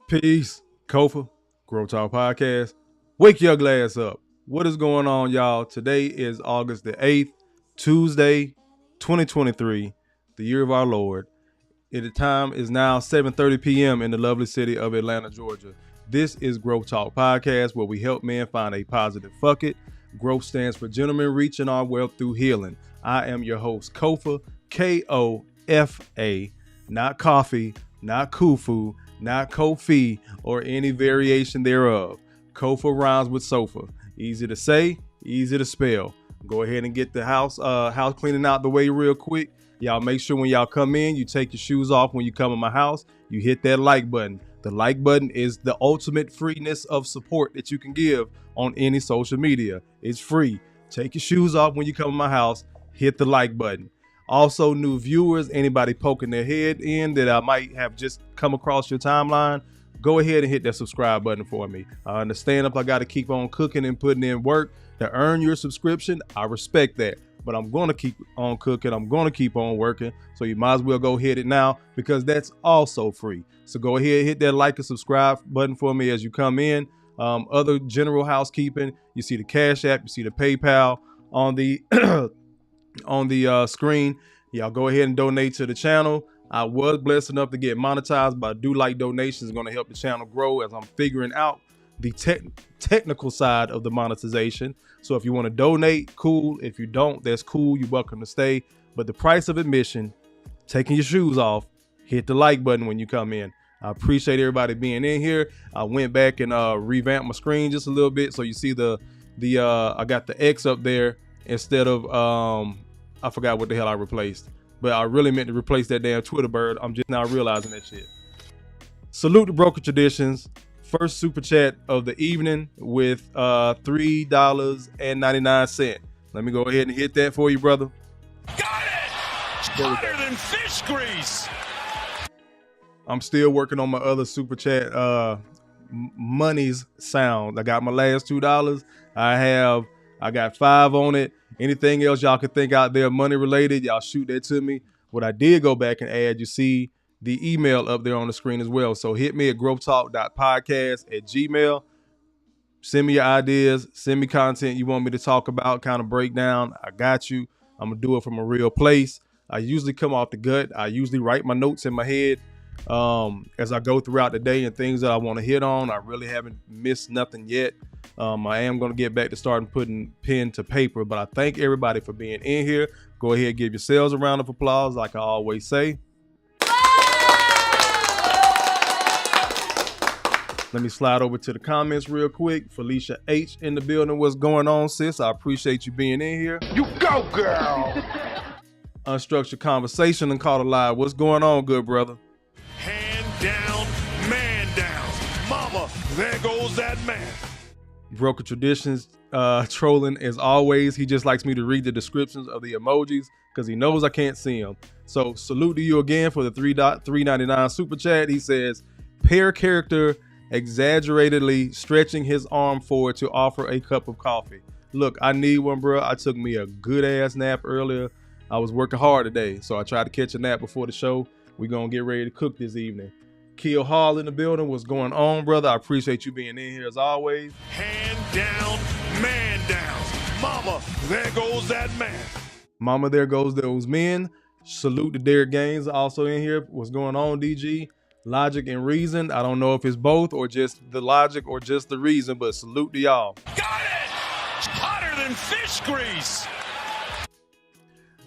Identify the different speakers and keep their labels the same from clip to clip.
Speaker 1: Peace. Kofa, G.R.O.W.T.H podcast. Wake your glass up. What is going on, y'all? Today is August the 8th, Tuesday, 2023, the year of our Lord. The time is now 7:30 p.m. in the lovely city of Atlanta, Georgia. This is G.R.O.W.T.H podcast, where we help men find a positive fuck it. Growth stands for gentlemen reaching our wealth through healing. I am your host, Kofa, K-O-F-A, not coffee, not kufu, not Kofi, or any variation thereof. Kofa rhymes with sofa. Easy to say, easy to spell. Go ahead and get the house cleaning out the way real quick. Y'all make sure when y'all come in, you take your shoes off when you come in my house. You hit that like button. The like button is the ultimate freeness of support that you can give on any social media. It's free. Take your shoes off when you come in my house. Hit the like button. Also, new viewers, anybody poking their head in that I might have just come across your timeline, go ahead and hit that subscribe button for me. I understand if I got to keep on cooking and putting in work to earn your subscription, I respect that. But I'm going to keep on cooking. I'm going to keep on working. So you might as well go hit it now because that's also free. So go ahead, hit that like and subscribe button for me as you come in. Other general housekeeping, you see the Cash App, you see the PayPal on the on the screen. Y'all go ahead and donate to the channel. I was blessed enough to get monetized, but I do like donations. It's going to help the channel grow as I'm figuring out the technical side of the monetization. So if you want to donate, cool. If you don't, that's cool. You're welcome to stay. But the price of admission, taking your shoes off, hit the like button when you come in. I appreciate everybody being in here. I went back and revamped my screen just a little bit. So you see I got the X up there instead of I forgot what the hell I replaced, but I really meant to replace that damn Twitter bird. I'm just now realizing that shit. Salute the broker traditions. First super chat of the evening with $3.99. Let me go ahead and hit that for you, brother.
Speaker 2: Got it! Hotter than fish grease.
Speaker 1: I'm still working on my other super chat money's sound. I got my last $2. I got 5 on it. Anything else y'all could think out there money related, y'all shoot that to me. What I did go back and add, you see the email up there on the screen as well. So hit me at growtalk.podcast@gmail. Send me your ideas. Send me content you want me to talk about, kind of break down. I got you. I'm going to do it from a real place. I usually come off the gut. I usually write my notes in my head as I go throughout the day and things that I want to hit on. I really haven't missed nothing yet. I am going to get back to starting putting pen to paper, but I thank everybody for being in here. Go ahead, give yourselves a round of applause like I always say. Let me slide over to the comments real quick. Felicia H in the building. What's going on, sis? I appreciate you being in here.
Speaker 2: You go, girl.
Speaker 1: Unstructured conversation and caught alive. What's going on, good brother?
Speaker 2: Hand down, man down. Mama, there goes that man.
Speaker 1: Broker traditions, trolling as always. He just likes me to read the descriptions of the emojis because he knows I can't see them. So salute to you again for the $3.99 super chat. He says, pair character exaggeratedly stretching his arm forward to offer a cup of coffee. Look, I need one, bro. I took me a good ass nap earlier. I was working hard today, so I tried to catch a nap before the show. We're going to get ready to cook this evening. Kill Hall in the building. What's going on, brother? I appreciate you being in here as always.
Speaker 2: Hand down, man down. Mama, there goes that man.
Speaker 1: Mama, there goes those men. Salute to Derek Gaines also in here. What's going on, DG? Logic and reason. I don't know if it's both or just the logic or just the reason, but salute to y'all.
Speaker 2: Got it! Hotter than fish grease.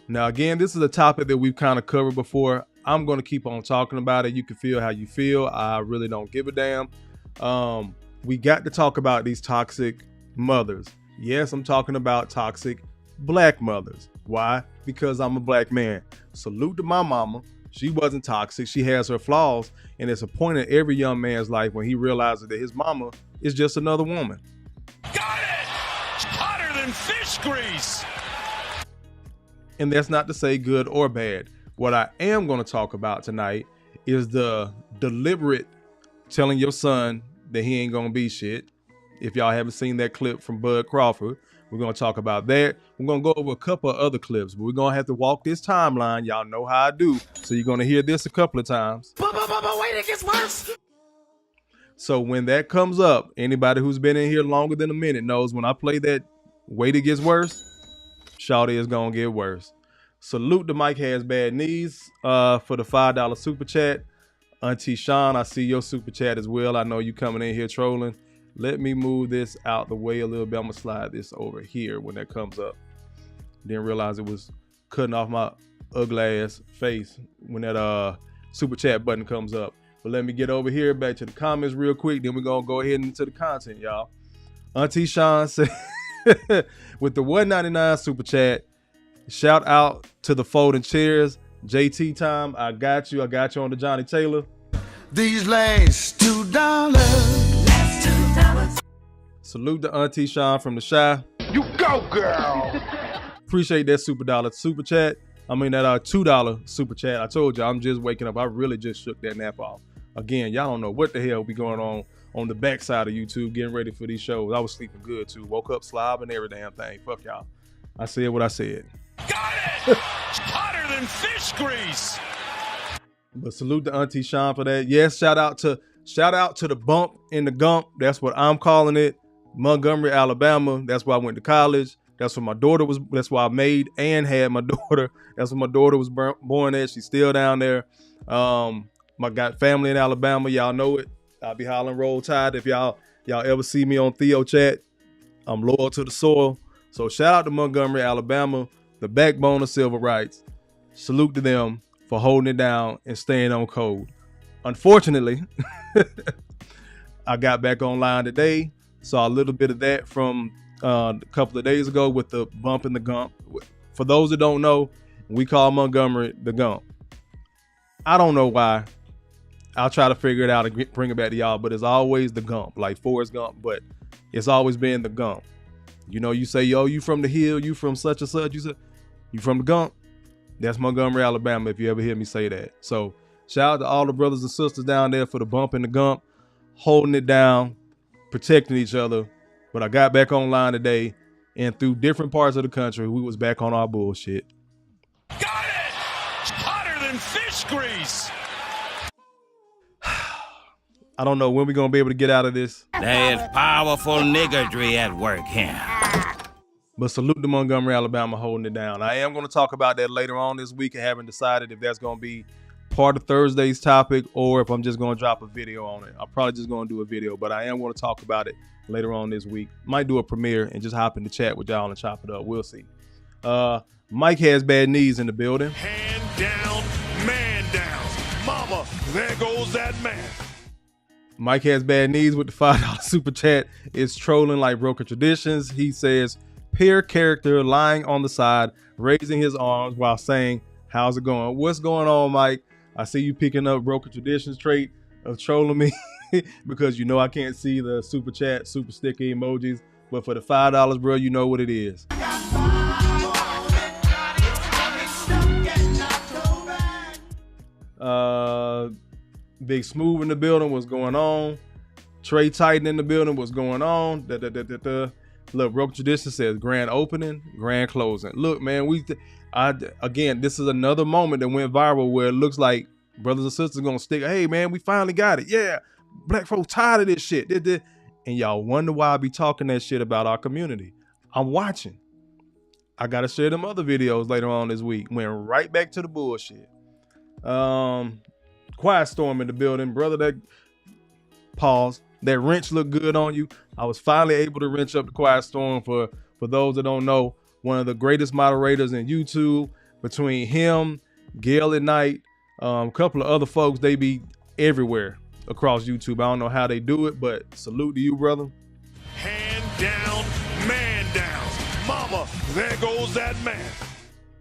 Speaker 1: Now, again, this is a topic that we've kind of covered before. I'm going to keep on talking about it. You can feel how you feel. I really don't give a damn. We got to talk about these toxic mothers. Yes, I'm talking about toxic black mothers. Why? Because I'm a black man. Salute to my mama. She wasn't toxic. She has her flaws. And it's a point in every young man's life when he realizes that his mama is just another woman.
Speaker 2: Got it! Hotter than fish grease.
Speaker 1: And that's not to say good or bad. What I am going to talk about tonight is the deliberate telling your son that he ain't going to be shit. If y'all haven't seen that clip from Bud Crawford, we're going to talk about that. We're going to go over a couple of other clips, but we're going to have to walk this timeline. Y'all know how I do. So you're going to hear this a couple of times.
Speaker 2: But wait, it gets worse.
Speaker 1: So when that comes up, anybody who's been in here longer than a minute knows when I play that Wait It Gets Worse, shawty is gonna get worse. Salute to Mike Has Bad Knees for the $5 super chat. Auntie Sean, I see your super chat as well. I know you coming in here trolling. Let me move this out the way a little bit. I'm gonna slide this over here when that comes up. Didn't realize it was cutting off my ugly ass face when that super chat button comes up. But let me get over here back to the comments real quick. Then we're gonna go ahead into the content, y'all. Auntie Sean said with the $1.99 super chat, shout out to the folding chairs. JT time, I got you on the Johnny Taylor.
Speaker 3: These last $2.
Speaker 1: Salute to Auntie Sean from the Shy.
Speaker 2: You go, girl.
Speaker 1: Appreciate that $2 super chat. I mean that $2 super chat. I told you I'm just waking up. I really just shook that nap off. Again, y'all don't know what the hell be going on the backside of YouTube getting ready for these shows. I was sleeping good too. Woke up slobbing every damn thing. Fuck y'all. I said what I said.
Speaker 2: Got it. Hotter than fish grease.
Speaker 1: But salute to Auntie Sean for that. Yes, shout out to the bump in the gump. That's what I'm calling it. Montgomery, Alabama. That's where I went to college. That's where my daughter was. That's why I made and had my daughter. That's where my daughter was born at. She's still down there. My got family in Alabama. Y'all know it. I'll be hollering Roll Tide. If y'all ever see me on Theo Chat, I'm loyal to the soil. So shout out to Montgomery, Alabama, the backbone of civil rights. Salute to them for holding it down and staying on code. Unfortunately, I got back online today. Saw a little bit of that from a couple of days ago with the bump in the gump. For those that don't know, we call Montgomery the gump. I don't know why. I'll try to figure it out and bring it back to y'all, but it's always the gump, like Forrest Gump, but it's always been the gump. You know, you say, yo, you from the hill, you from such and such, you from the gump. That's Montgomery, Alabama, if you ever hear me say that. So shout out to all the brothers and sisters down there for the bump and the gump, holding it down, protecting each other. But I got back online today, and through different parts of the country, we was back on our bullshit.
Speaker 2: Got it. Hotter than fish grease.
Speaker 1: I don't know when we're going to be able to get out of this.
Speaker 4: There's powerful niggardry at work here.
Speaker 1: But salute to Montgomery, Alabama, holding it down. I am going to talk about that later on this week. I haven't decided if that's going to be part of Thursday's topic or if I'm just going to drop a video on it. I'm probably just going to do a video, but I am going to talk about it later on this week. Might do a premiere and just hop in the chat with y'all and chop it up. We'll see. Mike Has Bad Knees in the building.
Speaker 2: Hand down, man down. Mama, there goes that man.
Speaker 1: Mike Has Bad Knees with the $5 super chat is trolling like broken traditions. He says, peer character lying on the side, raising his arms while saying, how's it going? What's going on, Mike? I see you picking up broken traditions trait of trolling me because you know I can't see the super chat, super sticky emojis. But for the $5, bro, you know what it is. Big Smooth in the building, what's going on? Trey Titan in the building, what's going on? Look, Broken Tradition says grand opening, grand closing. Look, man, again, this is another moment that went viral where it looks like brothers and sisters gonna stick. Hey, man, we finally got it. Yeah, black folks tired of this shit. And y'all wonder why I be talking that shit about our community. I'm watching. I gotta share them other videos later on this week. Went right back to the bullshit. Quiet Storm in the building, brother. That wrench looked good on you. I was finally able to wrench up the Quiet Storm. For those that don't know, one of the greatest moderators in YouTube. Between him, Gail at Night, a couple of other folks, they be everywhere across YouTube. I don't know how they do it, but salute to you, brother.
Speaker 2: Hand down, man down. Mama, there goes that man.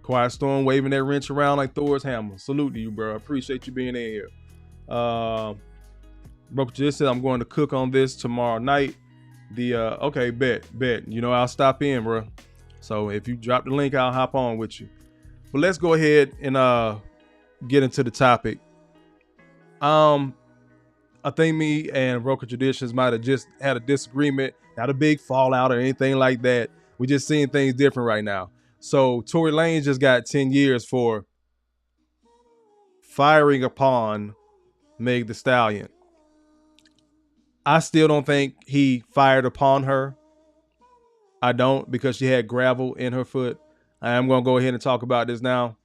Speaker 1: Quiet Storm waving that wrench around like Thor's hammer. Salute to you, bro. I appreciate you being in here. Broken just said I'm going to cook on this tomorrow night. Okay, bet. You know I'll stop in, bro. So if you drop the link, I'll hop on with you. But let's go ahead and get into the topic. I think me and Broken Traditions might have just had a disagreement, not a big fallout or anything like that. We just seeing things different right now. So Tory Lanez just got 10 years for firing upon Meg Thee Stallion. I still don't think he fired upon her. I don't, because she had gravel in her foot. I am going to go ahead and talk about this now.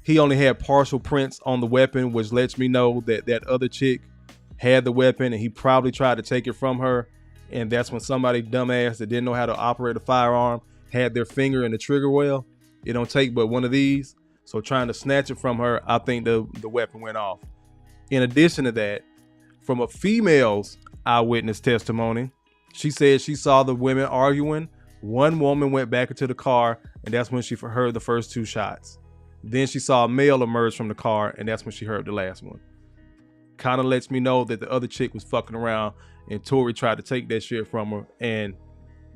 Speaker 1: He only had partial prints on the weapon, which lets me know that that other chick had the weapon and he probably tried to take it from her. And that's when somebody dumbass that didn't know how to operate a firearm had their finger in the trigger well. It don't take but one of these. So trying to snatch it from her, I think the weapon went off. In addition to that, from a female's eyewitness testimony, she said she saw the women arguing. One woman went back into the car, and that's when she heard the first 2 shots. Then she saw a male emerge from the car, and that's when she heard the last one. Kind of lets me know that the other chick was fucking around, and Tori tried to take that shit from her, and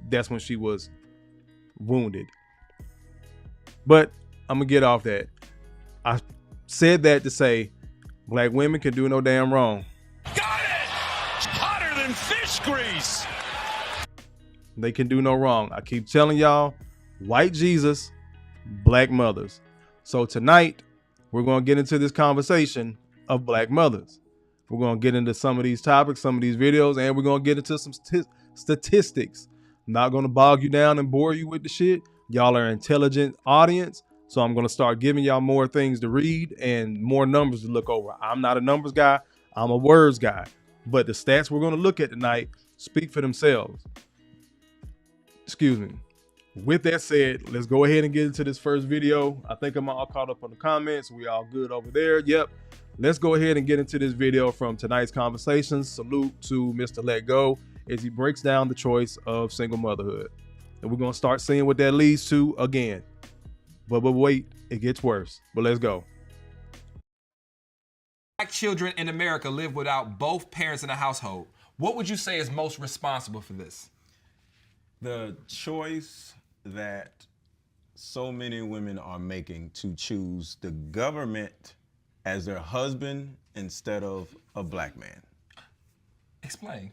Speaker 1: that's when she was wounded. But I'm gonna get off that. I said that to say black women can do no damn wrong.
Speaker 2: Got it! Hotter than fish grease!
Speaker 1: They can do no wrong. I keep telling y'all, white Jesus, black mothers. So tonight, we're going to get into this conversation of black mothers. We're going to get into some of these topics, some of these videos, and we're going to get into some statistics. I'm not going to bog you down and bore you with the shit. Y'all are an intelligent audience, so I'm going to start giving y'all more things to read and more numbers to look over. I'm not a numbers guy. I'm a words guy. But the stats we're going to look at tonight speak for themselves. Excuse me. With that said, let's go ahead and get into this first video. I think I'm all caught up on the comments. We all good over there. Yep. Let's go ahead and get into this video from tonight's conversations. Salute to Mr. Let Go as he breaks down the choice of single motherhood. And we're going to start seeing what that leads to again. But wait, it gets worse. But let's go.
Speaker 5: Black children in America live without both parents in the household. What would you say is most responsible for this?
Speaker 6: The choice that so many women are making to choose the government as their husband instead of a black man.
Speaker 5: Explain.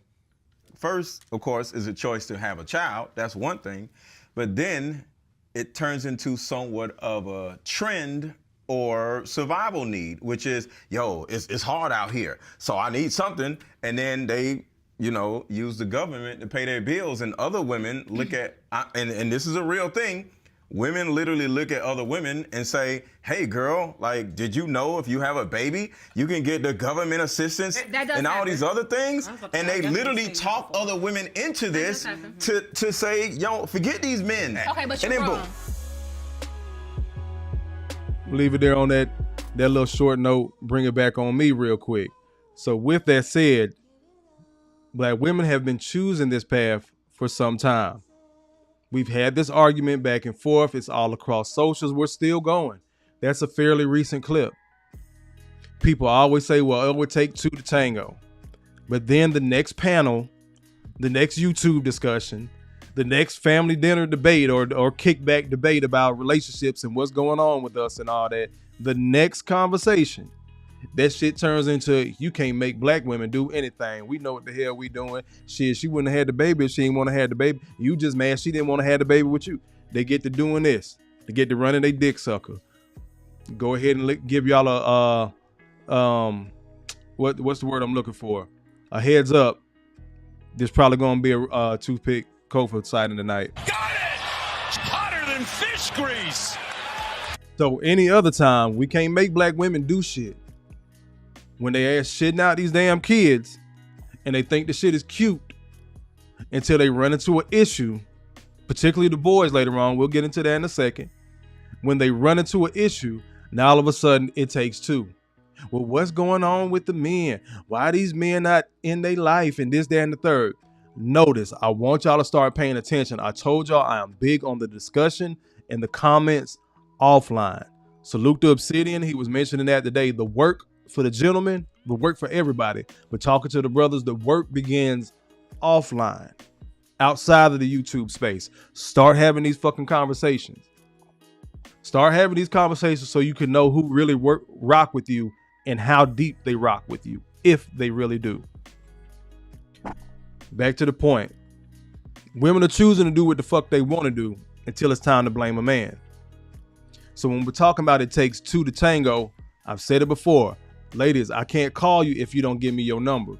Speaker 6: First, of course, is a choice to have a child. That's one thing. But then it turns into somewhat of a trend or survival need, which is, yo, it's hard out here, so I need something. And then they, use the government to pay their bills. And other women look at, and this is a real thing, women literally look at other women and say, hey, girl, like, did you know if you have a baby, you can get the government assistance and all these other things? And they literally talk other women into this to say, yo, forget these men.
Speaker 7: Okay, but
Speaker 6: and
Speaker 7: you're
Speaker 6: then
Speaker 7: wrong.
Speaker 1: Leave it there on that little short note. Bring it back on me real quick. So with that said, black women have been choosing this path for some time. We've had this argument back and forth. It's all across socials. We're still going. That's a fairly recent clip. People always say, well, it would take 2 to tango. But then the next panel, the next YouTube discussion, the next family dinner debate or kickback debate about relationships and what's going on with us and all that, the next conversation, that shit turns into, you can't make black women do anything. We know what the hell we doing. Shit, she wouldn't have had the baby if she didn't want to have the baby. You just mad she didn't want to have the baby with you. They get to doing this. They get to running their dick sucker. Go ahead and give y'all a what's the word I'm looking for? A heads up. There's probably gonna be a toothpick Kofa sighting tonight.
Speaker 2: Got it! Hotter than fish grease!
Speaker 1: So any other time, we can't make black women do shit. When they ass shitting out these damn kids and they think the shit is cute until they run into an issue, particularly the boys later on. We'll get into that in a second. When they run into an issue, now all of a sudden it takes 2. Well, what's going on with the men? Why are these men not in their life and this, that, and the third? Notice, I want y'all to start paying attention. I told y'all I am big on the discussion and the comments offline. Salute to Obsidian. He was mentioning that today. The work for the gentlemen, the work for everybody. But talking to the brothers, the work begins offline, outside of the YouTube space. Start having these fucking conversations. Start having these conversations so you can know who really rock with you and how deep they rock with you, if they really do. Back to the point. Women are choosing to do what the fuck they want to do until it's time to blame a man. So when we're talking about it takes 2 to tango, I've said it before. Ladies, I can't call you if you don't give me your number.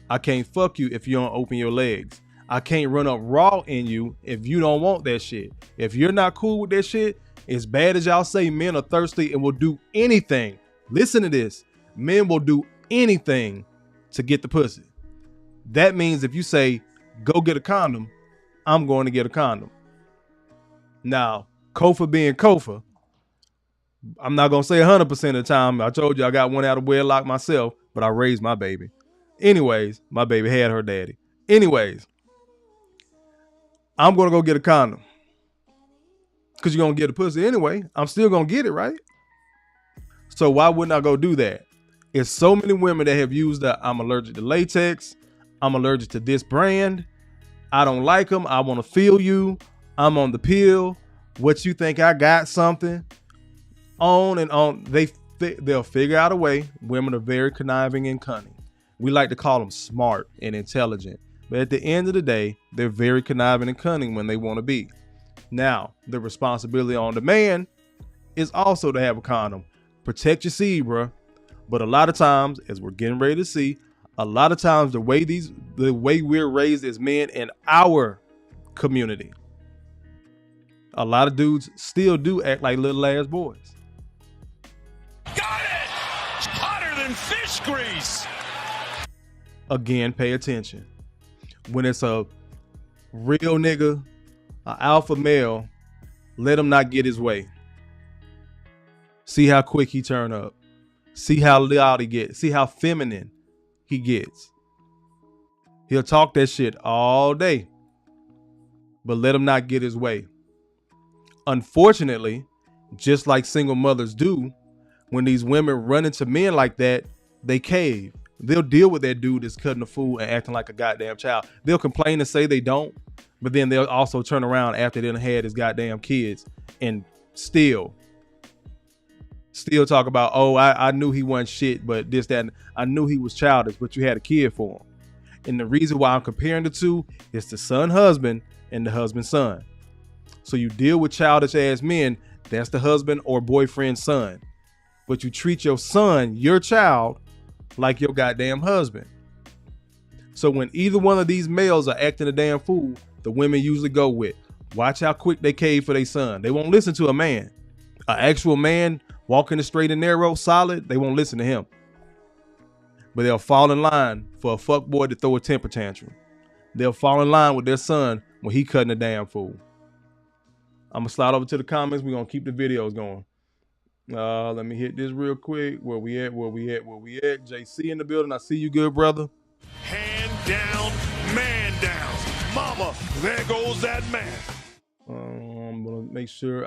Speaker 1: I can't fuck you if you don't open your legs. I can't run up raw in you if you don't want that shit. If you're not cool with that shit, as bad as y'all say men are thirsty and will do anything. Listen to this. Men will do anything to get the pussy. That means if you say, go get a condom, I'm going to get a condom. Now, Kofa being Kofa, I'm not going to say 100% of the time. I told you I got one out of wedlock myself, but I raised my baby. Anyways, my baby had her daddy. Anyways, I'm going to go get a condom. Because you're going to get a pussy anyway. I'm still going to get it, right? So why wouldn't I go do that? It's so many women that have used that I'm allergic to latex. I'm allergic to this brand. I don't like them. I want to feel you. I'm on the pill. What you think I got something? On and on. They'll figure out a way. Women are very conniving and cunning. We like to call them smart and intelligent. But at the end of the day, they're very conniving and cunning when they want to be. Now, the responsibility on the man is also to have a condom. Protect your seed, bro. But a lot of times, as we're getting ready to see, a lot of times the way we're raised as men in our community, a lot of dudes still do act like little ass boys.
Speaker 2: Got it! Hotter than fish grease!
Speaker 1: Again, pay attention. When it's a real nigga, an alpha male, let him not get his way. See how quick he turn up. See how loud he gets. See how feminine he gets. He'll talk that shit all day, but let him not get his way. Unfortunately, just like single mothers do, when these women run into men like that, they cave. They'll deal with that dude that's cutting the fool and acting like a goddamn child. They'll complain and say they don't, but then they'll also turn around after they done had his goddamn kids and still talk about, oh, I knew he wasn't shit, but this, that, and I knew he was childish, but you had a kid for him. And the reason why I'm comparing the two is the son husband and the husband son. So you deal with childish ass men, that's the husband or boyfriend son. But you treat your son, your child, like your goddamn husband. So when either one of these males are acting a damn fool, the women usually go with, watch how quick they cave for their son. They won't listen to a man. An actual man walking the straight and narrow, solid, they won't listen to him. But they'll fall in line for a fuck boy to throw a temper tantrum. They'll fall in line with their son when he cutting a damn fool. I'm gonna slide over to the comments. We're gonna keep the videos going. Let me hit this real quick. Where we at? JC in the building. I see you, good brother.
Speaker 2: Hand down, man down. Mama, there goes that man.
Speaker 1: I'm gonna make sure.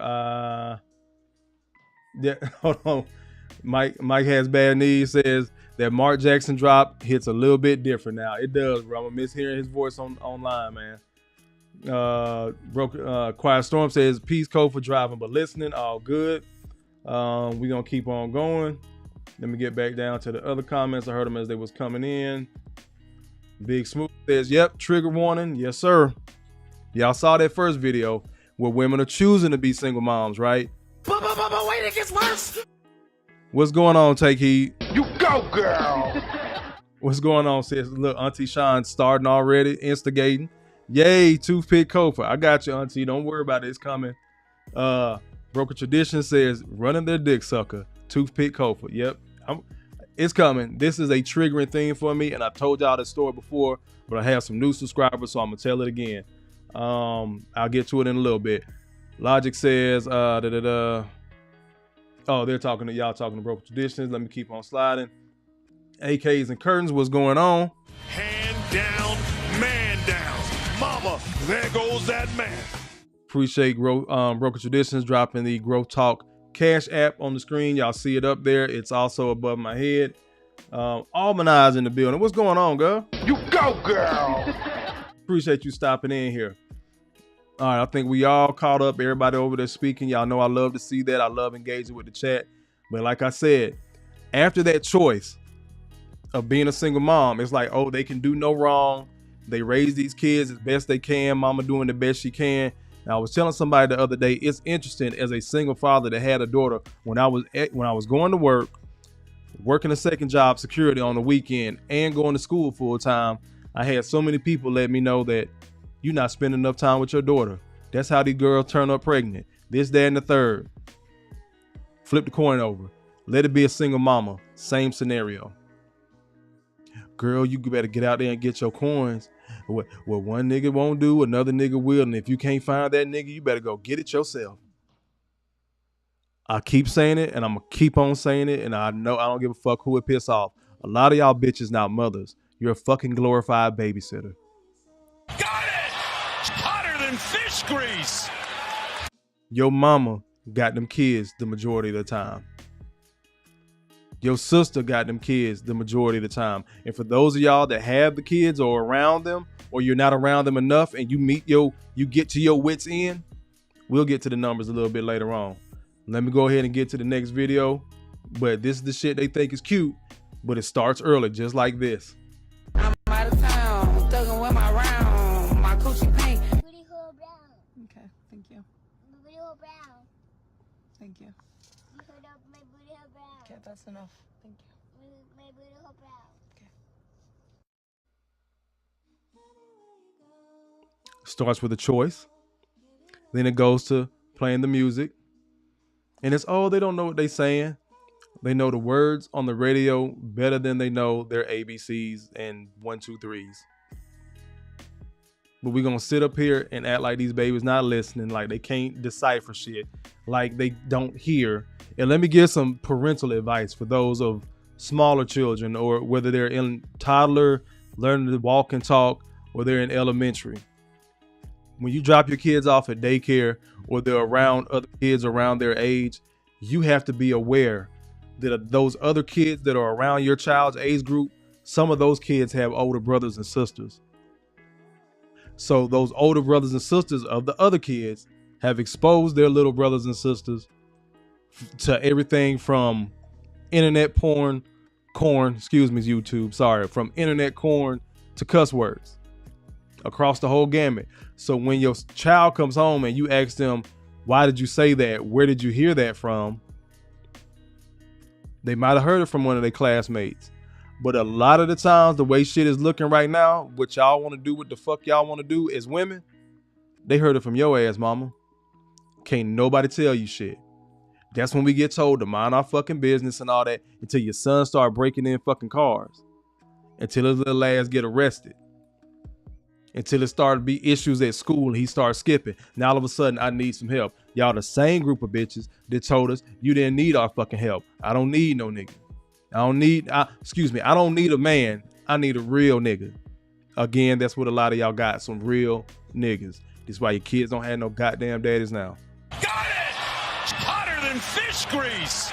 Speaker 1: Yeah, hold on. Mike has bad knees. Says that Mark Jackson drop hits a little bit different now. It does, bro. I'm gonna miss hearing his voice online, man. Quiet Storm says peace, code for driving but listening. All good. We're gonna keep on going. Let me get back down to the other comments. I heard them as they was coming in. Big Smooth says, yep, trigger warning. Yes, sir. Y'all saw that first video where women are choosing to be single moms, right?
Speaker 3: But wait, it gets worse.
Speaker 1: What's going on, Take Heed?
Speaker 2: You go, girl.
Speaker 1: What's going on, sis? Look, Auntie Sean starting already, instigating. Yay, Toothpick Kofa. I got you, Auntie. Don't worry about it. It's coming. Broker Tradition says, running their dick sucker. Toothpick Kofa. Yep. It's coming. This is a triggering thing for me, and I told y'all this story before, but I have some new subscribers, so I'm gonna tell it again. I'll get to it in a little bit. Logic says, oh, they're talking to y'all, talking to Broker Traditions. Let me keep on sliding. AKs and curtains, what's going on?
Speaker 2: Hand down, man down. Mama, there goes that man.
Speaker 1: Appreciate Broker Traditions dropping the G.R.O.W.T.H Cash app on the screen. Y'all see it up there. It's also above my head. Almanize in the building. What's going on, girl?
Speaker 2: You go, girl.
Speaker 1: Appreciate you stopping in here. All right, I think we all caught up. Everybody over there speaking. Y'all know I love to see that. I love engaging with the chat. But like I said, after that choice of being a single mom, it's like, oh, they can do no wrong. They raise these kids as best they can. Mama doing the best she can. And I was telling somebody the other day, it's interesting as a single father that had a daughter, when I was going to work, working a second job, security on the weekend, and going to school full time, I had so many people let me know that you're not spending enough time with your daughter. That's how these girls turn up pregnant. This, that, and the third. Flip the coin over. Let it be a single mama. Same scenario. Girl, you better get out there and get your coins. What one nigga won't do, another nigga will. And if you can't find that nigga, you better go get it yourself. I keep saying it, and I'm going to keep on saying it, and I know I don't give a fuck who it piss off. A lot of y'all bitches not mothers. You're a fucking glorified babysitter.
Speaker 2: Got it! Hotter than fish grease!
Speaker 1: Your mama got them kids the majority of the time. Your sister got them kids the majority of the time. And for those of y'all that have the kids or around them, or you're not around them enough and you get to your wits end, we'll get to the numbers a little bit later on. Let me go ahead and get to the next video. But this is the shit they think is cute, but it starts early, just like this.
Speaker 7: I'm out of town, thugging with my round, my coochie paint.
Speaker 8: Booty hole brown.
Speaker 7: Okay, thank you.
Speaker 8: Booty hole brown.
Speaker 7: Thank you.
Speaker 8: You heard of my booty hole brown.
Speaker 7: Okay, that's enough. Thank you.
Speaker 8: My booty hole brown.
Speaker 1: Starts with a choice. Then it goes to playing the music. And it's, oh, they don't know what they're saying. They know the words on the radio better than they know their ABCs and 1, 2, 3s. But we're going to sit up here and act like these babies not listening, like they can't decipher shit, like they don't hear. And let me give some parental advice for those of smaller children, or whether they're in toddler, learning to walk and talk, or they're in elementary. When you drop your kids off at daycare or they're around other kids around their age, you have to be aware that those other kids that are around your child's age group, some of those kids have older brothers and sisters. So those older brothers and sisters of the other kids have exposed their little brothers and sisters to everything from internet porn, YouTube, from internet corn to cuss words across the whole gamut. So when your child comes home and you ask them, why did you say that? Where did you hear that from? They might have heard it from one of their classmates. But a lot of the times, the way shit is looking right now, what y'all want to do, what the fuck y'all want to do as women, they heard it from your ass, mama. Can't nobody tell you shit. That's when we get told to mind our fucking business and all that, until your son start breaking in fucking cars, until his little ass get arrested, until it started to be issues at school and he starts skipping. Now all of a sudden I need some help. Y'all the same group of bitches that told us you didn't need our fucking help. I don't need no nigga. I don't need a man. I need a real nigga. Again, that's what a lot of y'all got, some real niggas. That's why your kids don't have no goddamn daddies now.
Speaker 2: Got it! Hotter than fish grease!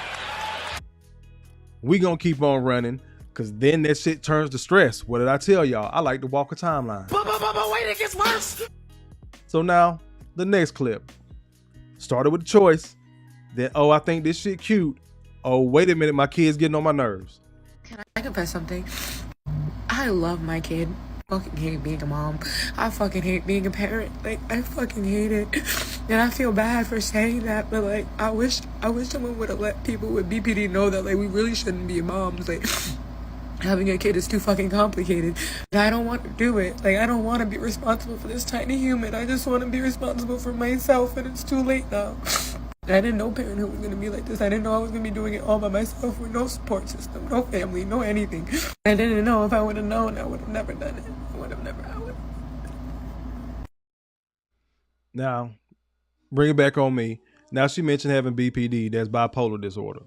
Speaker 1: We gonna keep on running, because then that shit turns to stress. What did I tell y'all? I like to walk a timeline.
Speaker 3: But wait, it gets worse.
Speaker 1: So now, the next clip. Started with a choice. Then, oh, I think this shit cute. Oh, wait a minute, my kid's getting on my nerves.
Speaker 7: Can I confess something? I love my kid. I fucking hate being a mom. I fucking hate being a parent. Like, I fucking hate it. And I feel bad for saying that, but like, I wish someone would have let people with BPD know that like we really shouldn't be moms. Like, having a kid is too fucking complicated. And I don't want to do it. Like, I don't want to be responsible for this tiny human. I just want to be responsible for myself, and it's too late now. I didn't know parenthood was going to be like this. I didn't know I was going to be doing it all by myself with no support system, no family, no anything. I didn't know. If I would have known, I would have never done it. I would have never.
Speaker 1: Now, bring it back on me. Now, she mentioned having BPD, that's bipolar disorder.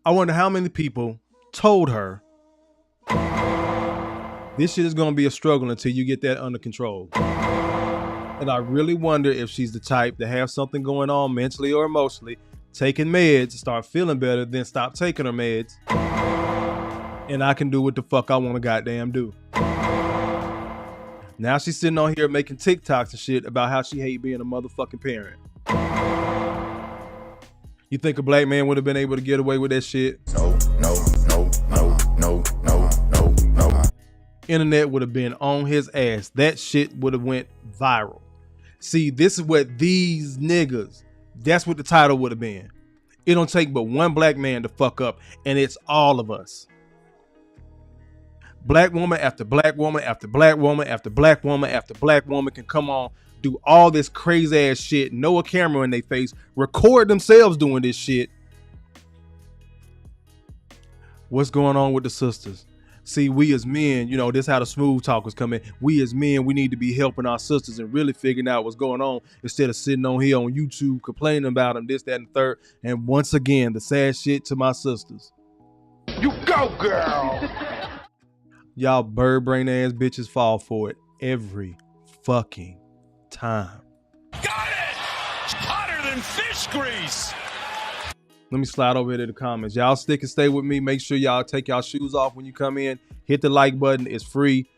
Speaker 1: I wonder how many people told her this shit is going to be a struggle until you get that under control. And I really wonder if she's the type to have something going on mentally or emotionally, taking meds, start feeling better, then stop taking her meds, and I can do what the fuck I want to goddamn do. Now she's sitting on here making TikToks and shit about how she hate being a motherfucking parent. You think a black man would have been able to get away with that shit?
Speaker 6: No.
Speaker 1: Internet would have been on his ass. That shit would have went viral. See, this is what these niggas, that's what the title would have been. It don't take but one black man to fuck up, and it's all of us. Black woman after black woman after black woman after black woman after black woman can come on, do all this crazy ass shit, know a camera in their face, record themselves doing this shit. What's going on with the sisters? See, we as men, you know, this is how the smooth talkers come in. We as men, we need to be helping our sisters and really figuring out what's going on instead of sitting on here on YouTube complaining about them, this, that, and the third. And once again, the sad shit to my sisters.
Speaker 2: You go, girl.
Speaker 1: Y'all bird brain ass bitches fall for it every fucking time.
Speaker 2: Got it! Hotter than fish grease.
Speaker 1: Let me slide over here to the comments. Y'all stick and stay with me. Make sure y'all take y'all shoes off when you come in. Hit the like button. It's free.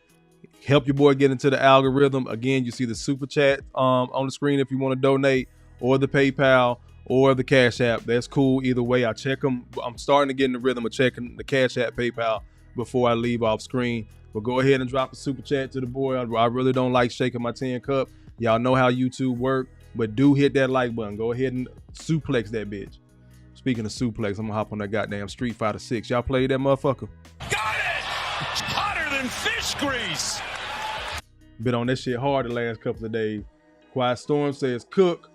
Speaker 1: Help your boy get into the algorithm. Again, you see the super chat on the screen if you want to donate, or the PayPal, or the Cash App. That's cool. Either way, I check them. I'm starting to get in the rhythm of checking the Cash App, PayPal before I leave off screen. But go ahead and drop the super chat to the boy. I really don't like shaking my tin cup. Y'all know how YouTube work, but do hit that like button. Go ahead and suplex that bitch. Speaking of suplex, I'm gonna hop on that goddamn Street Fighter 6. Y'all played that motherfucker?
Speaker 2: Got it! Hotter than fish grease.
Speaker 1: Been on that shit hard the last couple of days. Quiet Storm says cook.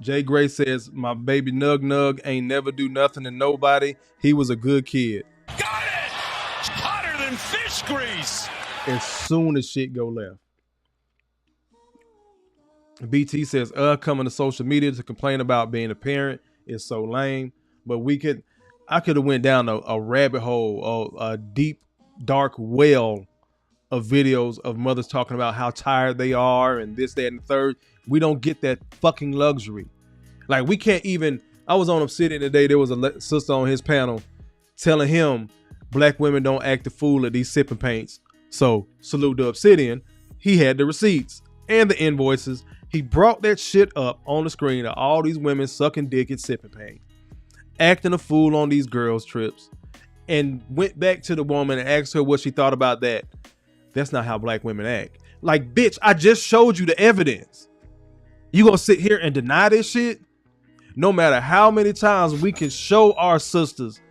Speaker 1: Jay Gray says my baby Nug ain't never do nothing to nobody. He was a good kid.
Speaker 2: Got it! Hotter than fish grease.
Speaker 1: As soon as shit go left. BT says, coming to social media to complain about being a parent is so lame. But I could have went down a rabbit hole, a deep, dark well of videos of mothers talking about how tired they are and this, that, and the third. We don't get that fucking luxury. Like, we can't even, I was on Obsidian today. There was a sister on his panel telling him black women don't act the fool at these sipping paints. So salute to Obsidian. He had the receipts and the invoices. He brought that shit up on the screen of all these women sucking dick at sipping paint, acting a fool on these girls' trips, and went back to the woman and asked her what she thought about that. That's not how black women act. Like, bitch, I just showed you the evidence. You gonna sit here and deny this shit? No matter how many times we can show our sisters.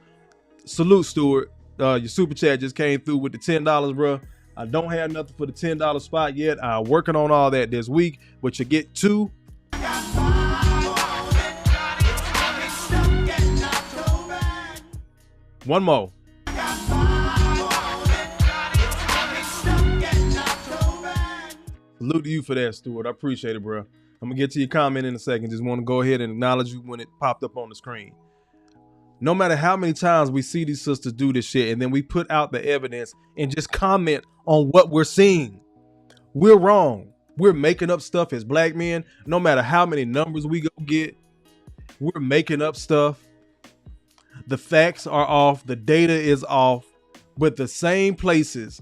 Speaker 1: Salute, Stuart. Your super chat just came through with the $10, bro. I don't have nothing for the $10 spot yet. I'm working on all that this week, but you get two. One more. Salute to you for that, Stuart. I appreciate it, bro. I'm gonna get to your comment in a second. Just want to go ahead and acknowledge you when it popped up on the screen. No matter how many times we see these sisters do this shit and then we put out the evidence and just comment on what we're seeing, we're wrong. We're making up stuff as black men. No matter how many numbers we go get, we're making up stuff. The facts are off. The data is off. But the same places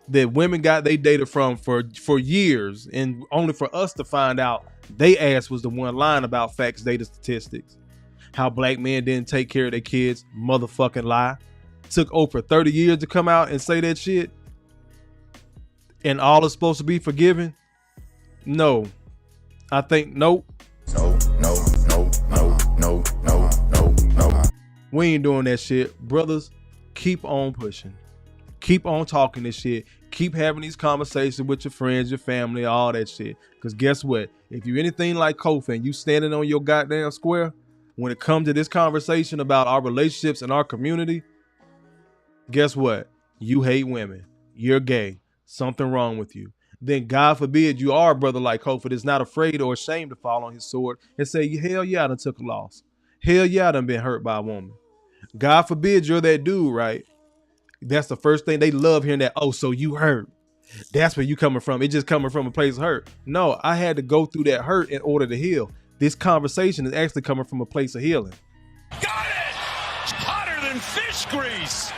Speaker 1: that women got their data from for years, and only for us to find out they ass was the one lying about facts, data, statistics. How black men didn't take care of their kids, motherfucking lie. Took Oprah 30 years to come out and say that shit. And all is supposed to be forgiven? No. I think nope.
Speaker 9: No.
Speaker 1: We ain't doing that shit. Brothers, keep on pushing. Keep on talking this shit. Keep having these conversations with your friends, your family, all that shit. Because guess what? If you're anything like Kofa and you standing on your goddamn square, when it comes to this conversation about our relationships and our community, guess what? You hate women. You're gay. Something wrong with you. Then God forbid you are a brother like Kofa that's not afraid or ashamed to fall on his sword and say, hell yeah, I done took a loss. Hell yeah, I done been hurt by a woman. God forbid you're that dude, right? That's the first thing they love hearing, that, oh, so you hurt. That's where you coming from. It just coming from a place of hurt. No, I had to go through that hurt in order to heal. This conversation is actually coming from a place of healing.
Speaker 2: Got it! Hotter than fish grease.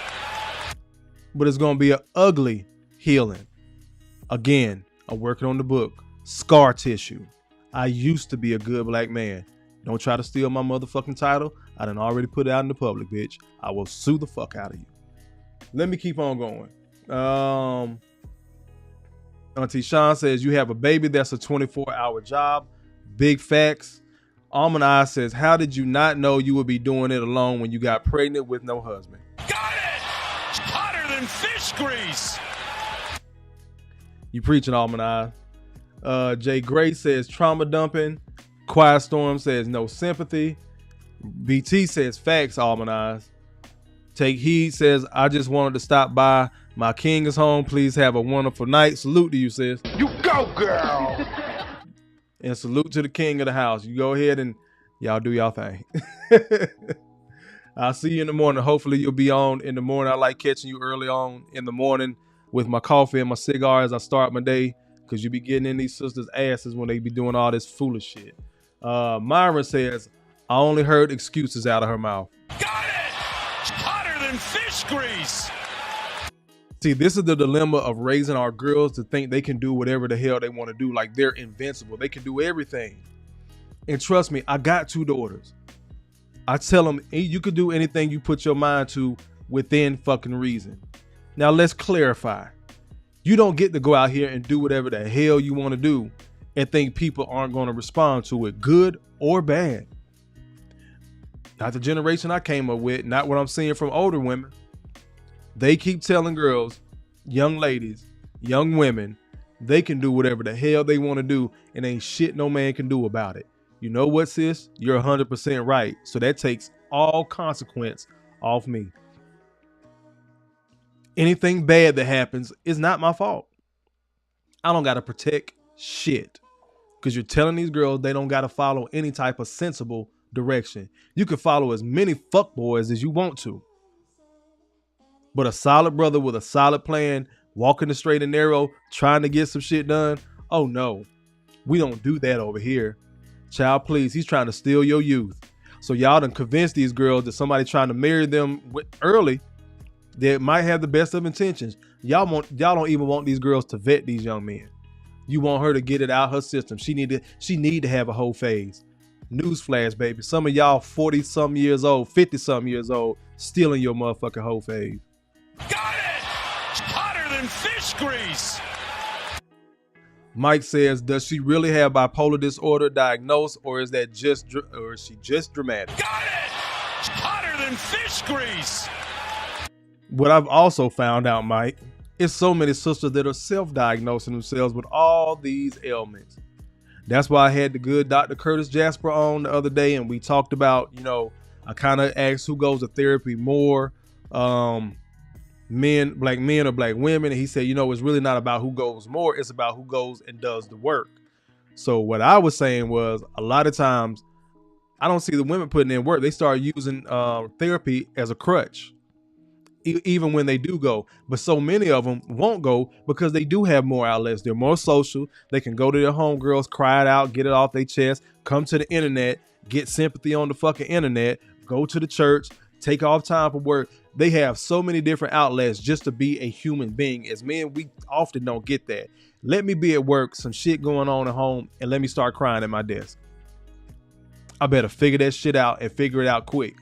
Speaker 1: But it's going to be an ugly healing. Again, I'm working on the book, Scar Tissue. I used to be a good black man. Don't try to steal my motherfucking title. I done already put it out in the public, bitch. I will sue the fuck out of you. Let me keep on going. Auntie Sean says, you have a baby that's a 24-hour job. Big facts. Almond Eye says, how did you not know you would be doing it alone when you got pregnant with no husband?
Speaker 2: Got it! Hotter than fish grease!
Speaker 1: You preaching, Almond Eye. Jay Gray says, trauma dumping. Quiet Storm says, no sympathy. BT says, facts, Almond Eyes. Take Heed says, I just wanted to stop by. My king is home. Please have a wonderful night. Salute to you, sis.
Speaker 2: You go, girl!
Speaker 1: And salute to the king of the house. You go ahead and y'all do y'all thing. I'll see you in the morning. Hopefully you'll be on in the morning. I like catching you early on in the morning with my coffee and my cigar as I start my day, because you be getting in these sisters' asses when they be doing all this foolish shit. Myron says, I only heard excuses out of her mouth.
Speaker 2: Got it! Hotter than fish grease!
Speaker 1: See, this is the dilemma of raising our girls to think they can do whatever the hell they want to do. Like they're invincible. They can do everything. And trust me, I got 2 daughters. I tell them, you could do anything you put your mind to within fucking reason. Now let's clarify. You don't get to go out here and do whatever the hell you want to do and think people aren't going to respond to it, good or bad. Not the generation I came up with, not what I'm seeing from older women. They keep telling girls, young ladies, young women, they can do whatever the hell they want to do and ain't shit no man can do about it. You know what, sis? You're 100% right. So that takes all consequence off me. Anything bad that happens is not my fault. I don't got to protect shit, because you're telling these girls they don't got to follow any type of sensible direction. You can follow as many fuckboys as you want to. But a solid brother with a solid plan, walking the straight and narrow, trying to get some shit done. Oh no, we don't do that over here. Child, please, he's trying to steal your youth. So y'all done convince these girls that somebody trying to marry them early that might have the best of intentions. Y'all don't even want these girls to vet these young men. You want her to get it out her system. She need to have a whole phase. Newsflash, baby. Some of y'all 40 some years old, 50 some years old, stealing your motherfucking whole phase.
Speaker 2: Got it! Hotter than fish grease!
Speaker 1: Mike says, does she really have bipolar disorder diagnosed, or is she just dramatic?
Speaker 2: Got it! Hotter than fish grease!
Speaker 1: What I've also found out, Mike, is so many sisters that are self-diagnosing themselves with all these ailments. That's why I had the good Dr. Curtis Jasper on the other day, and we talked about, I kind of asked who goes to therapy more, black men or black women. And he said, it's really not about who goes more. It's about who goes and does the work. So what I was saying was, a lot of times I don't see the women putting in work. They start using therapy as a crutch, even when they do go. But so many of them won't go because they do have more outlets. They're more social. They can go to their homegirls, cry it out, get it off their chest, come to the internet, get sympathy on the fucking internet, go to the church, take off time for work. They have so many different outlets just to be a human being. As men, we often don't get that. Let me be at work, some shit going on at home, and let me start crying at my desk. I better figure that shit out and figure it out quick.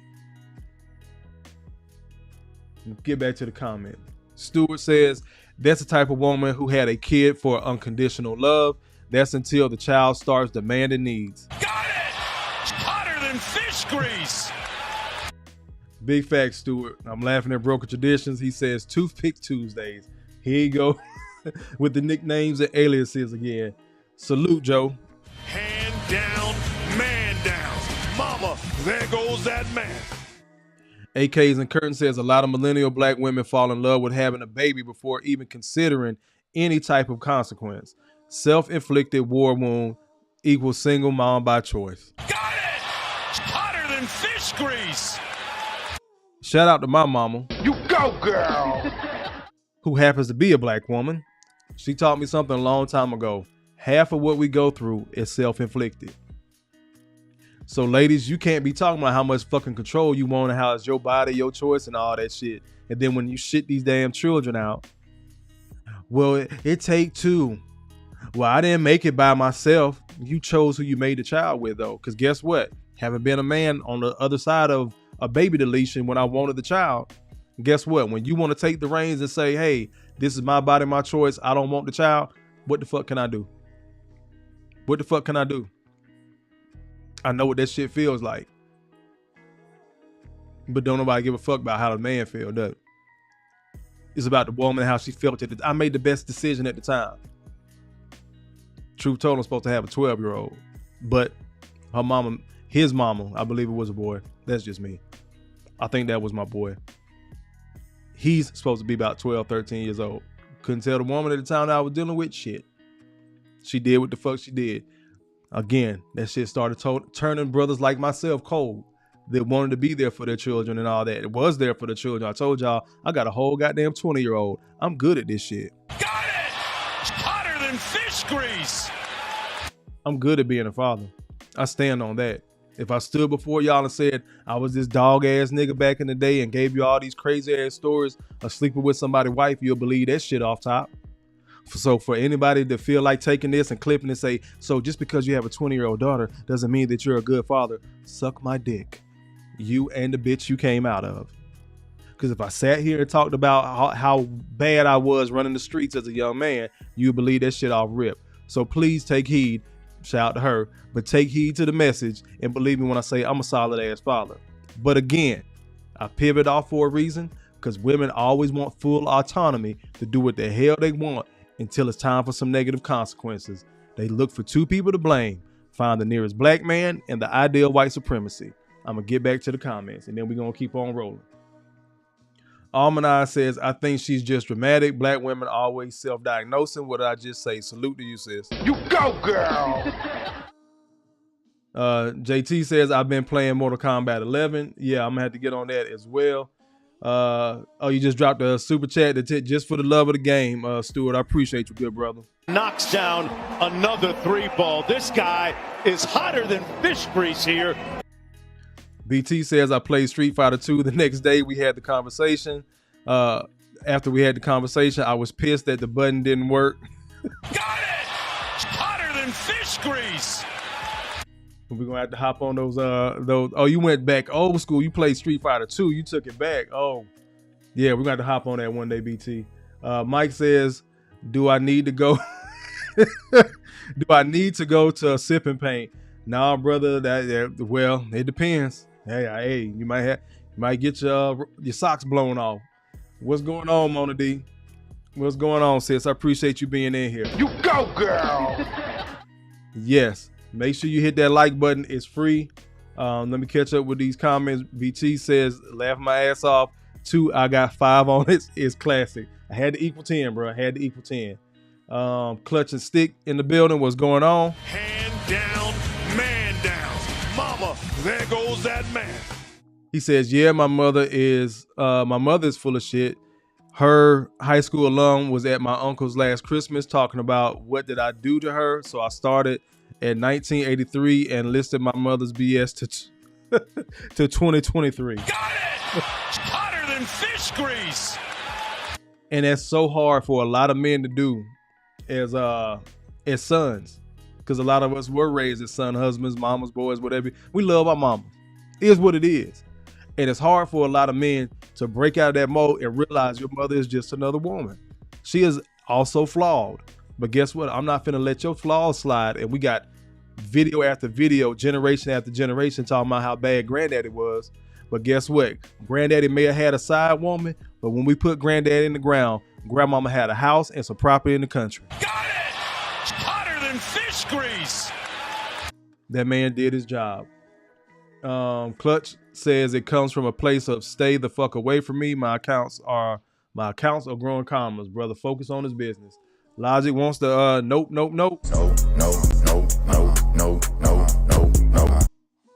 Speaker 1: Get back to the comment. Stewart says, that's the type of woman who had a kid for unconditional love. That's until the child starts demanding needs.
Speaker 2: Got it! Hotter than fish grease!
Speaker 1: Big facts, Stewart. I'm laughing at Broken Traditions. He says Toothpick Tuesdays. Here you go with the nicknames and aliases again. Salute, Joe.
Speaker 2: Hand down, man down. Mama, there goes that man.
Speaker 1: AKs and Curtin says a lot of millennial black women fall in love with having a baby before even considering any type of consequence. Self-inflicted war wound equals single mom by choice.
Speaker 2: Got it! Hotter than fish grease!
Speaker 1: Shout out to my mama.
Speaker 2: You go, girl!
Speaker 1: Who happens to be a black woman. She taught me something a long time ago. Half of what we go through is self-inflicted. So ladies, you can't be talking about how much fucking control you want and how it's your body, your choice and all that shit. And then when you shit these damn children out, well, it take two. Well, I didn't make it by myself. You chose who you made the child with though. Cause guess what? Having been a man on the other side of a baby deletion when I wanted the child, guess what? When you want to take the reins and say, hey, this is my body, my choice. I don't want the child. What the fuck can I do? What the fuck can I do? I know what that shit feels like. But don't nobody give a fuck about how the man feel, does it? It's about the woman and how she felt at the time. I made the best decision at the time. Truth told, I'm supposed to have a 12-year-old. But her mama, his mama, I believe it was a boy. That's just me. I think that was my boy. He's supposed to be about 12, 13 years old. Couldn't tell the woman at the time that I was dealing with shit. She did what the fuck she did. Again, that shit started turning brothers like myself cold. That wanted to be there for their children and all that. It was there for the children. I told y'all, I got a whole goddamn 20-year-old. I'm good at this shit.
Speaker 2: Got it! Hotter than fish grease!
Speaker 1: I'm good at being a father. I stand on that. If I stood before y'all and said I was this dog ass nigga back in the day and gave you all these crazy ass stories of sleeping with somebody's wife, you'll believe that shit off top. So for anybody to feel like taking this and clipping and say, so just because you have a 20-year-old daughter doesn't mean that you're a good father, suck my dick. You and the bitch you came out of. Because if I sat here and talked about how bad I was running the streets as a young man, you believe that shit off rip. So please take heed, shout out to her, but take heed to the message and believe me when I say I'm a solid ass father. But again, I pivot off for a reason, because women always want full autonomy to do what the hell they want until it's time for some negative consequences. They look for two people to blame, find the nearest black man and the ideal white supremacy. I'm going to get back to the comments and then we're going to keep on rolling. Almanai says, I think she's just dramatic. Black women always self-diagnosing. What did I just say? Salute to you, sis.
Speaker 2: You go, girl!
Speaker 1: JT says, I've been playing Mortal Kombat 11. Yeah, I'm going to have to get on that as well. Oh, you just dropped a super chat just for the love of the game, Stuart. I appreciate you, good brother.
Speaker 2: Knocks down another 3-ball. This guy is hotter than fish grease here.
Speaker 1: BT says, I played Street Fighter 2 the next day. We had the conversation. After we had the conversation, I was pissed that the button didn't work.
Speaker 2: Got it! Hotter than fish grease!
Speaker 1: We're going to have to hop on those. Oh, you went back old school. You played Street Fighter 2. You took it back. Oh, yeah, we're going to have to hop on that one day, BT. Mike says, do I need to go? Do I need to go to a sip and paint? Nah, brother, well, it depends. Hey, you might get your socks blown off. What's going on, Mona D? What's going on, sis? I appreciate you being in here.
Speaker 2: You go, girl!
Speaker 1: Yes. Make sure you hit that like button. It's free. Let me catch up with these comments. BT says, laugh my ass off. 2, I got 5 on it. It's classic. I had to equal 10, bro. I had to equal 10. Clutch and Stick in the building. What's going on?
Speaker 2: Hand down, man down. Mama, there goes that man.
Speaker 1: He says, yeah, my mother is full of shit. Her high school alum was at my uncle's last Christmas talking about what did I do to her. So I started at 1983 and listed my mother's BS to 2023.
Speaker 2: Got it! Hotter than fish grease!
Speaker 1: And that's so hard for a lot of men to do as sons. Because a lot of us were raised as son, husbands, mamas, boys, whatever. We love our mamas. It is what it is. And it's hard for a lot of men to break out of that mode and realize your mother is just another woman. She is also flawed. But guess what? I'm not finna let your flaws slide. And we got video after video, generation after generation talking about how bad granddaddy was. But guess what? Granddaddy may have had a side woman, but when we put granddaddy in the ground, grandmama had a house and some property in the country.
Speaker 2: Got it! Hotter than fish grease!
Speaker 1: That man did his job. Clutch says it comes from a place of stay the fuck away from me. My accounts are growing commas. Brother, focus on his business. Logic wants to nope. No.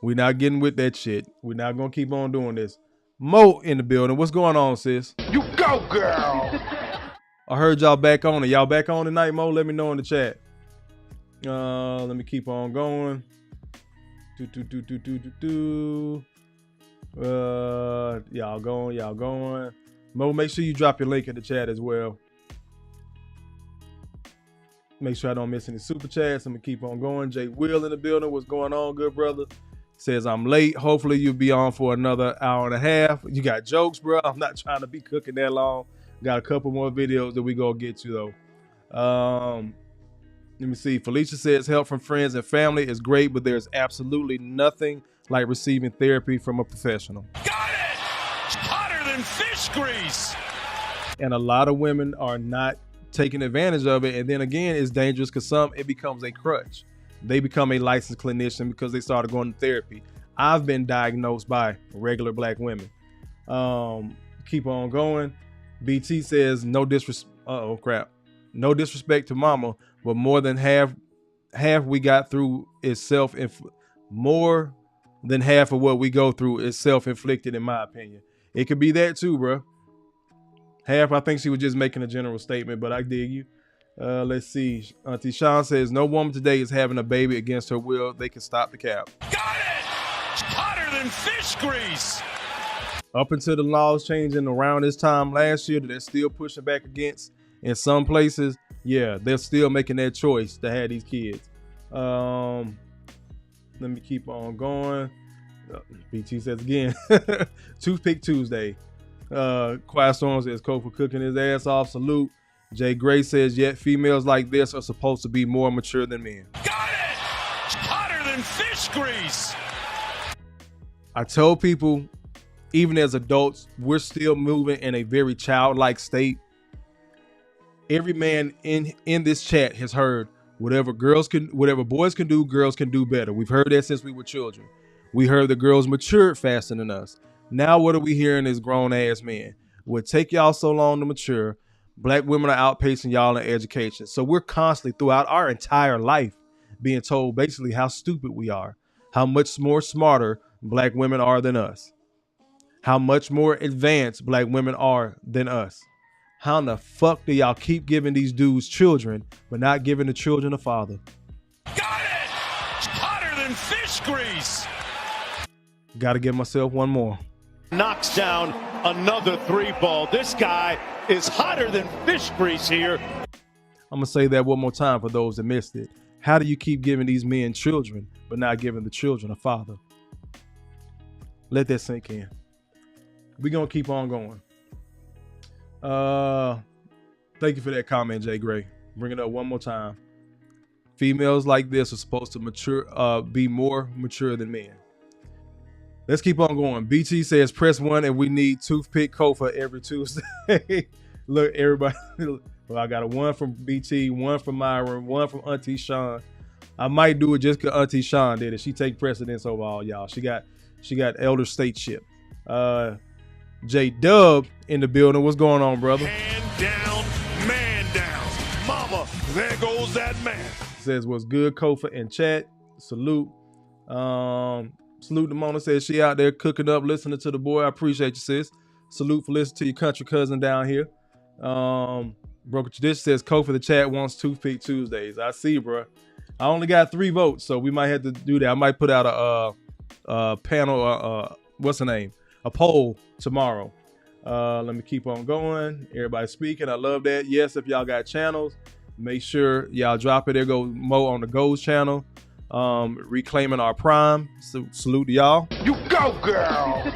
Speaker 1: We're not getting with that shit. We're not gonna keep on doing this. Mo in the building. What's going on, sis?
Speaker 2: You go, girl!
Speaker 1: I heard y'all back on it. Y'all back on tonight, Mo? Let me know in the chat. Let me keep on going. Y'all going. Mo, make sure you drop your link in the chat as well. Make sure I don't miss any super chats. I'm gonna keep on going. Jay Will in the building. What's going on, good brother? Says I'm late. Hopefully you'll be on for another hour and a half. You got jokes, bro? I'm not trying to be cooking that long. Got a couple more videos that we gonna get to though. Let me see. Felicia says help from friends and family is great, but there's absolutely nothing like receiving therapy from a professional.
Speaker 2: Got it! Hotter than fish grease!
Speaker 1: And a lot of women are not taking advantage of it. And then again, it's dangerous because it becomes a crutch. They become a licensed clinician because they started going to therapy. I've been diagnosed by regular black women. Keep on going. BT says no disrespect. Uh-oh, crap. No disrespect to Mama, but more than half we got through is more than half of what we go through is self-inflicted, in my opinion. It could be that too, bro. Half, I think she was just making a general statement, but I dig you. Let's see. Auntie Sean says no woman today is having a baby against her will. They can stop the cap.
Speaker 2: Got it! Hotter than fish grease!
Speaker 1: Up until the laws changing around this time last year that they're still pushing back against in some places, yeah, they're still making that choice to have these kids. Let me keep on going. BT says again, Toothpick Tuesday. Quiet Storm says Kofa cooking his ass off. Salute. Jay Gray says, yet females like this are supposed to be more mature than men.
Speaker 2: Got it! Hotter than fish grease!
Speaker 1: I tell people, even as adults, we're still moving in a very childlike state. Every man in this chat has heard whatever boys can do, girls can do better. We've heard that since we were children. We heard the girls matured faster than us. Now what are we hearing as grown ass men? Would take y'all so long to mature. Black women are outpacing y'all in education. So we're constantly throughout our entire life being told basically how stupid we are, how much more smarter black women are than us, how much more advanced black women are than us. How in the fuck do y'all keep giving these dudes children, but not giving the children a father?
Speaker 2: Got it! Hotter than fish grease!
Speaker 1: Got to give myself one more.
Speaker 3: Knocks down another 3-ball. This guy is hotter than fish grease here.
Speaker 1: I'm going to say that one more time for those that missed it. How do you keep giving these men children, but not giving the children a father? Let that sink in. We're going to keep on going. Thank you for that comment, Jay Gray. Bring it up one more time. Females like this are supposed to be more mature than men. Let's keep on going. BT says press 1 and we need Toothpick Kofa every Tuesday. Look, everybody. Well, I got a 1 from BT, 1 from Myron, 1 from Auntie Sean. I might do it just because Auntie Sean did it. She take precedence over all y'all. She got elder stateship. G.R.O.W.T.H in the building. What's going on, brother?
Speaker 2: Hand down, man down. Mama, there goes that man.
Speaker 1: Says what's good, Kofa in chat. Salute. Salute to Mona, says she out there cooking up, listening to the boy. I appreciate you, sis. Salute for listening to your country cousin down here. Broker Tradition says Kofa the chat wants Toothpick Tuesdays. I see, bro. I only got 3 votes, so we might have to do that. I might put out a panel, what's the name? A poll tomorrow. Let me keep on going. Everybody speaking. I love that. Yes, if y'all got channels, make sure y'all drop it. There go Mo on the Goals channel. Reclaiming our prime. Salute to y'all.
Speaker 2: You go, girl!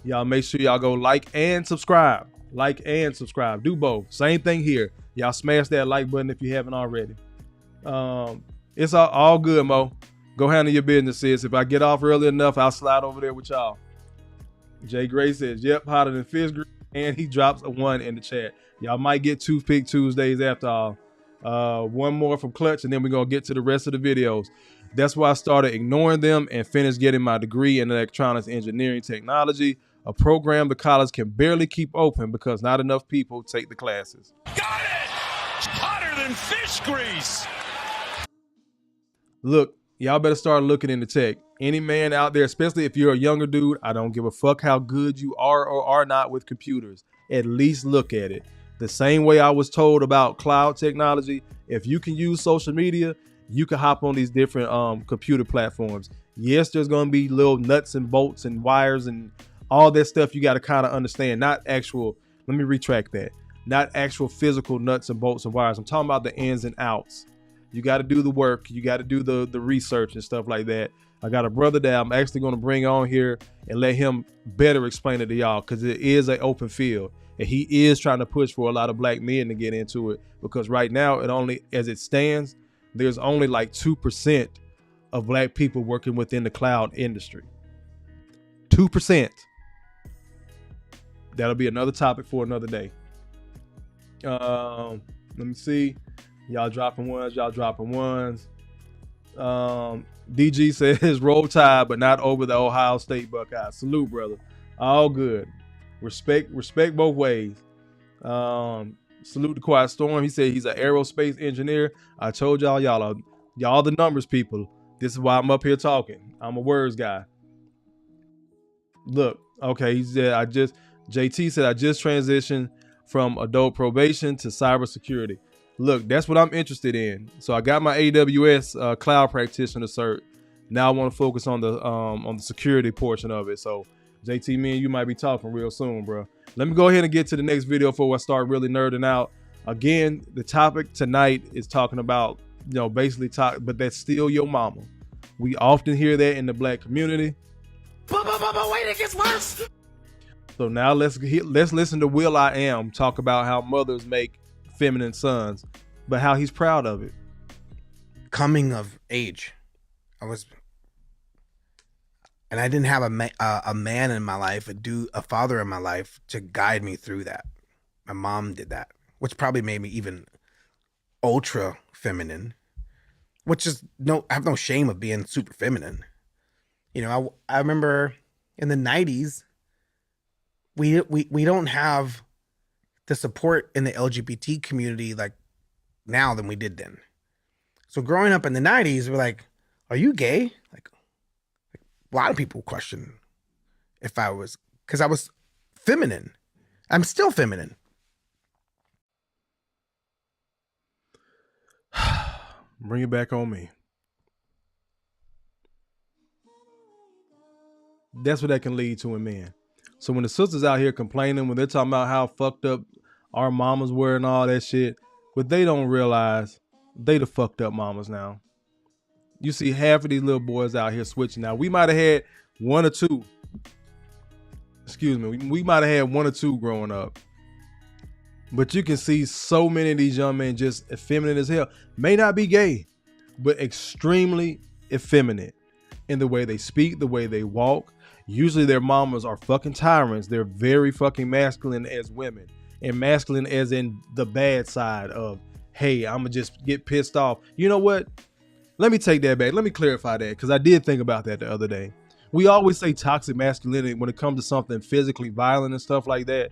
Speaker 1: Y'all make sure y'all go like and subscribe. Like and subscribe. Do both. Same thing here. Y'all smash that like button if you haven't already. It's all good, Mo. Go handle your business, sis. If I get off early enough, I'll slide over there with y'all. Jay Gray says, yep, hotter than fish grease. And he drops a 1 in the chat. Y'all might get Toothpick Tuesdays after all. 1 more from Clutch, and then we're going to get to the rest of the videos. That's why I started ignoring them and finished getting my degree in electronics engineering technology, a program the college can barely keep open because not enough people take the classes.
Speaker 2: Got it! Hotter than fish grease!
Speaker 1: Look, y'all better start looking into tech. Any man out there, especially if you're a younger dude, I don't give a fuck how good you are or are not with computers. At least look at it. The same way I was told about cloud technology, if you can use social media, you can hop on these different computer platforms. Yes, there's going to be little nuts and bolts and wires and all that stuff you got to kind of understand. Not actual, let me retract that. Not actual physical nuts and bolts and wires. I'm talking about the ins and outs. You got to do the work. You got to do the research and stuff like that. I got a brother that I'm actually going to bring on here and let him better explain it to y'all because it is an open field. And he is trying to push for a lot of black men to get into it, because right now, it only, as it stands, there's only like 2% of black people working within the cloud industry. 2%. That'll be another topic for another day. Let me see. Y'all dropping ones. DG says roll tide, but not over the Ohio State Buckeyes. Salute, brother. All good. Respect both ways. Salute to Quiet Storm. He said he's an aerospace engineer. I told y'all the numbers people. This is why I'm up here talking. I'm a words guy. Look, okay, he said JT said I just transitioned from adult probation to cybersecurity. Look, that's what I'm interested in. So I got my AWS cloud practitioner cert. Now I want to focus on the security portion of it. So JT, me and you might be talking real soon, bro. Let me go ahead and get to the next video before I start really nerding out. Again, the topic tonight is talking about, basically but that's still your mama. We often hear that in the black community.
Speaker 9: But wait, it gets worse.
Speaker 1: So now let's listen to Will I Am talk about how mothers make feminine sons, but how he's proud of it.
Speaker 9: Coming of age, and I didn't have a man in my life, a father in my life to guide me through that. My mom did that, which probably made me even ultra feminine, which is I have no shame of being super feminine. I remember in the 90s, we don't have the support in the LGBT community like now than we did then. So growing up in the 90s, we're like, are you gay? Like a lot of people question if I was, because I was feminine. I'm still feminine.
Speaker 1: Bring it back on me. That's what that can lead to in men. So when the sisters out here complaining, when they're talking about how fucked up our mamas were and all that shit, but they don't realize they the fucked up mamas now. You see half of these little boys out here switching now. We might have had one or two. Excuse me. We might have had one or two growing up. But you can see so many of these young men just effeminate as hell. May not be gay, but extremely effeminate in the way they speak, the way they walk. Usually their mamas are fucking tyrants. They're very fucking masculine as women, and masculine as in the bad side of, hey, I'm gonna just get pissed off. You know what? Let me take that back. Let me clarify that, because I did think about that the other day. We always say toxic masculinity when it comes to something physically violent and stuff like that.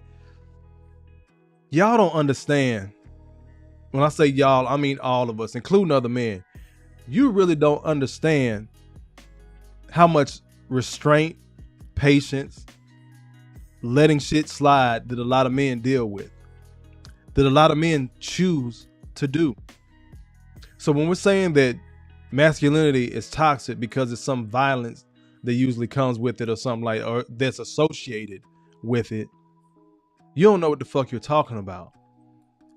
Speaker 1: Y'all don't understand. When I say y'all, I mean all of us, including other men. You really don't understand how much restraint, patience, letting shit slide that a lot of men deal with, that a lot of men choose to do. So when we're saying that masculinity is toxic because it's some violence that usually comes with it or something like, or that's associated with it, you don't know what the fuck you're talking about.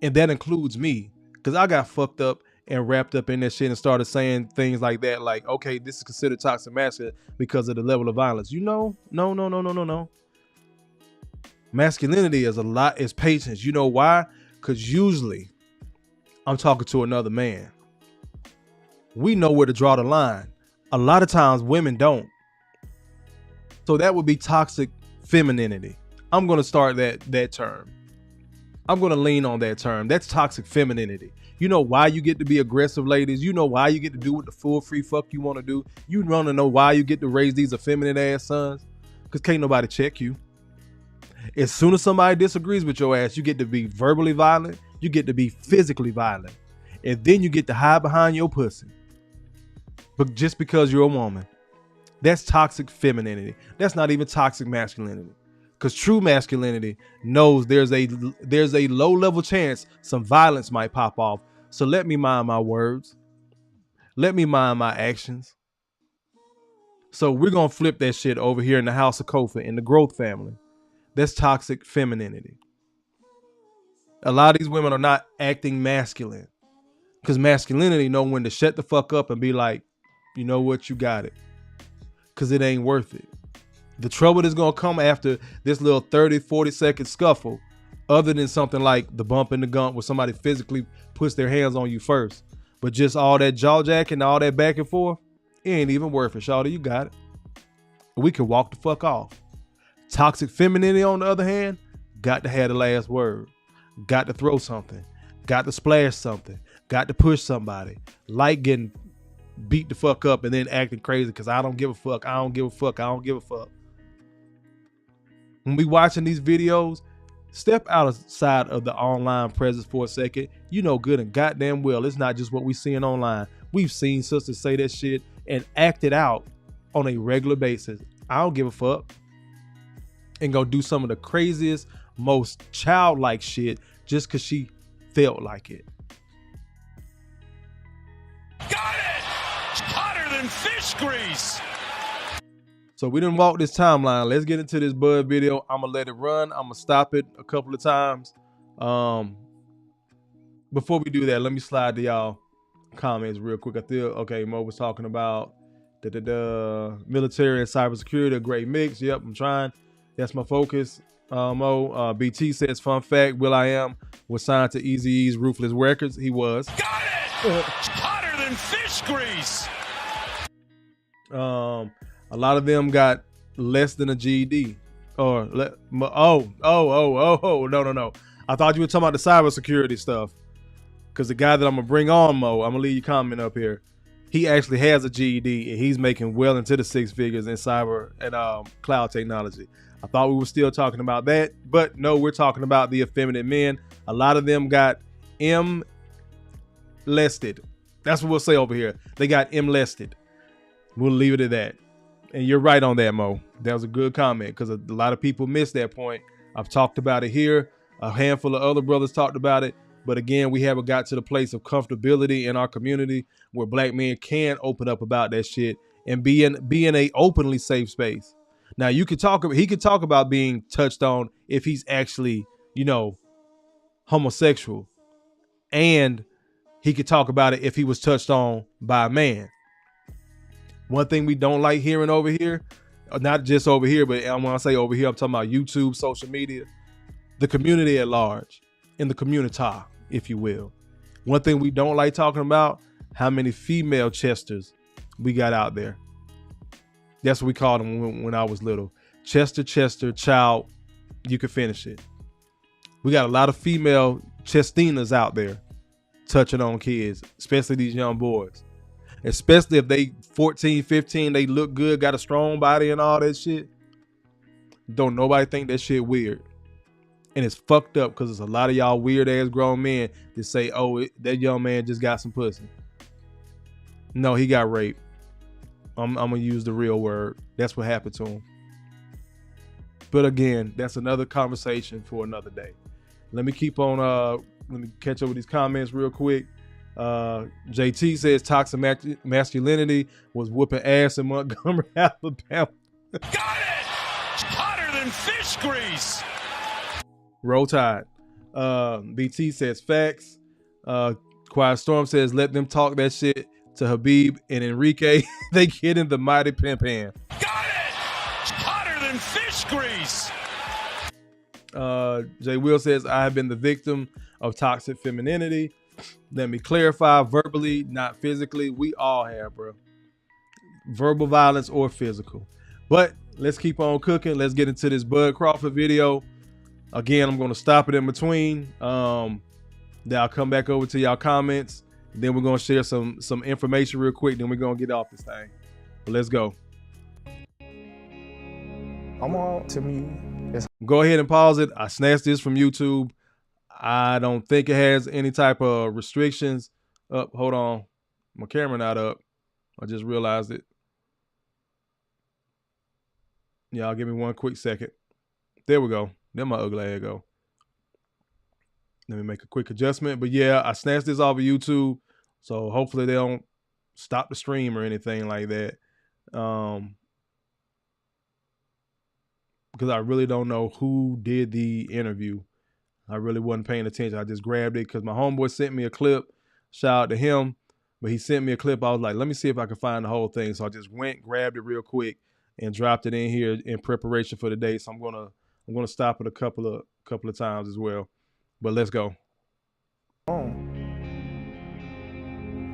Speaker 1: And that includes me, because I got fucked up and wrapped up in that shit and started saying things like that, like, okay, this is considered toxic masculine because of the level of violence. No. Masculinity is patience. You know why? Because usually I'm talking to another man. We know where to draw the line. A lot of times women don't. So that would be toxic femininity. I'm going to start that term. I'm going to lean on that term. That's toxic femininity. You know why you get to be aggressive, ladies? You know why you get to do what the full free fuck you want to do? You want to know why you get to raise these effeminate ass sons? Because can't nobody check you. As soon as somebody disagrees with your ass, you get to be verbally violent. You get to be physically violent. And then you get to hide behind your pussy. But just because you're a woman. That's toxic femininity. That's not even toxic masculinity. Because true masculinity knows there's a low level chance some violence might pop off. So let me mind my words. Let me mind my actions. So we're going to flip that shit over here in the house of Kofa in the G.R.O.W.T.H family. That's toxic femininity. A lot of these women are not acting masculine. Because masculinity know when to shut the fuck up and be like, you know what, you got it. Because it ain't worth it. The trouble that's going to come after this little 30, 40 second scuffle other than something like the bump and the gump where somebody physically puts their hands on you first. But just all that jaw jacking, all that back and forth, it ain't even worth it, shawty. You got it. We can walk the fuck off. Toxic femininity, on the other hand, got to have the last word. Got to throw something. Got to splash something. Got to push somebody. Like getting beat the fuck up and then acting crazy because I don't give a fuck. I don't give a fuck. I don't give a fuck. When we watching these videos, step outside of the online presence for a second. You know good and goddamn well it's not just what we seeing online. We've seen sisters say that shit and act it out on a regular basis. I don't give a fuck. And go do some of the craziest, most childlike shit just because she felt like it.
Speaker 2: Got it! Hotter than fish grease!
Speaker 1: So we didn't walk this timeline. Let's get into this Bud video. I'm gonna let it run. I'm gonna stop it a couple of times. Before we do that, let me slide to y'all comments real quick. I feel okay. Mo was talking about the military and cybersecurity, a great mix. Yep, I'm trying. That's my focus. Mo, BT says, fun fact, will.i.am was signed to Eazy-E's Ruthless Records. He was.
Speaker 2: Got it! Hotter than fish grease!
Speaker 1: A lot of them got less than a GED. Or no. I thought you were talking about the cybersecurity stuff. Because the guy that I'm gonna bring on, Mo, I'm gonna leave your comment up here. He actually has a GED and he's making well into the six figures in cyber and cloud technology. I thought we were still talking about that, but no, we're talking about the effeminate men. A lot of them got M-lested. That's what we'll say over here. They got M-lested. We'll leave it at that. And you're right on that, Mo. That was a good comment because a lot of people missed that point. I've talked about it here. A handful of other brothers talked about it. But again, we haven't got to the place of comfortability in our community where black men can open up about that shit and be in a openly safe space. Now he could talk about being touched on if he's actually, homosexual. And he could talk about it if he was touched on by a man. One thing we don't like hearing over here, not just over here, but when I say over here, I'm talking about YouTube, social media, the community at large, in the community, if you will. One thing we don't like talking about, how many female Chesters we got out there. That's what we called them when I was little. Chester, child, you can finish it. We got a lot of female Chestinas out there touching on kids, especially these young boys. Especially if they 14, 15, they look good, got a strong body and all that shit. Don't nobody think that shit weird. And it's fucked up because there's a lot of y'all weird ass grown men that say, oh, that young man just got some pussy. No, he got raped. I'm going to use the real word. That's what happened to him. But again, that's another conversation for another day. Let me keep on, let me catch up with these comments real quick. JT says toxic masculinity was whooping ass in Montgomery, Alabama.
Speaker 2: Got it! Hotter than fish grease!
Speaker 1: Roll Tide. BT says facts. Quiet Storm says let them talk that shit to Habib and Enrique. They get in the mighty pimp hand.
Speaker 2: Got it! Hotter than fish grease!
Speaker 1: Jay Will says I have been the victim of toxic femininity. Let me clarify, verbally, not physically. We all have, bro. Verbal violence or physical. But let's keep on cooking. Let's get into this Bud Crawford video. Again, I'm going to stop it in between. Then I'll come back over to y'all comments. Then we're going to share some information real quick. Then we're going to get off this thing. But let's go.
Speaker 10: To me,
Speaker 1: go ahead and pause it. I snatched this from YouTube. I don't think it has any type of restrictions. Hold on. My camera not up. I just realized it. Y'all give me one quick second. There we go. There my ugly ass go. Let me make a quick adjustment. But yeah, I snatched this off of YouTube. So hopefully they don't stop the stream or anything like that. Because I really don't know who did the interview. I really wasn't paying attention. I just grabbed it because my homeboy sent me a clip. Shout out to him. But he sent me a clip. I was like, let me see if I can find the whole thing. So I just went, grabbed it real quick, and dropped it in here in preparation for the day. So I'm going to I'm going to stop it a couple of times as well. But let's go.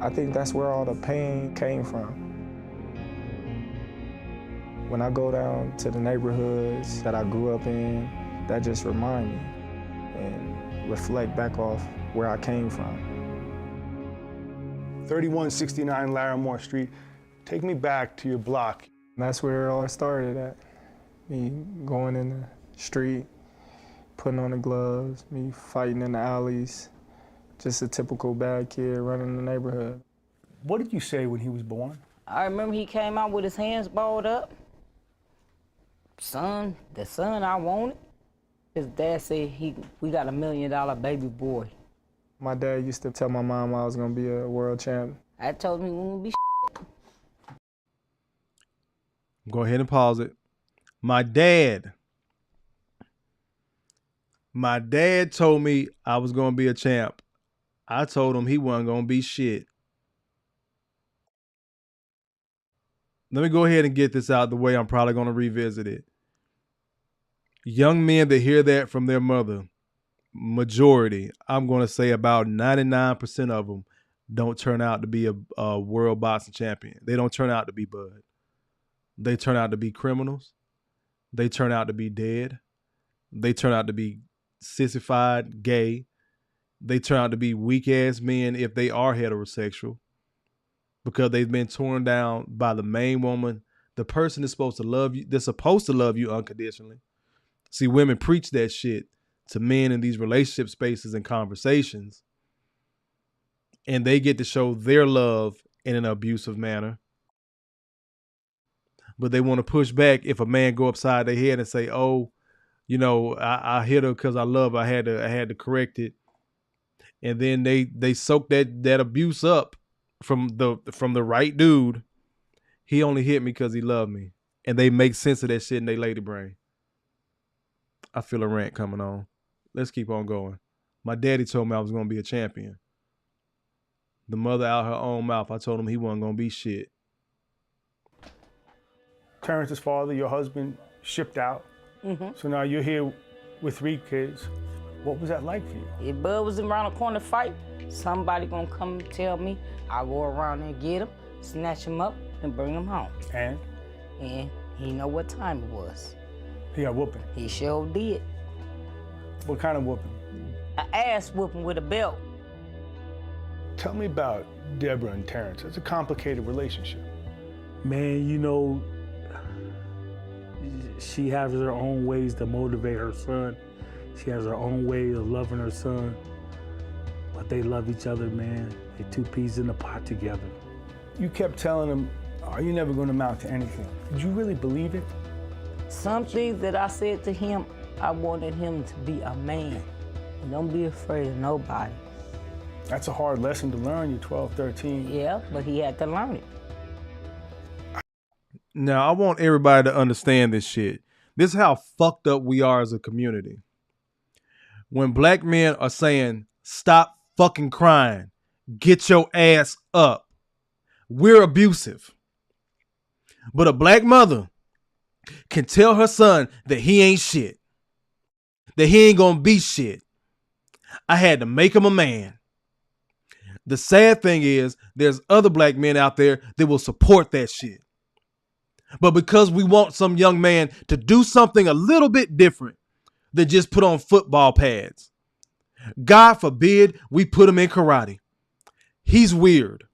Speaker 10: I think that's where all the pain came from. When I go down to the neighborhoods that I grew up in, that just remind me and reflect back off where I came from.
Speaker 11: 3169 Larimore Street. Take me back to your block.
Speaker 10: And that's where it all started at. Me going in the street, putting on the gloves, me fighting in the alleys. Just a typical bad kid running the neighborhood.
Speaker 11: What did you say when he was born?
Speaker 12: I remember he came out with his hands balled up. Son, the son I wanted. His dad said we got $1 million baby boy.
Speaker 10: My dad used to tell my mom I was gonna be a world champ.
Speaker 12: I told him he wouldn't be
Speaker 1: Go ahead and pause it. My dad told me I was going to be a champ. I told him he wasn't going to be shit. Let me go ahead and get this out the way. I'm probably going to revisit it. Young men that hear that from their mother, majority, I'm going to say about 99% of them don't turn out to be a world boxing champion. They don't turn out to be Bud. They turn out to be criminals. They turn out to be dead. They turn out to be sissified, gay. They turn out to be weak-ass men if they are heterosexual because they've been torn down by the main woman, the person that's supposed to love you. They're supposed to love you unconditionally. See, women preach that shit to men in these relationship spaces and conversations, and they get to show their love in an abusive manner. But they want to push back if a man go upside their head and say, "Oh, you know, I hit her because I love her. I had to correct it." And then they soak that abuse up from the right dude. He only hit me because he loved me, and they make sense of that shit in their lady brain. I feel a rant coming on. Let's keep on going. My daddy told me I was going to be a champion. The mother out her own mouth, I told him he wasn't going to be shit.
Speaker 11: Terrence's father, your husband, shipped out.
Speaker 12: Mm-hmm.
Speaker 11: So now you're here with 3 kids. What was that like for you?
Speaker 12: If Bud was around the corner fight, somebody gonna come and tell me. I'll go around and get him, snatch him up, and bring him home.
Speaker 11: And
Speaker 12: he know what time it was.
Speaker 11: He got whooping.
Speaker 12: He sure did.
Speaker 11: What kind of whooping?
Speaker 12: An ass whooping with a belt.
Speaker 11: Tell me about Deborah and Terrence. It's a complicated relationship.
Speaker 13: Man, you know, she has her own ways to motivate her son. She has her own way of loving her son. But they love each other, man. They're 2 peas in a pot together.
Speaker 11: You kept telling him, "Are you never going to amount to anything?" Did you really believe it?
Speaker 12: Some things that I said to him, I wanted him to be a man. And don't be afraid of nobody.
Speaker 11: That's a hard lesson to learn. You're 12, 13.
Speaker 12: Yeah, but he had to learn it.
Speaker 1: Now, I want everybody to understand this shit. This is how fucked up we are as a community. When black men are saying, "Stop fucking crying, get your ass up," we're abusive. But a black mother can tell her son that he ain't shit, that he ain't gonna be shit. I had to make him a man. The sad thing is, there's other black men out there that will support that shit. But because we want some young man to do something a little bit different than just put on football pads, God forbid we put him in karate. He's weird.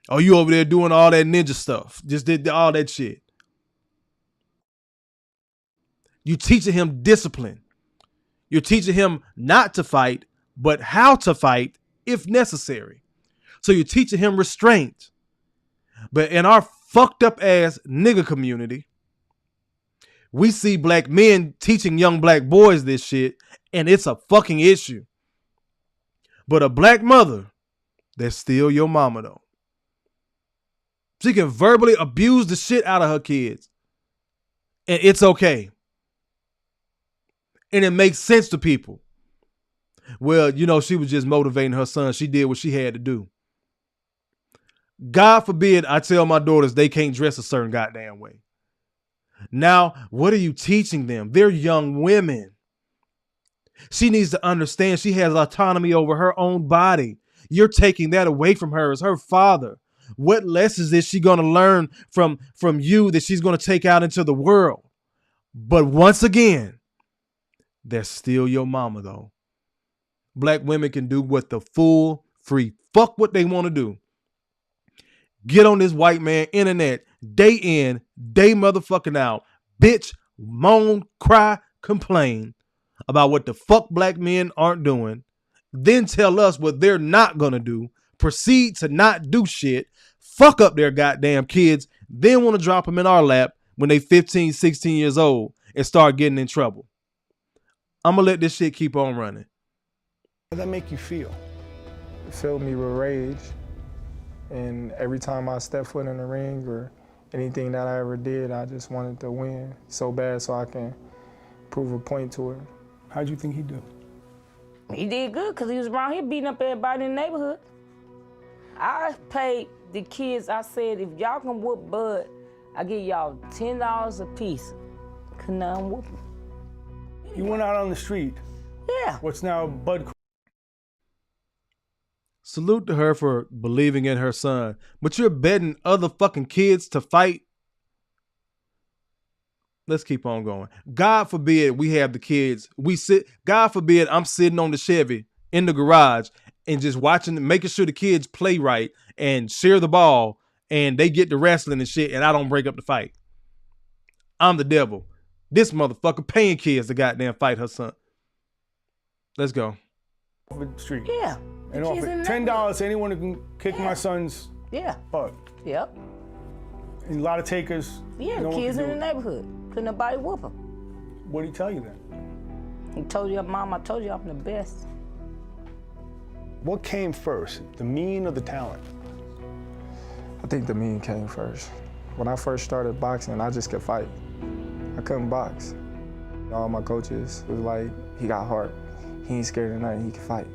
Speaker 1: Oh, you over there doing all that ninja stuff. Just did all that shit. You teaching him discipline. You're teaching him not to fight, but how to fight if necessary. So you're teaching him restraint. But in our fucked up ass nigga community, we see black men teaching young black boys this shit, and it's a fucking issue. But a black mother, that's still your mama though. She can verbally abuse the shit out of her kids, and it's okay. And it makes sense to people. Well, you know, she was just motivating her son. She did what she had to do. God forbid I tell my daughters they can't dress a certain goddamn way. Now, what are you teaching them? They're young women. She needs to understand she has autonomy over her own body. You're taking that away from her as her father. What lessons is she going to learn from you that she's going to take out into the world? But once again, they're still your mama, though. Black women can do what the full free fuck what they want to do. Get on this white man internet day in, day motherfucking out. Bitch, moan, cry, complain about what the fuck black men aren't doing. Then tell us what they're not gonna do. Proceed to not do shit. Fuck up their goddamn kids. Then want to drop them in our lap when they 15, 16 years old and start getting in trouble. I'm gonna let this shit keep on running.
Speaker 11: How does that make you feel?
Speaker 10: It filled me with rage. And every time I step foot in the ring or anything that I ever did, I just wanted to win so bad so I can prove a point to her.
Speaker 11: How'd you think he'd do?
Speaker 12: He did good because he was around here beating up everybody in the neighborhood. I paid the kids, I said, if y'all can whoop Bud, I give y'all $10 a piece. Could none whoop him.
Speaker 11: You went out on the street.
Speaker 12: Yeah.
Speaker 11: What's now Bud.
Speaker 1: Salute to her for believing in her son. But you're betting other fucking kids to fight. Let's keep on going. God forbid we have the kids. God forbid I'm sitting on the Chevy in the garage and just watching, making sure the kids play right and share the ball and they get to wrestling and shit and I don't break up the fight. I'm the devil. This motherfucker paying kids to goddamn fight her son. Let's go.
Speaker 11: Off the street.
Speaker 12: Yeah.
Speaker 11: And offer $10 anyone who can kick my son's butt.
Speaker 12: Yep.
Speaker 11: And a lot of takers.
Speaker 12: Yeah,
Speaker 11: no
Speaker 12: the kids in the
Speaker 11: it.
Speaker 12: neighborhood. Couldn't nobody whoop them.
Speaker 11: What did he tell you then?
Speaker 12: He told you, Mom, I told you I'm the best.
Speaker 11: What came first, the mean or the talent?
Speaker 10: I think the mean came first. When I first started boxing, I just could fight. I couldn't box. All my coaches was like, he got heart. He ain't scared of nothing, he can fight.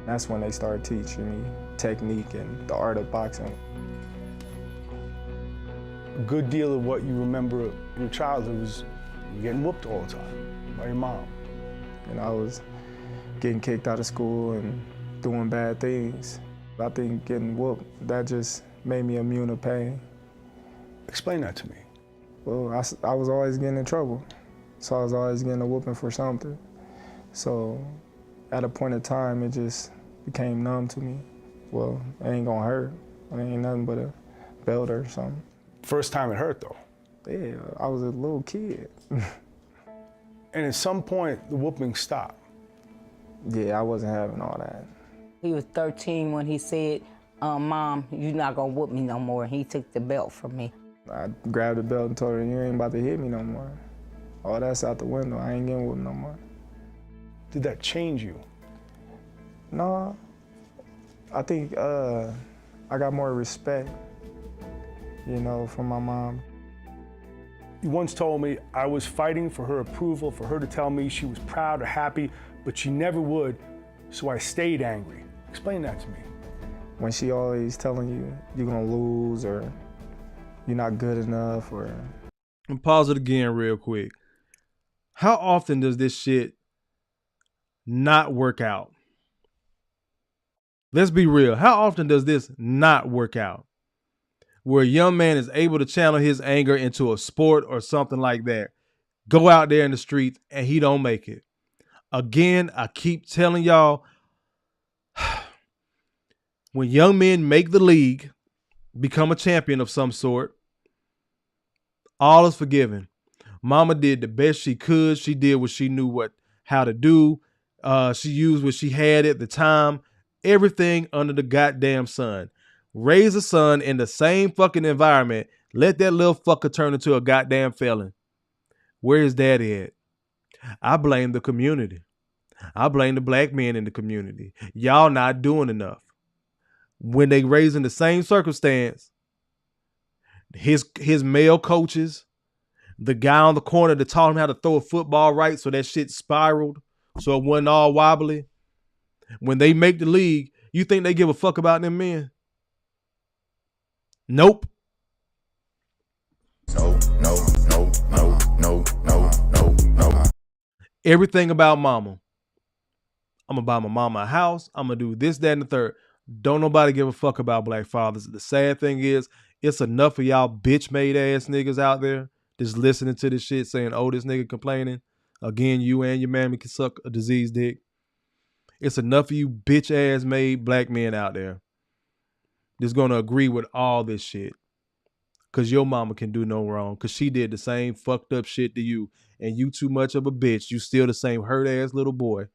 Speaker 10: That's when they started teaching me technique and the art of boxing.
Speaker 11: A good deal of what you remember of your childhood was you getting whooped all the time by your mom.
Speaker 10: And I was getting kicked out of school and doing bad things. I think getting whooped, that just made me immune to pain.
Speaker 11: Explain that to me.
Speaker 10: Well, I was always getting in trouble. So I was always getting a whooping for something. So at a point in time, it just became numb to me. Well, it ain't gonna hurt. It ain't nothing but a belt or something.
Speaker 11: First time it hurt though?
Speaker 10: Yeah, I was a little kid.
Speaker 11: And at some point, the whooping stopped.
Speaker 10: Yeah, I wasn't having all that.
Speaker 12: He was 13 when he said, Mom, you're not gonna whoop me no more. He took the belt from me.
Speaker 10: I grabbed the belt and told her, you ain't about to hit me no more. All that's out the window. I ain't getting whooped no more.
Speaker 11: Did that change you?
Speaker 10: No, I think I got more respect, you know, from my mom.
Speaker 11: You once told me I was fighting for her approval, for her to tell me she was proud or happy, but she never would, so I stayed angry. Explain that to me.
Speaker 10: When she always telling you you're gonna lose or you're not good enough or...
Speaker 1: And pause it again real quick. How often does this shit not work out? Let's be real. How often does this not work out? Where a young man is able to channel his anger into a sport or something like that. Go out there in the streets and he don't make it. Again, I keep telling y'all, when young men make the league, become a champion of some sort, all is forgiven. Mama did the best she could. She did what she knew how to do. She used what she had at the time. Everything under the goddamn sun. Raise a son in the same fucking environment. Let that little fucker turn into a goddamn felon. Where is daddy at? I blame the community. I blame the black men in the community. Y'all not doing enough. When they raise in the same circumstance, his male coaches, the guy on the corner that taught him how to throw a football right so that shit spiraled, so it wasn't all wobbly. When they make the league, you think they give a fuck about them men? Nope.
Speaker 14: No.
Speaker 1: everything about mama. I'm gonna buy my mama a house. I'm gonna do this, that, and the third. Don't nobody give a fuck about black fathers. The sad thing is, it's enough of y'all bitch-made ass niggas out there just listening to this shit saying, oh, this nigga complaining. Again, you and your mammy can suck a diseased dick. It's enough of you bitch-ass made black men out there that's gonna agree with all this shit. Cause your mama can do no wrong. Cause she did the same fucked up shit to you. And you too much of a bitch. You still the same hurt-ass little boy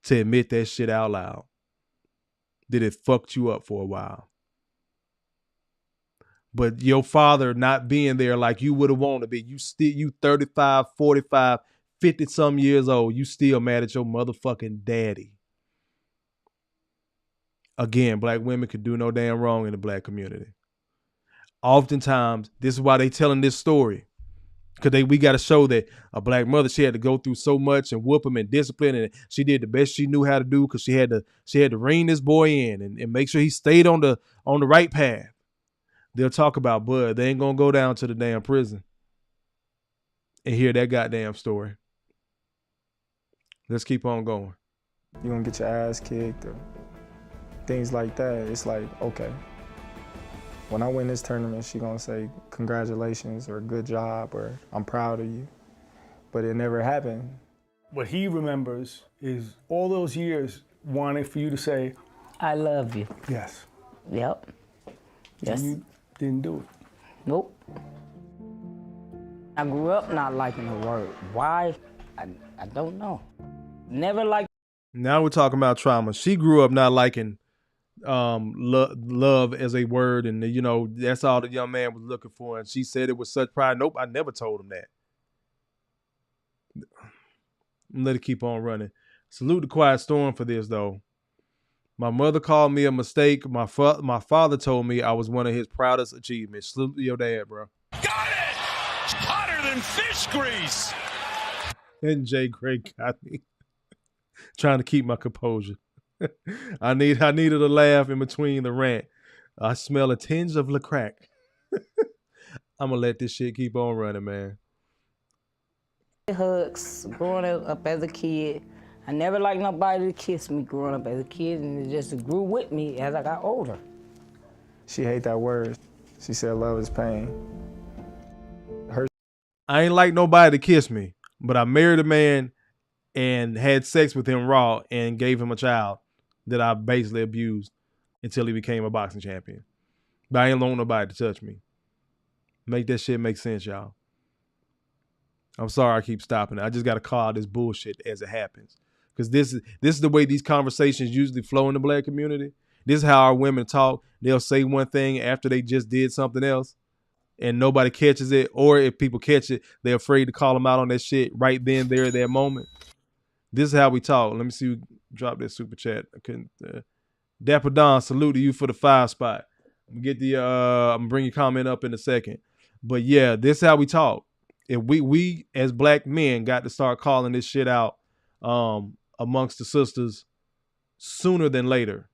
Speaker 1: to admit that shit out loud. That it fucked you up for a while. But your father not being there like you would have wanted to be. You 35, 45, 50 some years old. You still mad at your motherfucking daddy. Again, black women could do no damn wrong in the black community. Oftentimes, this is why they telling this story. Because we got to show that a black mother, she had to go through so much and whoop him and discipline, and she did the best she knew how to do because she had to rein this boy in and make sure he stayed on the right path. They'll talk about Bud. They ain't gonna go down to the damn prison and hear that goddamn story. Let's keep on going.
Speaker 10: You're gonna get your ass kicked or things like that. It's like, okay. When I win this tournament, she gonna say, congratulations, or good job, or I'm proud of you. But it never happened.
Speaker 11: What he remembers is all those years wanting for you to say,
Speaker 12: I love you.
Speaker 11: yes.
Speaker 12: Yep. Yes.
Speaker 11: And you didn't do it.
Speaker 12: Nope. I grew up not liking the word. Why? I don't know. Never liked.
Speaker 1: Now we're talking about trauma. She grew up not liking love as a word, and you know that's all the young man was looking for, and she said it with such pride. Nope, I never told him that. Let it keep on running. Salute the Quiet Storm for this though. My mother called me a mistake. My father told me I was one of his proudest achievements. Salute to your dad, bro.
Speaker 2: Got it! Hotter than fish grease!
Speaker 1: And Jay Gray got me trying to keep my composure. I needed a laugh in between the rant. I smell a tinge of LaCrack. I'm gonna let this shit keep on running, man.
Speaker 12: Hugs growing up as a kid. I never liked nobody to kiss me growing up as a kid, and it just grew with me as I got older.
Speaker 10: She hate that word. She said love is pain.
Speaker 1: I ain't like nobody to kiss me, but I married a man and had sex with him raw and gave him a child that I basically abused until he became a boxing champion. But I ain't want nobody to touch me. Make that shit make sense, y'all. I'm sorry I keep stopping it. I just got to call this bullshit as it happens. Because this is the way these conversations usually flow in the black community. This is how our women talk. They'll say one thing after they just did something else and nobody catches it. Or if people catch it, they're afraid to call them out on that shit right then, there, at that moment. This is how we talk. Let me see who dropped that super chat. I couldn't. Dapper Don, salute to you for the 5 spot. I'm gonna bring your comment up in a second. But yeah, this is how we talk. If we as black men got to start calling this shit out amongst the sisters sooner than later.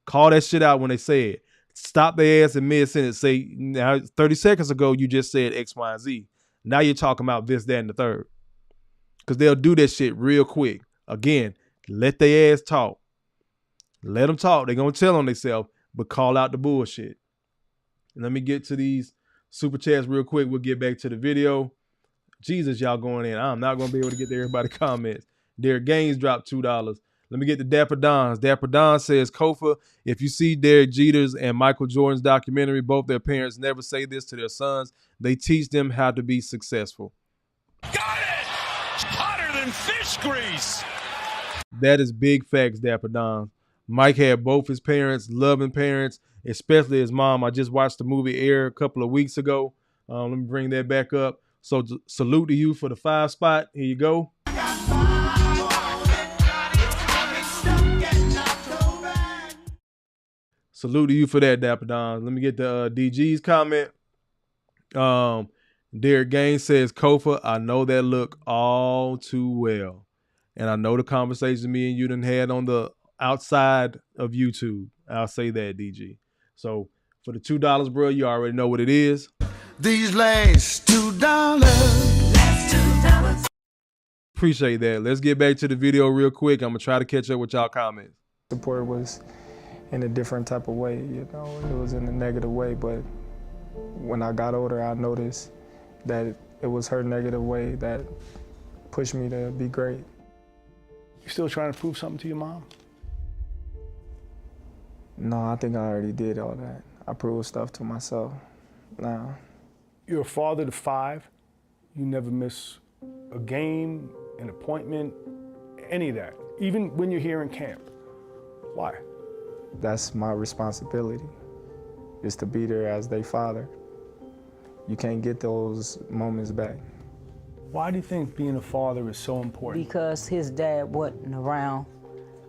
Speaker 1: Call that shit out when they say it. Stop their ass in mid-sentence. Say, now 30 seconds ago, you just said X, Y, and Z. Now you're talking about this, that, and the third. Because they'll do that shit real quick. Again, let their ass talk. Let them talk. They're going to tell on themselves, but call out the bullshit. And let me get to these super chats real quick. We'll get back to the video. Jesus, y'all going in. I'm not going to be able to get to everybody's comments. Derek Gaines dropped $2. Let me get to Dapper Don's. Dapper Don says, Kofa, if you see Derek Jeter's and Michael Jordan's documentary, both their parents never say this to their sons. They teach them how to be successful.
Speaker 2: Got it! Hotter than fish grease!
Speaker 1: That is big facts, Dapper Don. Mike had both his parents, loving parents, especially his mom. I just watched the movie Air a couple of weeks ago. Let me bring that back up. So salute to you for the 5 spot. Here you go. Salute to you for that, Dapper Don. Let me get the DG's comment. Derek Gaines says, Kofa, I know that look all too well. And I know the conversation me and you done had on the outside of YouTube. I'll say that, DG. So for the $2, bro, you already know what it is.
Speaker 14: These last $2.
Speaker 1: Appreciate that. Let's get back to the video real quick. I'm gonna try to catch up with y'all comments.
Speaker 10: Support was in a different type of way, you know, it was in a negative way, but when I got older, I noticed that it was her negative way that pushed me to be great.
Speaker 11: You still trying to prove something to your mom?
Speaker 10: No, I think I already did all that. I proved stuff to myself now.
Speaker 11: You're a father to 5. You never miss a game, an appointment, any of that, even when you're here in camp. Why?
Speaker 10: That's my responsibility, is to be there as their father. You can't get those moments back.
Speaker 11: Why do you think being a father is so important?
Speaker 12: Because his dad wasn't around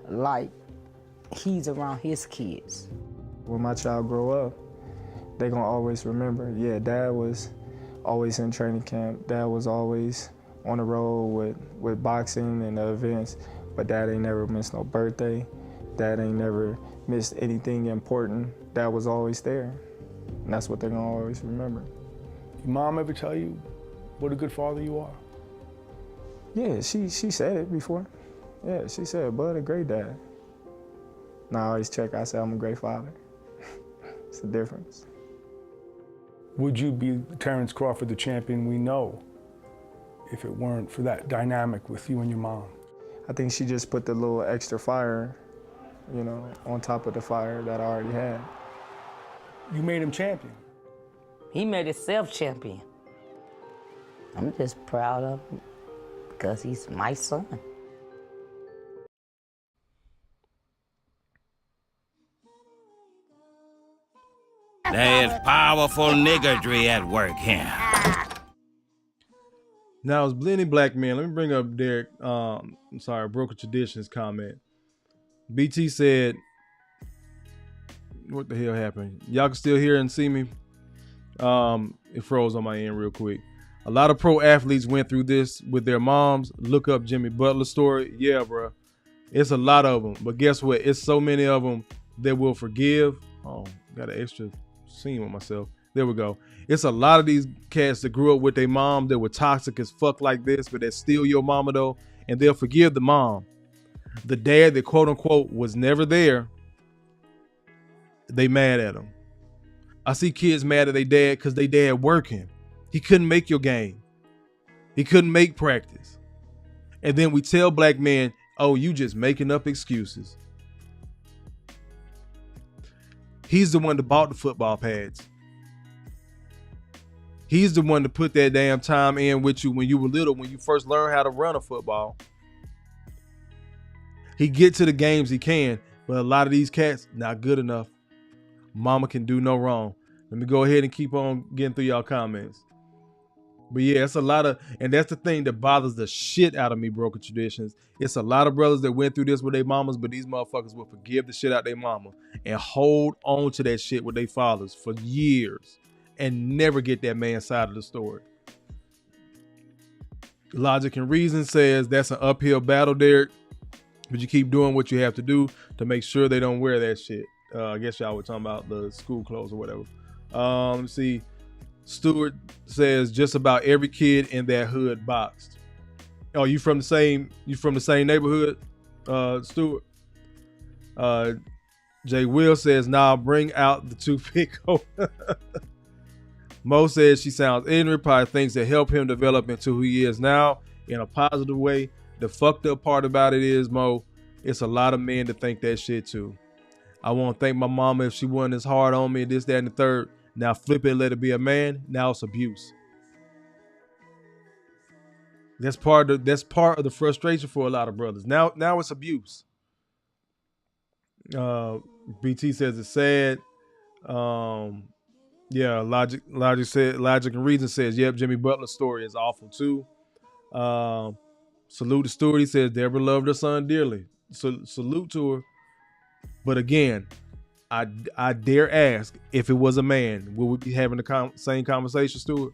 Speaker 12: like he's around his kids.
Speaker 10: When my child grow up, they gonna always remember, yeah, Dad was always in training camp. Dad was always on the road with boxing and the events, but Dad ain't never missed no birthday. Dad ain't never missed anything important. Dad was always there. And that's what they're gonna always remember.
Speaker 11: Your mom ever tell you what a good father you are?
Speaker 10: Yeah, she said it before. Yeah, she said, Bud, a great dad. Now I always check, I say I'm a great father. It's the difference.
Speaker 11: Would you be Terrence Crawford, the champion we know, if it weren't for that dynamic with you and your mom?
Speaker 10: I think she just put the little extra fire, you know, on top of the fire that I already had.
Speaker 11: You made him champion.
Speaker 12: He made himself champion. I'm just proud of him because he's my son.
Speaker 4: There's powerful niggardry at work here.
Speaker 1: Now, as Blenny Black Man, let me bring up Derek. I'm sorry, Broken Traditions comment. BT said, what the hell happened? Y'all can still hear and see me? It froze on my end real quick. A lot of pro athletes went through this with their moms. Look up Jimmy Butler's story. Yeah, bro. It's a lot of them. But guess what? It's so many of them that will forgive. Oh, got an extra scene with myself. There we go. It's a lot of these cats that grew up with their mom that were toxic as fuck like this, but that's still your mama though. And they'll forgive the mom. The dad that quote unquote was never there, they mad at him. I see kids mad at their dad because they dad working. He couldn't make your game. He couldn't make practice. And then we tell black men, oh, you just making up excuses. He's the one that bought the football pads. He's the one to put that damn time in with you when you were little, when you first learned how to run a football. He get to the games he can, but a lot of these cats, not good enough. Mama can do no wrong. Let me go ahead and keep on getting through y'all comments. But yeah, it's a lot of, and that's the thing that bothers the shit out of me, Broken Traditions. It's a lot of brothers that went through this with their mamas, but these motherfuckers will forgive the shit out their mama and hold on to that shit with their fathers for years and never get that man's side of the story. Logic and Reason says that's an uphill battle, Derek, but you keep doing what you have to do to make sure they don't wear that shit. I guess y'all were talking about the school clothes or whatever. Let's see. Stewart says just about every kid in that hood boxed. Oh, you from the same neighborhood, Stewart? Jay Will says, nah, bring out the toothpick. Mo says she sounds ignorant, probably things that help him develop into who he is now in a positive way. The fucked up part about it is, Mo, it's a lot of men that think that shit too. I want to thank my mama if she wasn't as hard on me, this, that, and the third. Now flip it and let it be a man. Now it's abuse. That's part of the frustration for a lot of brothers. Now it's abuse. BT says it's sad. Yeah, Logic and Reason says, yep, Jimmy Butler's story is awful too. Salute to Stewart. He says Deborah loved her son dearly. Salute to her. But again, I dare ask, if it was a man, would we be having the same conversation, Stuart?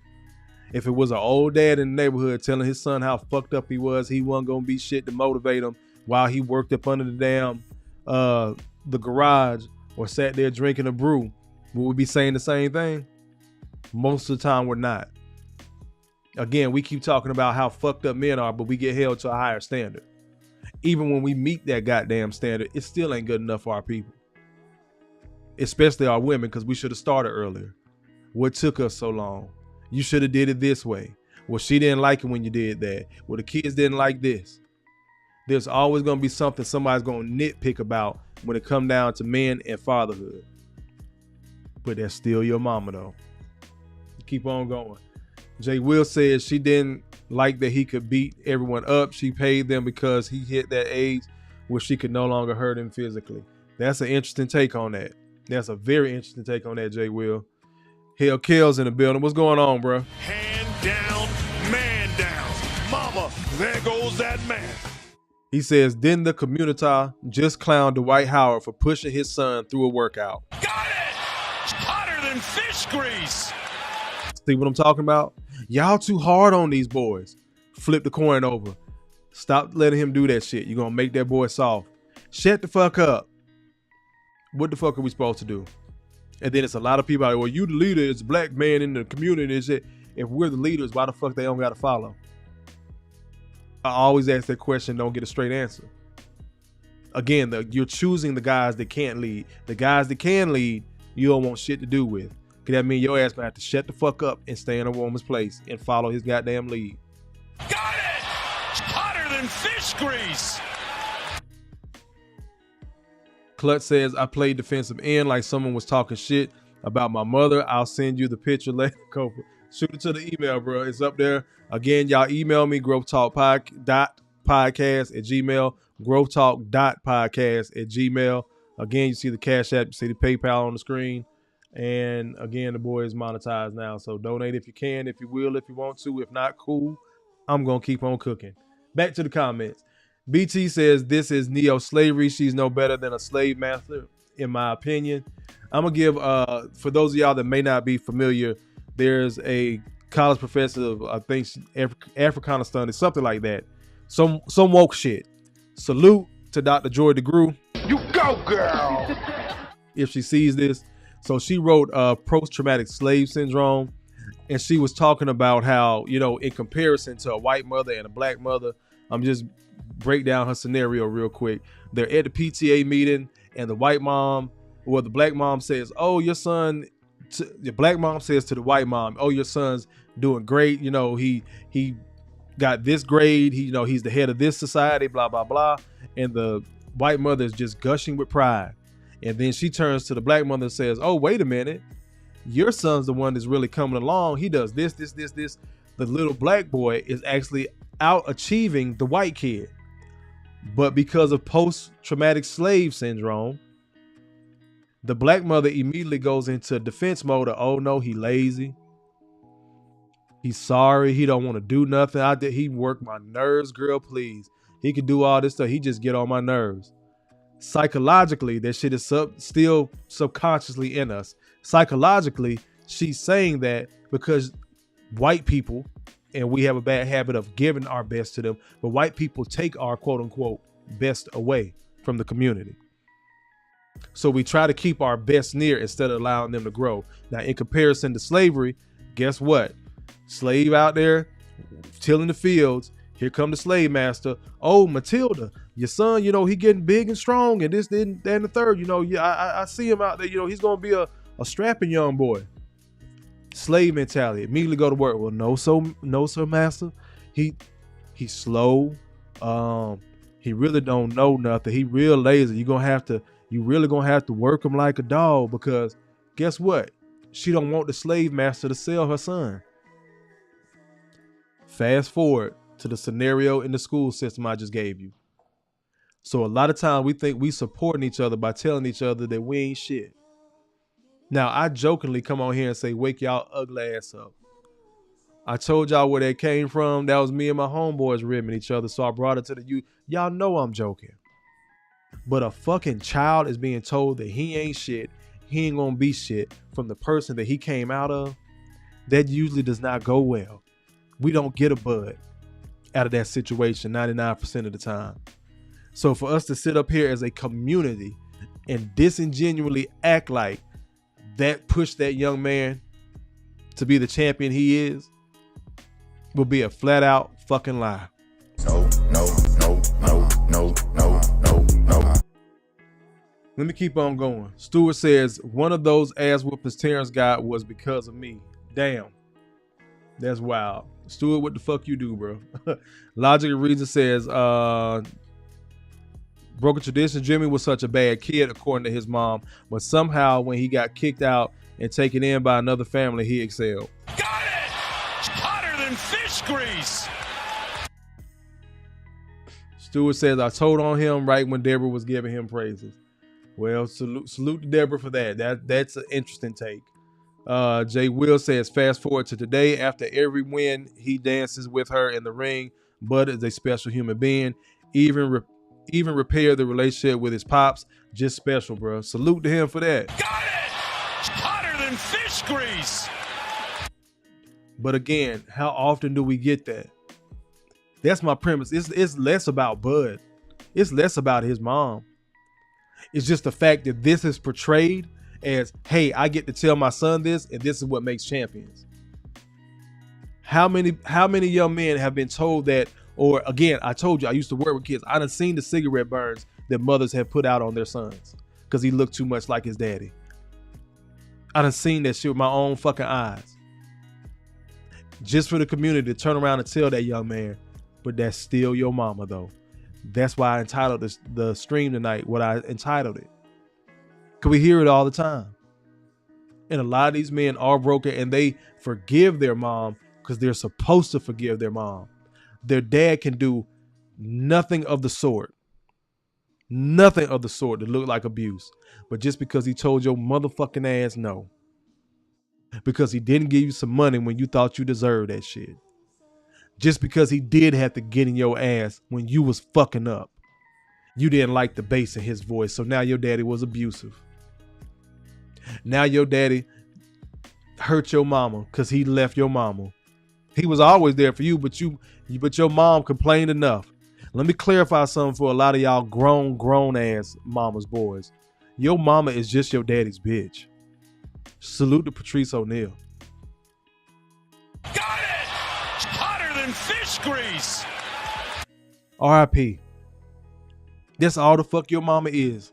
Speaker 1: If it was an old dad in the neighborhood telling his son how fucked up he wasn't gonna be shit to motivate him while he worked up under the damn the garage or sat there drinking a brew, would we be saying the same thing? Most of the time we're not. Again, we keep talking about how fucked up men are, but we get held to a higher standard. Even when we meet that goddamn standard, it still ain't good enough for our people. Especially our women, because we should have started earlier. What took us so long? You should have did it this way. Well, she didn't like it when you did that. Well, the kids didn't like this. There's always going to be something somebody's going to nitpick about when it come down to men and fatherhood. But that's still your mama, though. Keep on going. Jay Will says she didn't like that he could beat everyone up. She paid them because he hit that age where she could no longer hurt him physically. That's an interesting take on that. That's a very interesting take on that, Jay Will. Hell, Kel's in the building. What's going on, bro?
Speaker 2: Hand down, man down. Mama, there goes that man.
Speaker 1: He says, didn't the community just clown Dwight Howard for pushing his son through a workout?
Speaker 2: Got it! It's hotter than fish grease.
Speaker 1: See what I'm talking about? Y'all too hard on these boys. Flip the coin over. Stop letting him do that shit. You're going to make that boy soft. Shut the fuck up. What the fuck are we supposed to do? And then it's a lot of people like, well, you the leader. It's a black man in the community and shit. If we're the leaders, why the fuck they don't got to follow? I always ask that question, don't get a straight answer. Again, you're choosing the guys that can't lead. The guys that can lead, you don't want shit to do with. Because that means your ass gonna have to shut the fuck up and stay in a woman's place and follow his goddamn lead.
Speaker 2: Got it! It's hotter than fish grease.
Speaker 1: Clutch says, I played defensive end like someone was talking shit about my mother. I'll send you the picture later, Kofa. Shoot it to the email, bro. It's up there. Again, y'all email me, G.R.O.W.T.H.podcast@gmail, G.R.O.W.T.H.podcast@gmail. Again, you see the Cash App, you see the PayPal on the screen. And again, the boy is monetized now. So donate if you can, if you will, if you want to. If not, cool. I'm going to keep on cooking. Back to the comments. BT says, this is neo-slavery. She's no better than a slave master, in my opinion. I'm going to give, for those of y'all that may not be familiar, there's a college professor of, I think, Afrikanistan, it's something like that. Some woke shit. Salute to Dr. G.R.O.W.T.H.
Speaker 2: You go, girl.
Speaker 1: If she sees this. So she wrote post-traumatic slave syndrome, and she was talking about how, you know, in comparison to a white mother and a black mother, I'm just break down her scenario real quick. They're at the PTA meeting, and the white mom, or the black mom says, oh, your son, the black mom says to the white mom, oh, your son's doing great. You know, he got this grade. He, you know, he's the head of this society, blah, blah, blah. And the white mother is just gushing with pride. And then she turns to the black mother and says, oh, wait a minute. Your son's the one that's really coming along. He does this, this, this, this. The little black boy is actually out achieving the white kid. But because of post-traumatic slave syndrome, the black mother immediately goes into defense mode of, oh no, he lazy. He's sorry. He don't want to do nothing. He worked my nerves, girl, please. He could do all this stuff. He just get on my nerves. Psychologically, that shit is still subconsciously in us. Psychologically, she's saying that because white people, and we have a bad habit of giving our best to them, but white people take our quote unquote best away from the community. So we try to keep our best near instead of allowing them to grow. Now, in comparison to slavery, guess what? Slave out there tilling the fields. Here come the slave master. Oh, Matilda, your son, you know, he getting big and strong, and this, then, and the third, you know, yeah, I see him out there. You know, he's gonna be a strapping young boy. Slave mentality. Immediately go to work. Well, no, sir, master. He's slow. He really don't know nothing. He real lazy. You really gonna have to work him like a dog, because guess what? She don't want the slave master to sell her son. Fast forward to the scenario in the school system I just gave you. So a lot of times we think we supporting each other by telling each other that we ain't shit. Now, I jokingly come on here and say, wake y'all ugly ass up. I told y'all where that came from. That was me and my homeboys ribbing each other. So I brought it to the youth. Y'all know I'm joking. But a fucking child is being told that he ain't shit. He ain't gonna be shit from the person that he came out of. That usually does not go well. We don't get a bud out of that situation 99% of the time. So for us to sit up here as a community and disingenuously act like that pushed that young man to be the champion he is, would be a flat out fucking lie.
Speaker 14: No.
Speaker 1: Let me keep on going. Stewart says, one of those ass whoopers Terrence got was because of me. Damn. That's wild. Stewart, what the fuck you do, bro? Logic and Reason says, broken tradition, Jimmy was such a bad kid, according to his mom, but somehow when he got kicked out and taken in by another family, he excelled.
Speaker 2: Got it! Hotter than fish grease!
Speaker 1: Stewart says, I told on him right when Deborah was giving him praises. Well, salute to Deborah for that. That's an interesting take. Jay Will says, fast forward to today. After every win, he dances with her in the ring. Bud is a special human being. Even repair the relationship with his pops. Just special, bro. Salute to him for that.
Speaker 2: Got it! Hotter than fish grease!
Speaker 1: But again, how often do we get that? That's my premise. It's less about Bud. It's less about his mom. It's just the fact that this is portrayed as, hey, I get to tell my son this, and this is what makes champions. How many young men have been told that, or again, I told you, I used to work with kids. I done seen the cigarette burns that mothers have put out on their sons because he looked too much like his daddy. I done seen that shit with my own fucking eyes. Just for the community to turn around and tell that young man, but that's still your mama though. That's why I entitled the stream tonight what I entitled it. Cause we hear it all the time. And a lot of these men are broken and they forgive their mom because they're supposed to forgive their mom. Their dad can do nothing of the sort. Nothing of the sort to look like abuse. But just because he told your motherfucking ass no. Because he didn't give you some money when you thought you deserved that shit. Just because he did have to get in your ass when you was fucking up. You didn't like the bass in his voice, so now your daddy was abusive. Now your daddy hurt your mama because he left your mama. He was always there for you, but your mom complained enough. Let me clarify something for a lot of y'all grown ass mama's boys. Your mama is just your daddy's bitch. Salute to Patrice O'Neal.
Speaker 2: Got it! Hotter than fish grease!
Speaker 1: R.I.P. That's all the fuck your mama is.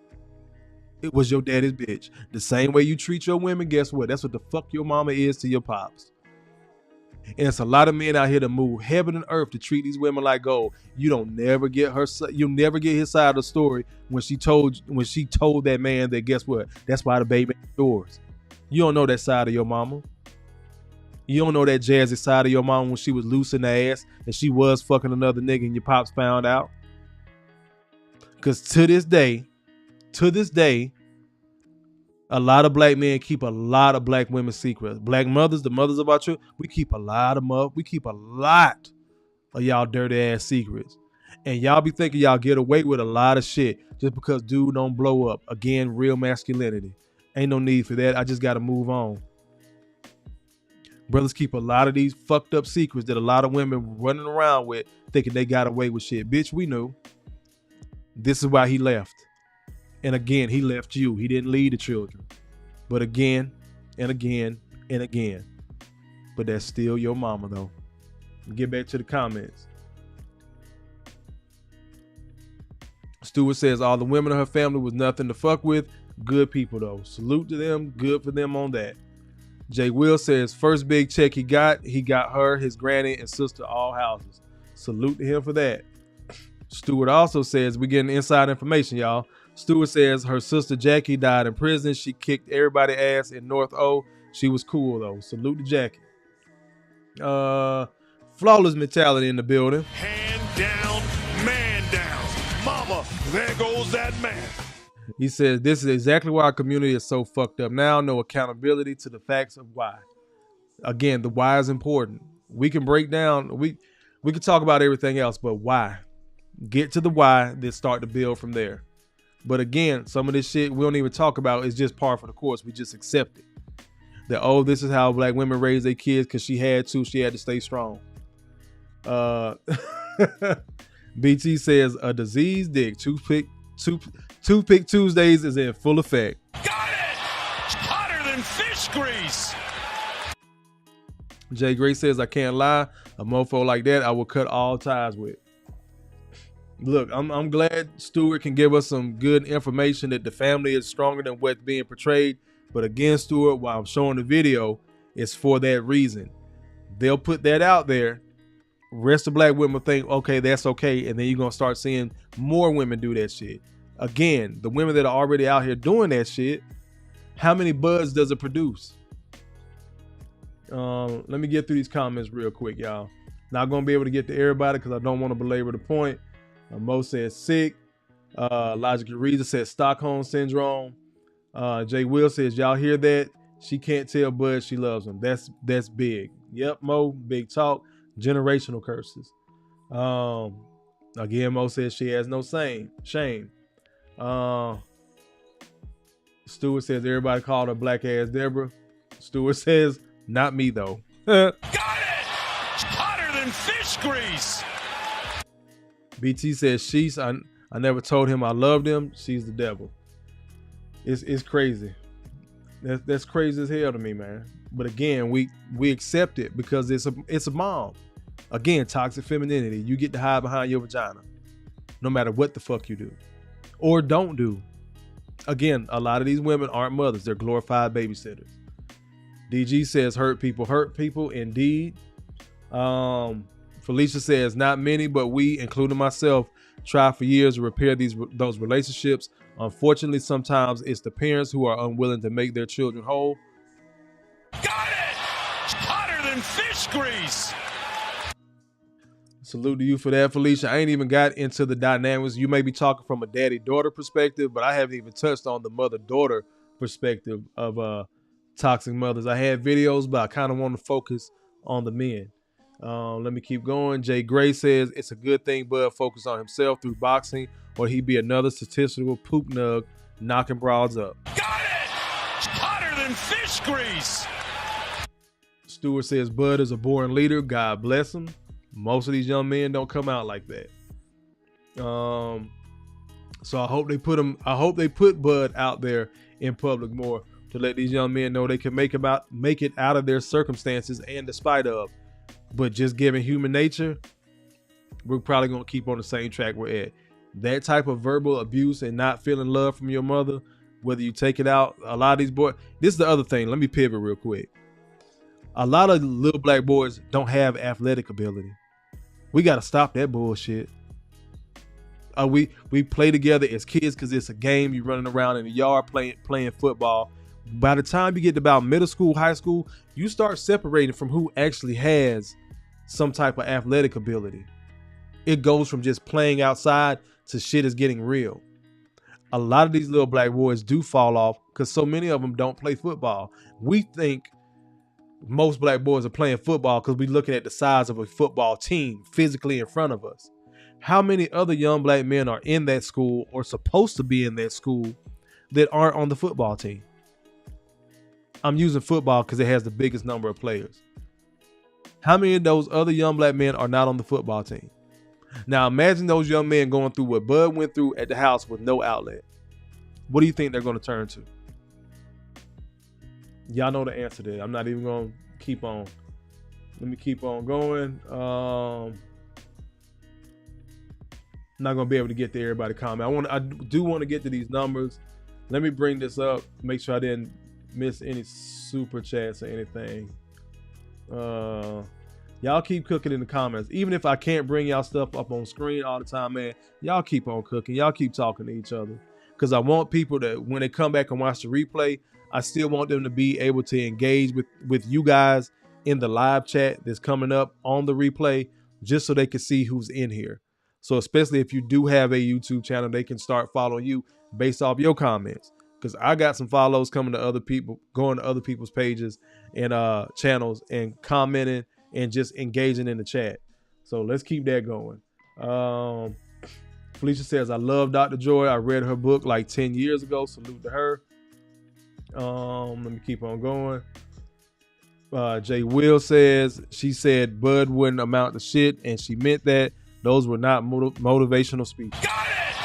Speaker 1: It was your daddy's bitch. The same way you treat your women, guess what? That's what the fuck your mama is to your pops. And it's a lot of men out here to move heaven and earth to treat these women like gold. You'll never get his side of the story when she told that man that guess what? That's why the baby is yours. You don't know that side of your mama. You don't know that jazzy side of your mama when she was loose in the ass and she was fucking another nigga and your pops found out. Because to this day, a lot of black men keep a lot of black women's secrets. Black mothers, the mothers of our children, we keep a lot of y'all dirty ass secrets. And y'all be thinking y'all get away with a lot of shit just because dude don't blow up. Again, real masculinity. Ain't no need for that. I just got to move on. Brothers keep a lot of these fucked up secrets that a lot of women running around with thinking they got away with shit. Bitch, we knew. This is why he left. And again, he left you. He didn't leave the children. But again and again and again. But that's still your mama though. Get back to the comments. Stewart says all the women in her family was nothing to fuck with. Good people though. Salute to them. Good for them on that. Jay Will says first big check he got her, his granny, and sister all houses. Salute to him for that. Stewart also says we getting inside information, y'all. Stewart says her sister Jackie died in prison. She kicked everybody's ass in North O. She was cool though. Salute to Jackie. Flawless mentality in the building.
Speaker 2: Hand down, man down. Mama, there goes that man.
Speaker 1: He says this is exactly why our community is so fucked up now. No accountability to the facts of why. Again, the why is important. We can break down, we can talk about everything else, but why? Get to the why, then start to build from there. But again, some of this shit we don't even talk about is just par for the course. We just accept it. That, oh, this is how black women raise their kids because she had to stay strong. BT says a diseased dick, toothpick Tuesdays is in full effect.
Speaker 2: Got it! Hotter than fish grease!
Speaker 1: Jay Gray says, I can't lie. A mofo like that, I will cut all ties with. Look, I'm glad Stuart can give us some good information that the family is stronger than what's being portrayed. But again, Stuart, while I'm showing the video, it's for that reason. They'll put that out there. Rest of black women will think, okay, that's okay. And then you're going to start seeing more women do that shit. Again, the women that are already out here doing that shit, how many buds does it produce? Let me get through these comments real quick, y'all. Not going to be able to get to everybody because I don't want to belabor the point. Mo says sick. Logical Reason says Stockholm Syndrome. Jay Will says, y'all hear that? She can't tell Bud she loves him. That's big. Yep, Mo, big talk. Generational curses. Again, Mo says she has no shame. Stuart says everybody called her black ass Deborah. Stuart says, not me though.
Speaker 2: Got it! Hotter than fish grease!
Speaker 1: BT says I never told him I loved him. She's the devil. It's crazy. That's crazy as hell to me, man. But again, we accept it because it's a mom. Again, toxic femininity. You get to hide behind your vagina, no matter what the fuck you do or don't do. Again, a lot of these women aren't mothers. They're glorified babysitters. DG says hurt people indeed. Felicia says not many, but we, including myself, try for years to repair those relationships. Unfortunately, sometimes it's the parents who are unwilling to make their children whole.
Speaker 2: Got it! Hotter than fish grease!
Speaker 1: Salute to you for that, Felicia. I ain't even got into the dynamics. You may be talking from a daddy-daughter perspective, but I haven't even touched on the mother-daughter perspective of toxic mothers. I had videos, but I kind of want to focus on the men. Let me keep going. Jay Gray says it's a good thing Bud focused on himself through boxing, or he'd be another statistical poop nug knocking broads up.
Speaker 2: Got it! Hotter than fish grease!
Speaker 1: Stewart says Bud is a born leader. God bless him. Most of these young men don't come out like that. So I hope they put Bud out there in public more to let these young men know they can make it out of their circumstances and despite of. But just given human nature, we're probably going to keep on the same track we're at. That type of verbal abuse and not feeling love from your mother, whether you take it out, a lot of these boys, this is the other thing. Let me pivot real quick. A lot of little black boys don't have athletic ability. We got to stop that bullshit. We play together as kids because it's a game. You're running around in the yard playing football. By the time you get to about middle school, high school, you start separating from who actually has some type of athletic ability. It goes from just playing outside to shit is getting real. A lot of these little black boys do fall off because so many of them don't play football. We think most black boys are playing football because we're looking at the size of a football team physically in front of us. How many other young black men are in that school or supposed to be in that school that aren't on the football team? I'm using football because it has the biggest number of players. How many of those other young black men are not on the football team? Now imagine those young men going through what Bud went through at the house with no outlet. What do you think they're going to turn to? Y'all know the answer there. I'm not even going to keep on. Let me keep on going. Not going to be able to get to everybody comment. I do want to get to these numbers. Let me bring this up. Make sure I didn't miss any super chats or anything. Y'all keep cooking in the comments. Even if I can't bring y'all stuff up on screen all the time, man, y'all keep on cooking. Y'all keep talking to each other. Because I want people to, when they come back and watch the replay, I still want them to be able to engage with you guys in the live chat that's coming up on the replay, just so they can see who's in here. So especially if you do have a YouTube channel, they can start following you based off your comments. Because I got some follows coming to other people, going to other people's pages and channels and commenting and just engaging in the chat. So let's keep that going. Felicia says, I love Dr. Joy. I read her book like 10 years ago. Salute to her. Let me keep on going. Jay Will says, she said Bud wouldn't amount to shit, and she meant that. Those were not motivational speeches.
Speaker 2: Got it!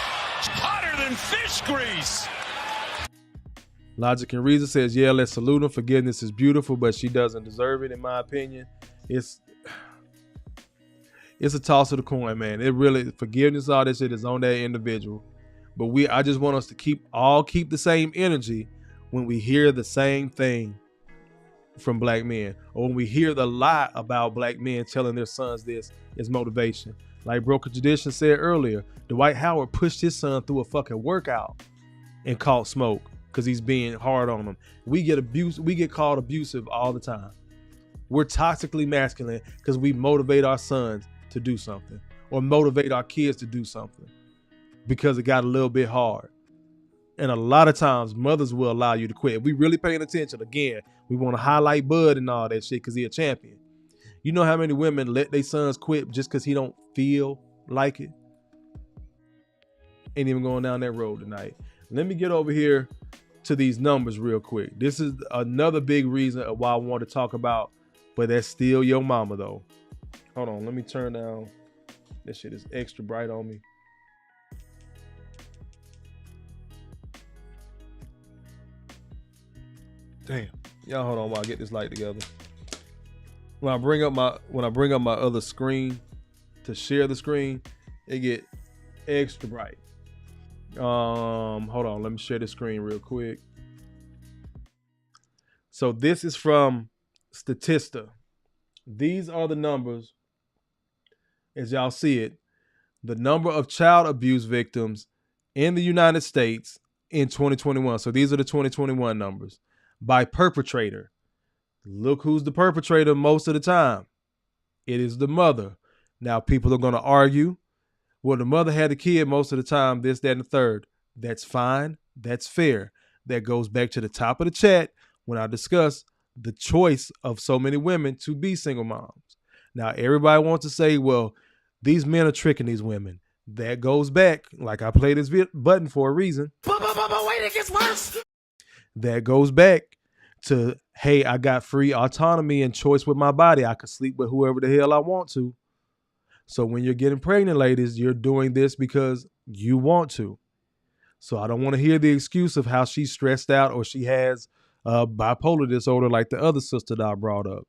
Speaker 2: Hotter than fish grease!
Speaker 1: Logic and Reason says, yeah, let's salute him. Forgiveness is beautiful, but she doesn't deserve it, in my opinion. It's a toss of the coin, man. It really, forgiveness, all this shit is on that individual. But I just want us to keep the same energy when we hear the same thing from black men, or when we hear the lie about black men telling their sons this is motivation. Like Broken Tradition said earlier, Dwight Howard pushed his son through a fucking workout and caught smoke because he's being hard on him. We get called abusive all the time. We're toxically masculine because we motivate our sons to do something, or motivate our kids to do something because it got a little bit hard. And a lot of times mothers will allow you to quit. If we really paying attention, again, we want to highlight Bud and all that shit because he a champion. You know how many women let their sons quit just because he don't feel like it? Ain't even going down that road tonight. Let me get over here to these numbers real quick. This is another big reason why I want to talk about, but that's still your mama though. Hold on, let me turn down. This shit is extra bright on me. Damn. Y'all hold on while I get this light together. When I bring up my other screen to share the screen, it get extra bright. Hold on, let me share the screen real quick. So this is from Statista. These are the numbers, as y'all see it, the number of child abuse victims in the United States in 2021. So these are the 2021 numbers by perpetrator. Look who's the perpetrator most of the time. It is the mother. Now people are going to argue, well, the mother had the kid most of the time, this, that, and the third. That's fine. That's fair. That goes back to the top of the chat when I discuss the choice of so many women to be single moms. Now, everybody wants to say, well, these men are tricking these women. That goes back, like I played this button for a reason.
Speaker 14: Wait, it gets worse.
Speaker 1: That goes back to, hey, I got free autonomy and choice with my body. I can sleep with whoever the hell I want to. So when you're getting pregnant, ladies, you're doing this because you want to. So I don't want to hear the excuse of how she's stressed out or she has bipolar disorder like the other sister that I brought up.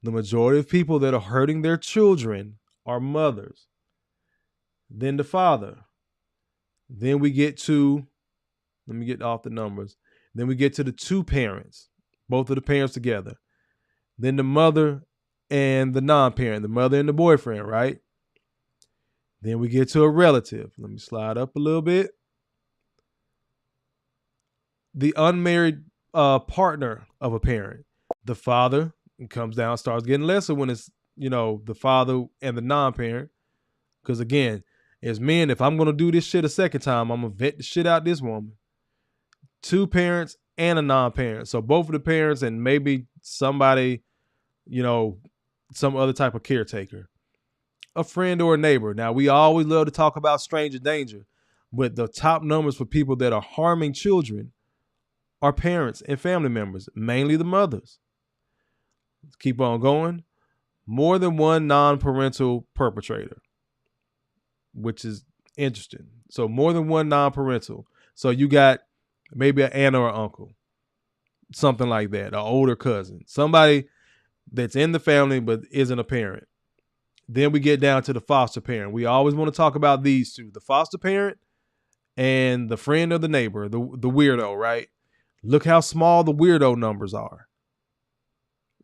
Speaker 1: The majority of people that are hurting their children are mothers, then the father. Then we get to, let me get off the numbers. Then we get to the two parents, both of the parents together. Then the mother and the non-parent, the mother and the boyfriend, right? Then we get to a relative. Let me slide up a little bit. The unmarried partner of a parent. The father comes down, starts getting lesser when it's, the father and the non-parent. Because again, as men, if I'm going to do this shit a second time, I'm going to vet the shit out this woman. Two parents and a non-parent. So both of the parents and maybe somebody, some other type of caretaker. A friend or a neighbor. Now, we always love to talk about stranger danger, but the top numbers for people that are harming children are parents and family members, mainly the mothers. Let's keep on going. More than one non-parental perpetrator, which is interesting. So more than one non-parental. So you got maybe an aunt or an uncle, something like that, an older cousin, somebody that's in the family but isn't a parent. Then we get down to the foster parent. We always want to talk about these two, the foster parent and the friend of the neighbor, the weirdo, right? Look how small the weirdo numbers are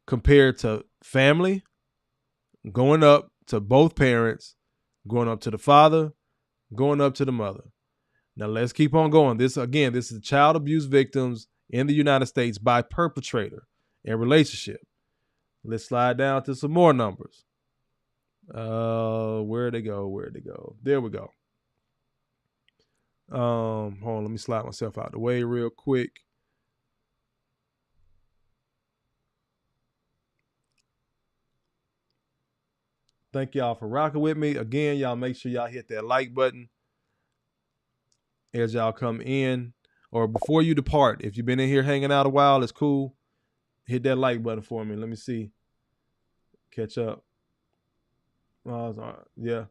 Speaker 1: compared to family, going up to both parents, going up to the father, going up to the mother. Now let's keep on going. This is child abuse victims in the United States by perpetrator and relationship. Let's slide down to some more numbers. Where'd they go? There we go. Hold on, let me slide myself out the way real quick. Thank y'all for rocking with me. Again, y'all make sure y'all hit that like button as y'all come in or before you depart. If you've been in here hanging out a while, it's cool. Hit that like button for me. Let me see. Catch up. Yeah.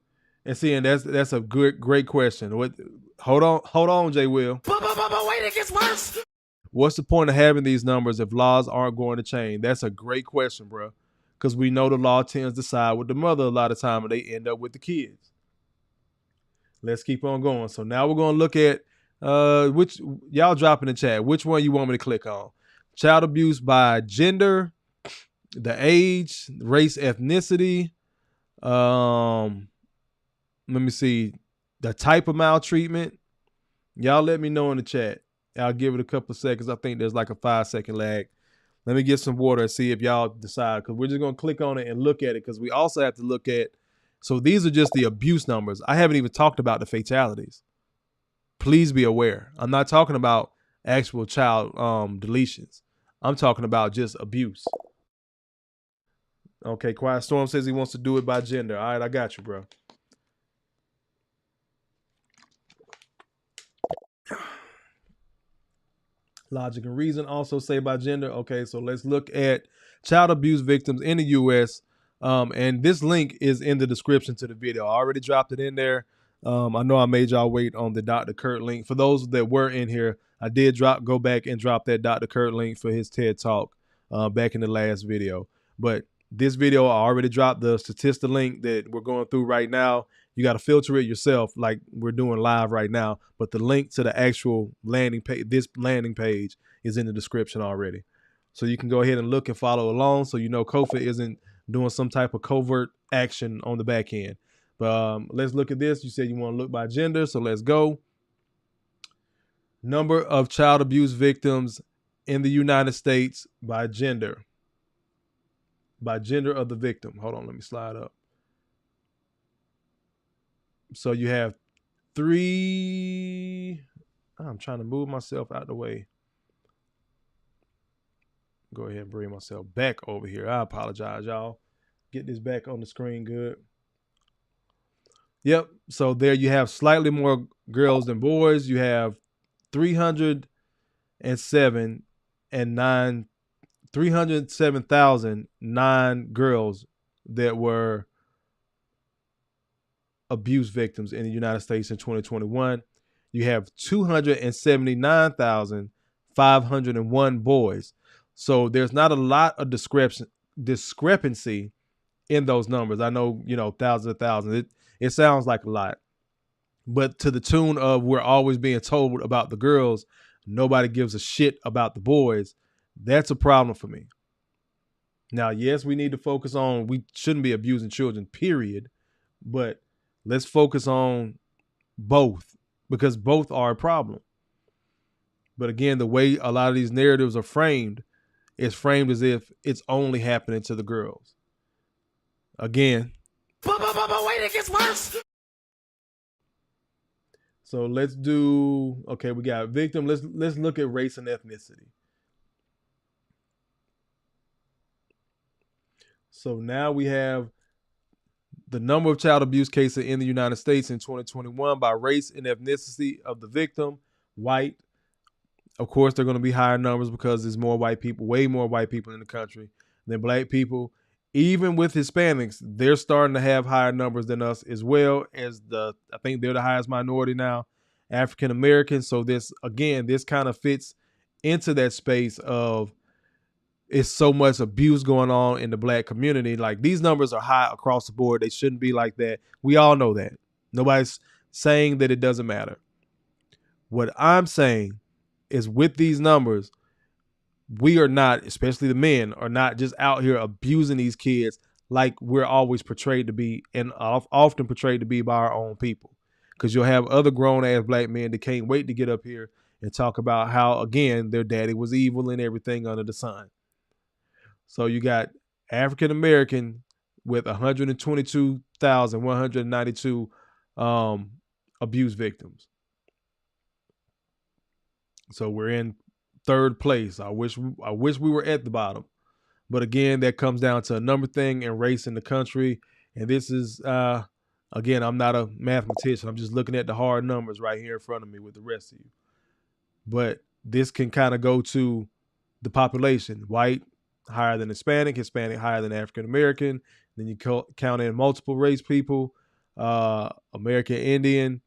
Speaker 1: And see, and that's a great question. Hold on, Jay Will.
Speaker 14: Wait, it gets worse.
Speaker 1: What's the point of having these numbers if laws aren't going to change? That's a great question, bro. Because we know the law tends to side with the mother a lot of time, and they end up with the kids. Let's keep on going. So now we're going to look at which y'all drop in the chat. Which one you want me to click on? Child abuse by gender, the age, race, ethnicity. Let me see. The type of maltreatment. Y'all let me know in the chat. I'll give it a couple of seconds. I think there's like a 5-second lag. Let me get some water and see if y'all decide, because we're just going to click on it and look at it, because we also have to look at, so these are just the abuse numbers. I haven't even talked about the fatalities. Please be aware. I'm not talking about actual child deletions. I'm talking about just abuse. Okay, Quiet Storm says he wants to do it by gender. All right, I got you, bro. Logic and Reason also say by gender. Okay, so let's look at child abuse victims in the U.S. And this link is in the description to the video. I already dropped it in there. I know I made y'all wait on the Dr. Kurt link. For those that were in here, I did go back and drop that Dr. Kurt link for his TED Talk back in the last video. But this video, I already dropped the statistic link that we're going through right now. You got to filter it yourself like we're doing live right now. But the link to the actual landing page, this landing page, is in the description already. So you can go ahead and look and follow along so you know Kofa isn't doing some type of covert action on the back end. But let's look at this. You said you want to look by gender, so let's go. Number of child abuse victims in the United States by gender. By gender of the victim. Hold on, let me slide up. So you have I'm trying to move myself out the way. Go ahead and bring myself back over here. I apologize, y'all. Get this back on the screen good. Yep. So there you have slightly more girls than boys. You have 307,009 girls that were abuse victims in the United States in 2021. You have 279,501 boys. So there's not a lot of discrepancy in those numbers. I know, thousands of thousands. It sounds like a lot. But to the tune of we're always being told about the girls, nobody gives a shit about the boys. That's a problem for me. Now, yes, we need to focus on, we shouldn't be abusing children, period. But let's focus on both, because both are a problem. But again, the way a lot of these narratives are framed, it's framed as if it's only happening to the girls. Again.
Speaker 14: But wait, it gets worse.
Speaker 1: So let's do, okay, we got victim. Let's look at race and ethnicity. So now we have the number of child abuse cases in the United States in 2021 by race and ethnicity of the victim. White. Of course, they're going to be higher numbers because there's more white people, way more white people in the country than black people. Even with Hispanics, they're starting to have higher numbers than us, as well as I think they're the highest minority now, African Americans. So this kind of fits into that space of it's so much abuse going on in the black community. Like, these numbers are high across the board. They shouldn't be like that. We all know that. Nobody's saying that it doesn't matter. What I'm saying is, with these numbers, we are not, especially the men, are not just out here abusing these kids like we're always portrayed to be, and often portrayed to be by our own people. Because you'll have other grown-ass black men that can't wait to get up here and talk about how, again, their daddy was evil and everything under the sun. So you got African American with 122,192 abuse victims. So we're in third place. I wish we were at the bottom. But again, that comes down to a number thing and race in the country. And this is, again, I'm not a mathematician. I'm just looking at the hard numbers right here in front of me with the rest of you. But this can kind of go to the population. White higher than Hispanic, Hispanic higher than African American. Then you count in multiple race people, American Indian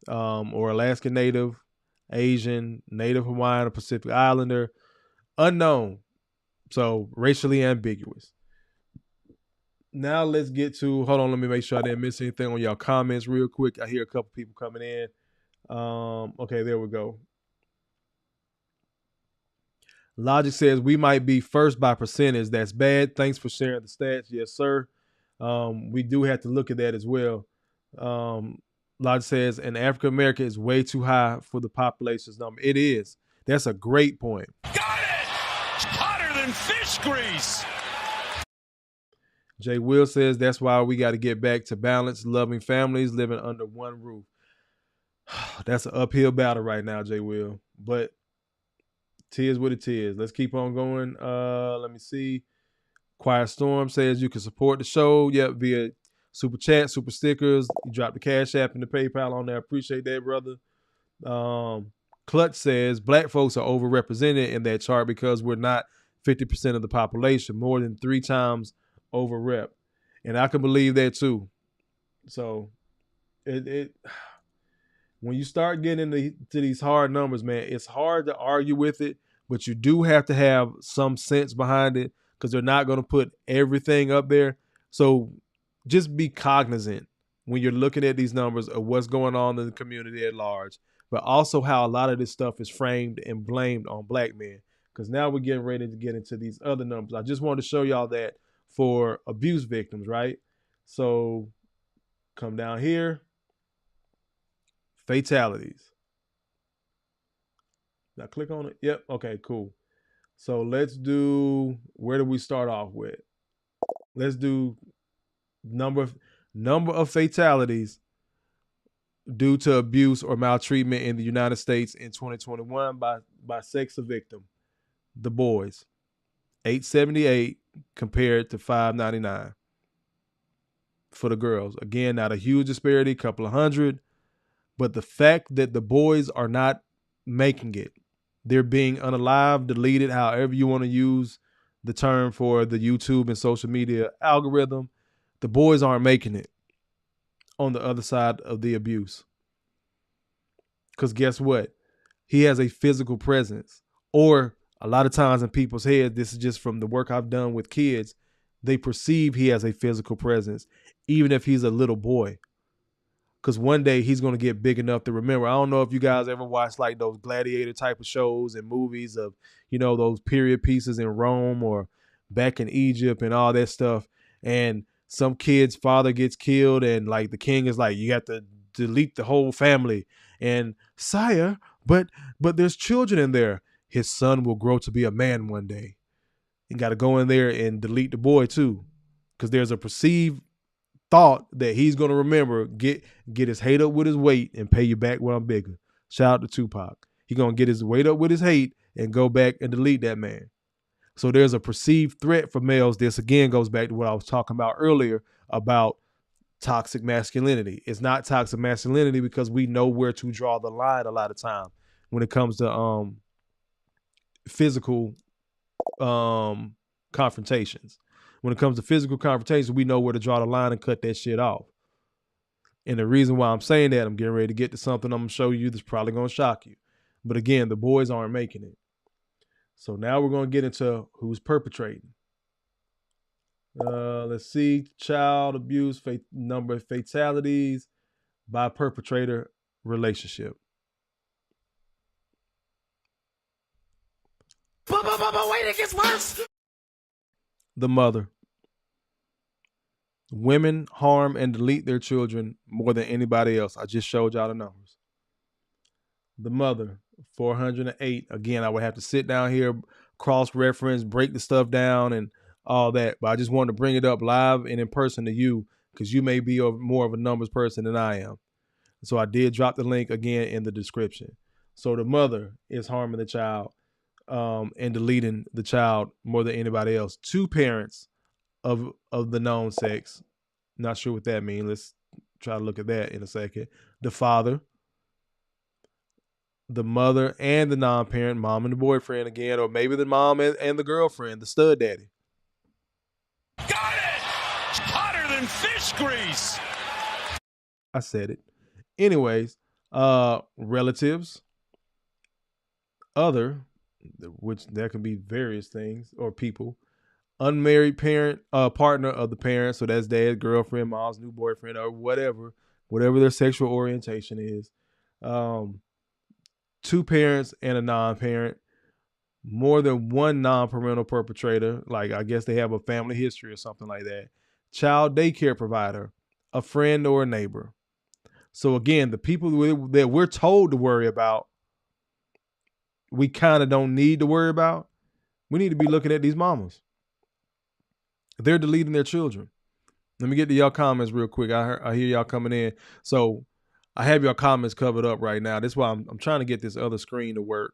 Speaker 1: or Alaskan Native, Asian, Native Hawaiian, or Pacific Islander. Unknown. So racially ambiguous. Now let's get to, hold on, let me make sure I didn't miss anything on y'all comments real quick. I hear a couple people coming in. Okay, there we go. Logic says we might be first by percentage. That's bad. Thanks for sharing the stats. Yes, sir. We do have to look at that as well. Logic says, and African America is way too high for the population's number. It is. That's a great point.
Speaker 2: Got it! Hotter than fish grease!
Speaker 1: Jay Will says that's why we got to get back to balance, loving families, living under one roof. That's an uphill battle right now, Jay Will. But tis what it is. Let's keep on going. Let me see. Quiet Storm says you can support the show. Yep, via super chat, super stickers. You drop the Cash App and the PayPal on there. Appreciate that, brother. Clutch says black folks are overrepresented in that chart because we're not 50% of the population, more than 3 times over rep. And I can believe that too. So it when you start getting into these hard numbers, man, it's hard to argue with it, but you do have to have some sense behind it because they're not going to put everything up there. So just be cognizant when you're looking at these numbers of what's going on in the community at large, but also how a lot of this stuff is framed and blamed on black men. Because now we're getting ready to get into these other numbers. I just wanted to show y'all that for abuse victims, right? So come down here. Fatalities. Now click on it. Yep. Okay, cool. So let's do, where do we start off with? Let's do number of fatalities due to abuse or maltreatment in the United States in 2021 by sex of victim. The boys, 878 compared to 599 for the girls. Again, not a huge disparity, a couple of hundred, but the fact that the boys are not making it, they're being unalived, deleted, however you want to use the term for the YouTube and social media algorithm, the boys aren't making it on the other side of the abuse. Because guess what? He has a physical presence. Or a lot of times in people's heads, this is just from the work I've done with kids, they perceive he has a physical presence, even if he's a little boy. Because one day he's going to get big enough to remember. I don't know if you guys ever watched like those gladiator type of shows and movies of, you know, those period pieces in Rome or back in Egypt and all that stuff. And some kid's father gets killed and like the king is like, you have to delete the whole family. And sire, but there's children in there. His son will grow to be a man one day. You got to go in there and delete the boy too. Because there's a perceived thought that he's going to remember, get his hate up with his weight and pay you back when I'm bigger. Shout out to Tupac. He's going to get his weight up with his hate and go back and delete that man. So there's a perceived threat for males. This again goes back to what I was talking about earlier about toxic masculinity. It's not toxic masculinity because we know where to draw the line a lot of time when it comes to physical confrontations. When it comes to physical confrontations, we know where to draw the line and cut that shit off. And the reason why I'm saying that, I'm getting ready to get to something I'm going to show you that's probably going to shock you. But again, the boys aren't making it. So now we're going to get into who's perpetrating. Let's see. Child abuse, number of fatalities by perpetrator relationship.
Speaker 14: But wait, it gets worse.
Speaker 1: The mother. Women harm and delete their children more than anybody else. I just showed y'all the numbers. The mother, 408. Again, I would have to sit down here, cross-reference, break the stuff down and all that. But I just wanted to bring it up live and in person to you because you may be more of a numbers person than I am. So I did drop the link again in the description. So the mother is harming the child and deleting the child more than anybody else. 2 parents of the known sex. Not sure what that means. Let's try to look at that in a second. The father, the mother, and the non-parent, mom and the boyfriend again, or maybe the mom and the girlfriend, the stud daddy.
Speaker 2: Got it! Hotter than fish grease!
Speaker 1: I said it. Anyways, relatives, other, which that can be various things or people, unmarried parent, partner of the parent. So that's dad, girlfriend, mom's new boyfriend, or whatever their sexual orientation is. 2 parents and a non-parent, more than one non-parental perpetrator, like I guess they have a family history or something like that, child daycare provider, a friend or a neighbor. So again, the people that we're told to worry about, we kind of don't need to worry about. We need to be looking at these mamas. They're deleting their children. Let me get to y'all comments real quick. I hear y'all coming in. So I have your comments covered up right now. That's why I'm trying to get this other screen to work,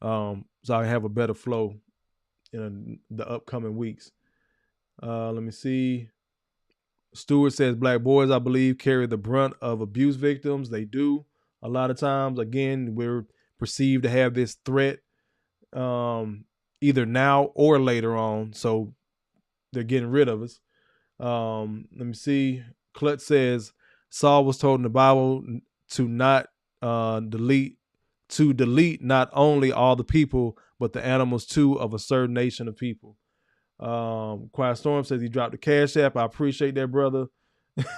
Speaker 1: so I have a better flow in the upcoming weeks. Let me see. Stewart says black boys, I believe, carry the brunt of abuse victims. They do a lot of times. Again, we're perceived to have this threat either now or later on. So they're getting rid of us. Let me see. Clutch says Saul was told in the Bible to not delete not only all the people, but the animals too of a certain nation of people. Quiet Storm says he dropped the Cash App. I appreciate that, brother.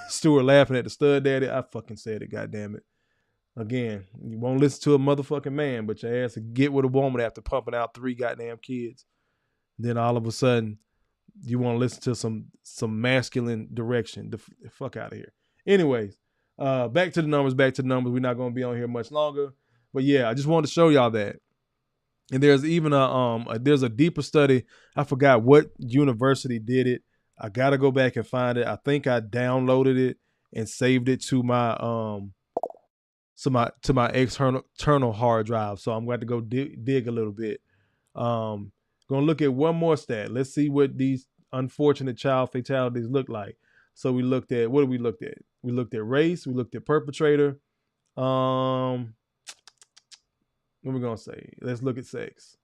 Speaker 1: Stuart laughing at the stud daddy. I fucking said it, goddammit. Again, you won't listen to a motherfucking man, but your ass to get with a woman after pumping out 3 goddamn kids. Then all of a sudden, you want to listen to some masculine direction. The fuck out of here. Anyways, back to the numbers. We're not going to be on here much longer. But yeah, I just wanted to show y'all that. And there's even there's a deeper study. I forgot what university did it. I got to go back and find it. I think I downloaded it and saved it to my external hard drive. So I'm going to go dig a little bit. Going to look at one more stat. Let's see what these unfortunate child fatalities look like. So we looked at, what did we look at? We looked at race. We looked at perpetrator. What are we going to say? Let's look at sex.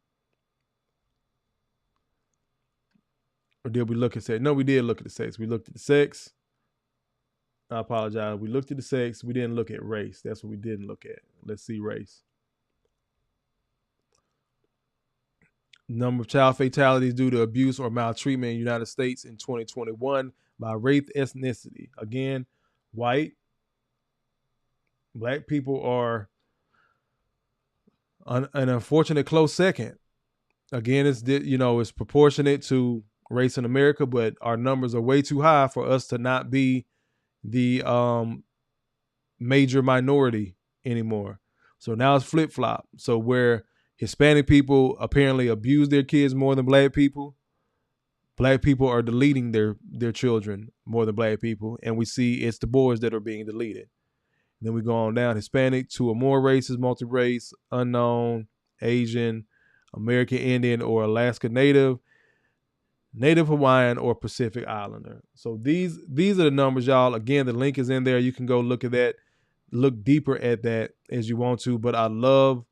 Speaker 1: Or did we look at sex? No, we did look at the sex. We looked at the sex. I apologize. We looked at the sex. We didn't look at race. That's what we didn't look at. Let's see race. Number of child fatalities due to abuse or maltreatment in the United States in 2021 by race, ethnicity. Again, white, black people are an unfortunate close second. Again, it's proportionate to race in America, but our numbers are way too high for us to not be the major minority anymore. So now it's flip-flop. So where Hispanic people apparently abuse their kids more than black people are deleting their children more than black people. And we see it's the boys that are being deleted. Then we go on down, Hispanic, 2 or more races, multi-race, unknown, Asian, American Indian or Alaska Native, Native Hawaiian or Pacific Islander. So these are the numbers, y'all. Again, the link is in there. You can go look at that, look deeper at that as you want to. But I love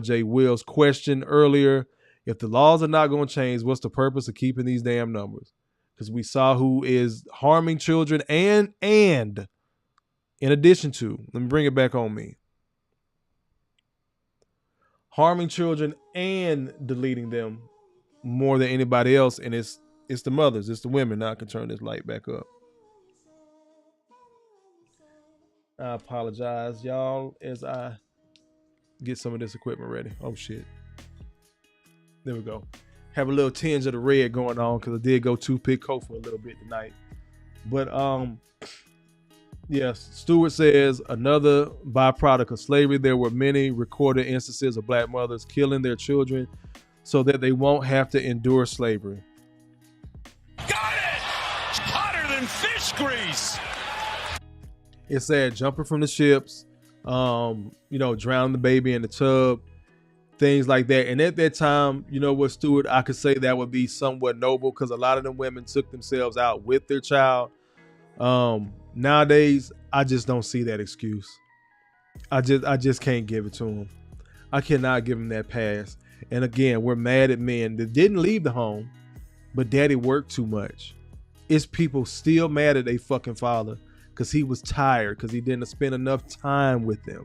Speaker 1: Jay Will's question earlier. If the laws are not going to change, what's the purpose of keeping these damn numbers? Because we saw who is harming children and in addition to, let me bring it back on me, harming children and deleting them more than anybody else. And it's the mothers, it's the women. Now I can turn this light back up. I apologize, y'all, as I get some of this equipment ready. Oh shit. There we go. Have a little tinge of the red going on because I did go toothpick Kofa a little bit tonight. But yes, Stewart says another byproduct of slavery. There were many recorded instances of black mothers killing their children so that they won't have to endure slavery.
Speaker 2: Got it! Hotter than fish grease.
Speaker 1: It said jumping from the ships, drowning the baby in the tub, things like that. And at that time, you know what, Stewart, I could say that would be somewhat noble because a lot of them women took themselves out with their child. Nowadays, I just don't see that excuse. I just can't give it to them. I cannot give them that pass. And again, we're mad at men that didn't leave the home, but daddy worked too much. It's people still mad at their fucking father because he was tired, because he didn't spend enough time with them.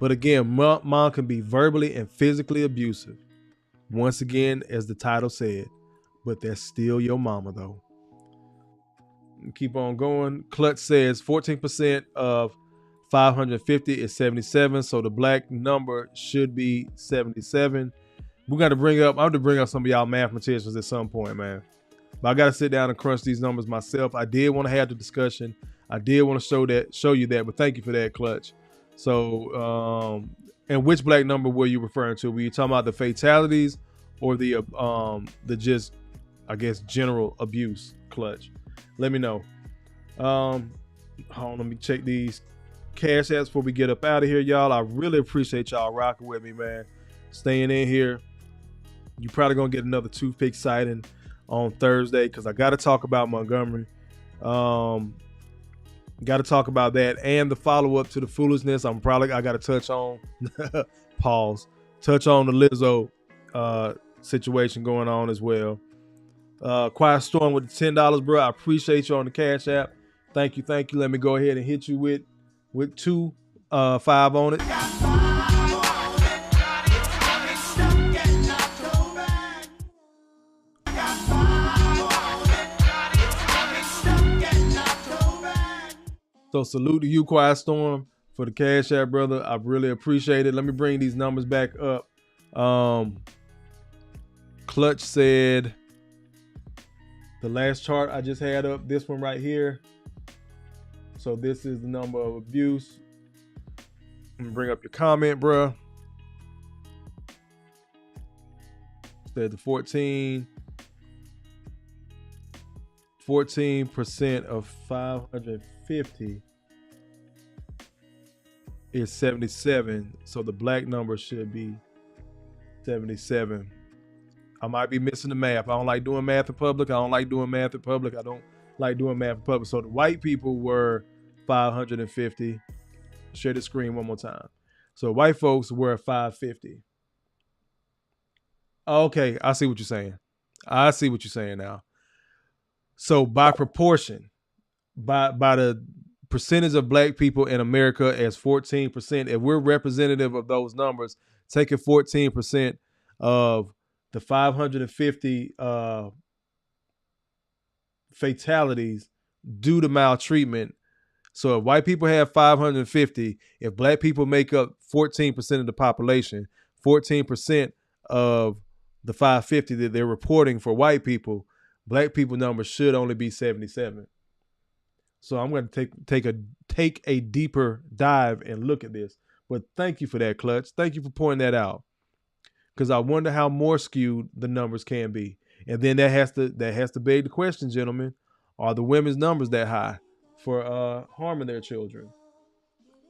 Speaker 1: But again, mom can be verbally and physically abusive. Once again, as the title said, but that's still your mama though. Keep on going. Clutch says 14% of 550 is 77, so the black number should be 77. I have to bring up some of y'all mathematicians at some point, man. But I got to sit down and crunch these numbers myself. I did want to have the discussion. I did want to show you that, but thank you for that, Clutch. So, and which black number were you referring to? Were you talking about the fatalities or the just, I guess, general abuse, Clutch? Let me know. Hold on, let me check these cash apps before we get up out of here, y'all. I really appreciate y'all rocking with me, man. Staying in here. You probably gonna get another toothpick sighting on Thursday because I got to talk about Montgomery. Got to talk about that and the follow up to the foolishness. I got to touch on touch on the Lizzo situation going on as well. Quiet Storm with the $10, bro. I appreciate you on the Cash App. Thank you. Let me go ahead and hit you with 5 on it. So salute to you, Quiet Storm, for the Cash App, brother. I really appreciate it. Let me bring these numbers back up. Clutch said the last chart I just had up, this one right here. So this is the number of abuse. Let me bring up your comment, bro. Said the 14% of 550 is 77. So the black number should be 77. I might be missing the math. I don't like doing math in public. I don't like doing math in public. I don't like doing math in public. So the white people were 550. Share the screen one more time. So white folks were 550. Okay, I see what you're saying. I see what you're saying now. So by proportion, by the percentage of black people in America as 14%, if we're representative of those numbers, taking 14% of the 550 fatalities due to maltreatment. So if white people have 550, if black people make up 14% of the population, 14% of the 550 that they're reporting for white people, black people number should only be 77. So I'm going to take a deeper dive and look at this. But thank you for that, Clutch. Thank you for pointing that out. Because I wonder how more skewed the numbers can be. And then that has to beg the question, gentlemen, are the women's numbers that high for harming their children?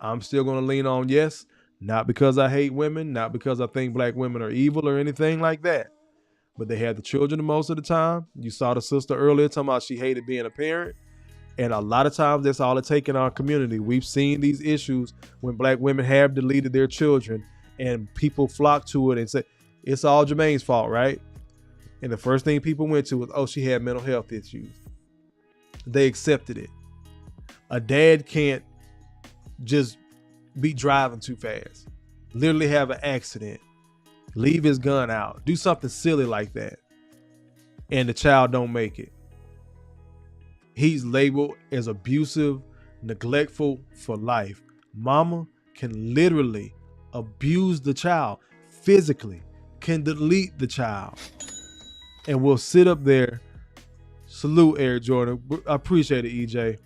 Speaker 1: I'm still going to lean on yes, not because I hate women, not because I think black women are evil or anything like that. But they had the children the most of the time. You saw the sister earlier talking about she hated being a parent. And a lot of times that's all it takes in our community. We've seen these issues when black women have deleted their children and people flock to it and say, it's all Jermaine's fault, right? And the first thing people went to was, oh, she had mental health issues. They accepted it. A dad can't just be driving too fast, literally have an accident, leave his gun out, do something silly like that, and the child don't make it. He's labeled as abusive, neglectful for life. Mama can literally abuse the child physically, can delete the child, and will sit up there. Salute Eric Jordan. I appreciate it, EJ.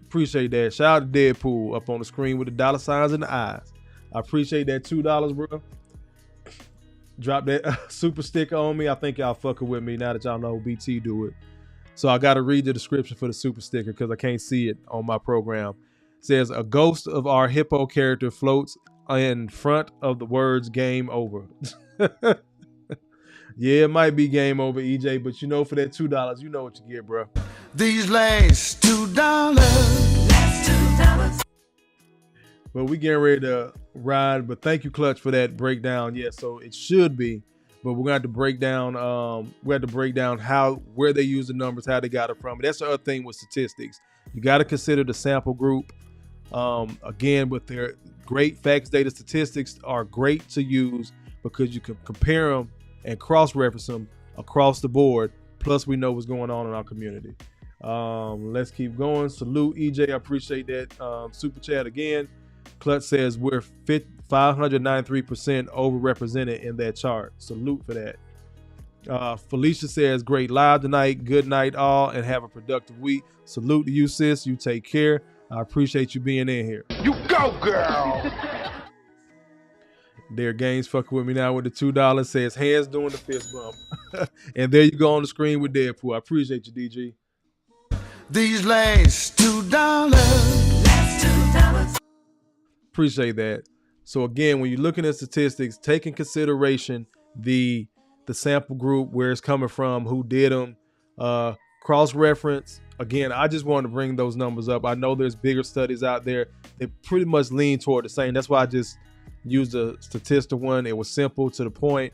Speaker 1: Appreciate that. Shout out to Deadpool up on the screen with the dollar signs in the eyes. I appreciate that $2, bro. Drop that super sticker on me. I think y'all fucking with me now that y'all know BT do it. So I got to read the description for the super sticker because I can't see it on my program. It says, a ghost of our hippo character floats in front of the words game over. Yeah, it might be game over, EJ, but you know, for that $2, you know what you get, bro.
Speaker 14: These last $2.
Speaker 1: But we getting ready to ride. But thank you, Clutch, for that breakdown. Yeah, so it should be, but we're gonna have to break down. We have to break down where they use the numbers, how they got it from. That's the other thing with statistics. You got to consider the sample group. Again, with their great facts, data, statistics are great to use because you can compare them and cross-reference them across the board. Plus, we know what's going on in our community. Let's keep going. Salute, EJ. I appreciate that super chat again. Clutch says we're 593% overrepresented in that chart. Salute for that. Felicia says, great live tonight. Good night all and have a productive week. Salute to you, sis. You take care. I appreciate you being in here.
Speaker 14: You go, girl.
Speaker 1: Their games fucking with me now with the $2. Says hands doing the fist bump. And there you go on the screen with Deadpool. I appreciate you, DG.
Speaker 14: These last $2.
Speaker 1: Appreciate that. So again, when you're looking at statistics, take in consideration the sample group, where it's coming from, who did them, cross-reference. Again, I just wanted to bring those numbers up. I know there's bigger studies out there. They pretty much lean toward the same. That's why I just used a statistical one. It was simple, to the point.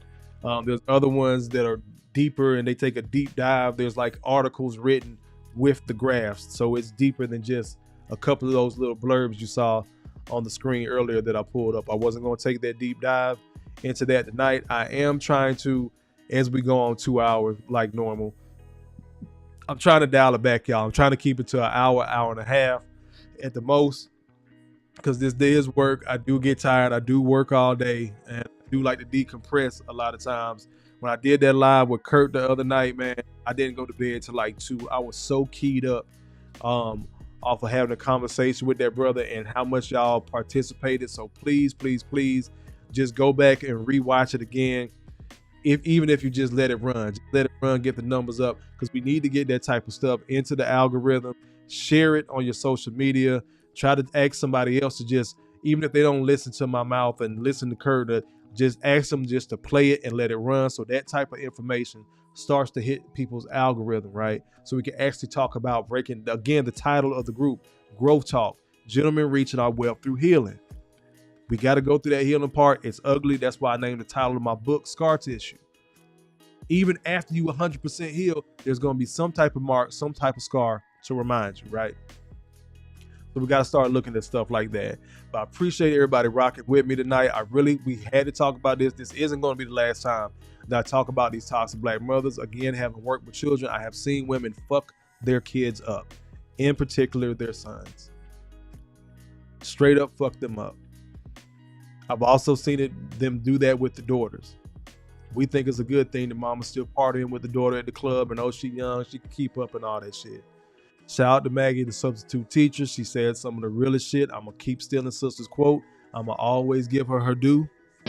Speaker 1: There's other ones that are deeper and they take a deep dive. There's like articles written with the graphs. So it's deeper than just a couple of those little blurbs you saw on the screen earlier that I pulled up. I wasn't going to take that deep dive into that tonight. I am trying to, as we go on 2 hours like normal, I'm trying to dial it back, y'all. I'm trying to keep it to an hour, hour and a half at the most, because this day is work. I do get tired. I do work all day, and I do like to decompress a lot of times. When I did that live with Kurt the other night, man, I didn't go to bed till like 2. I was so keyed up off of having a conversation with that brother and how much y'all participated. So please, please, please just go back and rewatch it again. Even if you just let it run, get the numbers up, because we need to get that type of stuff into the algorithm. Share it on your social media. Try to ask somebody else to just, even if they don't listen to my mouth and listen to Kurt, just ask them just to play it and let it run, so that type of information starts to hit people's algorithm, right? So we can actually talk about breaking, again, the title of the group, Growth Talk, Gentlemen Reaching Our Wealth Through Healing. We got to go through that healing part. It's ugly. That's why I named the title of my book, Scar Tissue. Even after you 100% heal, there's going to be some type of mark, some type of scar to remind you, right? So we got to start looking at stuff like that. But I appreciate everybody rocking with me tonight. We had to talk about this. This isn't going to be the last time that I talk about these toxic black mothers. Again, having worked with children, I have seen women fuck their kids up, in particular their sons. Straight up fuck them up. I've also seen them do that with the daughters. We think it's a good thing that mama's still partying with the daughter at the club and she young, she can keep up and all that shit. Shout out to Maggie, the substitute teacher. She said some of the realest shit. I'm going to keep stealing sister's quote. I'm going to always give her her due.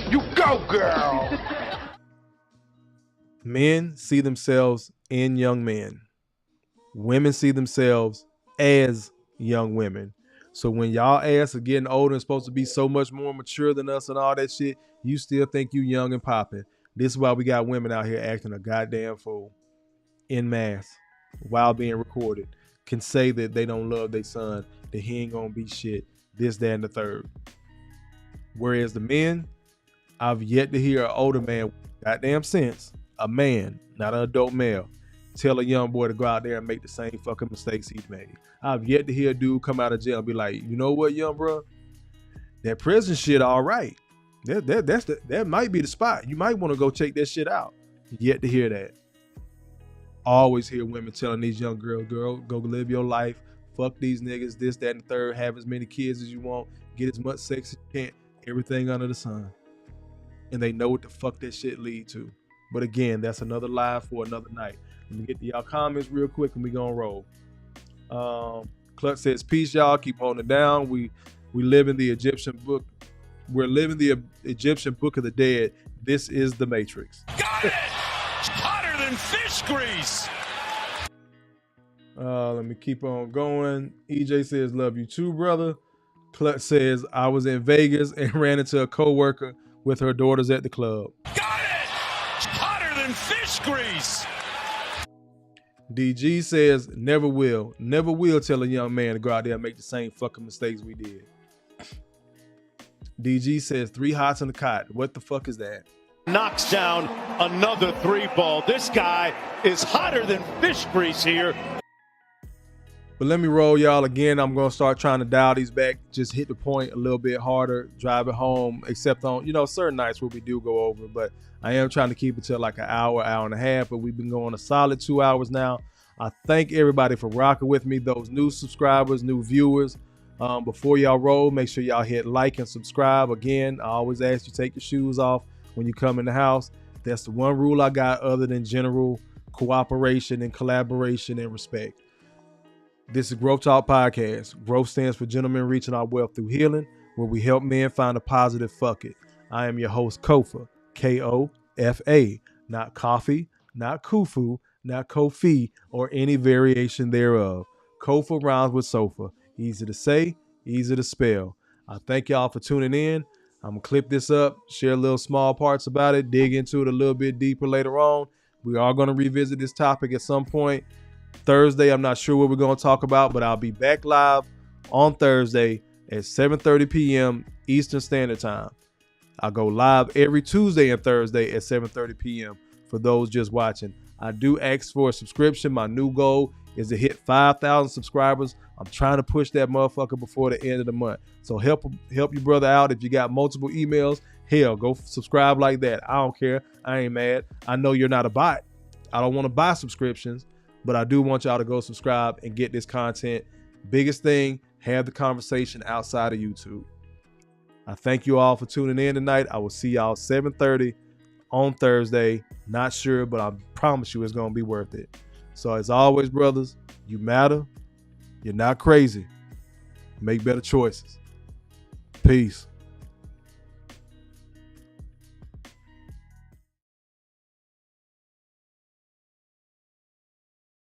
Speaker 14: You go, girl.
Speaker 1: Men see themselves in young men. Women see themselves as young women. So when y'all ass are getting older and supposed to be so much more mature than us and all that shit, you still think you young and popping. This is why we got women out here acting a goddamn fool en masse while being recorded. Can say that they don't love their son, that he ain't gonna be shit, this, that, and the third. Whereas the men, I've yet to hear an older man with goddamn sense, a man, not an adult male, tell a young boy to go out there and make the same fucking mistakes he's made. I've yet to hear a dude come out of jail and be like, you know what, young bro, that prison shit all right. That might be the spot. You might want to go check that shit out. Yet to hear that. Always hear women telling these young girls, girl, go live your life. Fuck these niggas, this, that, and the third. Have as many kids as you want. Get as much sex as you can. Everything under the sun. And they know what the fuck that shit lead to. But again, that's another live for another night. Let me get to y'all comments real quick and we gonna roll. Clutch says, peace, y'all. Keep holding it down. We live in the Egyptian book. We're living the Egyptian book of the dead. This is the Matrix.
Speaker 2: Got it! Hotter than fish grease!
Speaker 1: Let me keep on going. EJ says, love you too, brother. Clutch says, I was in Vegas and ran into a coworker with her daughters at the club.
Speaker 2: Got it! Hotter than fish grease!
Speaker 1: DG says, never will tell a young man to go out there and make the same fucking mistakes we did. DG says 3 hots in the cot. What the fuck is that?
Speaker 3: Knocks down another 3 ball. This guy is hotter than fish grease here.
Speaker 1: But let me roll y'all again. I'm going to start trying to dial these back. Just hit the point a little bit harder. Drive it home, except on, certain nights where we do go over. But I am trying to keep it to like an hour, hour and a half. But we've been going a solid 2 hours now. I thank everybody for rocking with me. Those new subscribers, new viewers. Before y'all roll, make sure y'all hit like and subscribe. Again, I always ask you take your shoes off when you come in the house. That's the one rule I got other than general cooperation and collaboration and respect. This is Growth Talk Podcast. Growth stands for Gentlemen Reaching Our Wealth Through Healing, where we help men find a positive fuck it. I am your host, Kofa, K-O-F-A, not coffee, not kufu, not kofi, or any variation thereof. Kofa rhymes with sofa. Easy to say, easy to spell. I thank y'all for tuning in. I'm going to clip this up, share little small parts about it, dig into it a little bit deeper later on. We are going to revisit this topic at some point. Thursday, I'm not sure what we're going to talk about, but I'll be back live on Thursday at 7:30 p.m. Eastern Standard Time. I go live every Tuesday and Thursday at 7:30 p.m. for those just watching. I do ask for a subscription. My new goal is to hit 5,000 subscribers. I'm trying to push that motherfucker before the end of the month. So help your brother out. If you got multiple emails, hell, go subscribe like that. I don't care. I ain't mad. I know you're not a bot. I don't want to buy subscriptions, but I do want y'all to go subscribe and get this content. Biggest thing, have the conversation outside of YouTube. I thank you all for tuning in tonight. I will see y'all 7:30 on Thursday. Not sure, but I promise you it's going to be worth it. So as always, brothers, you matter. You're not crazy. Make better choices. Peace.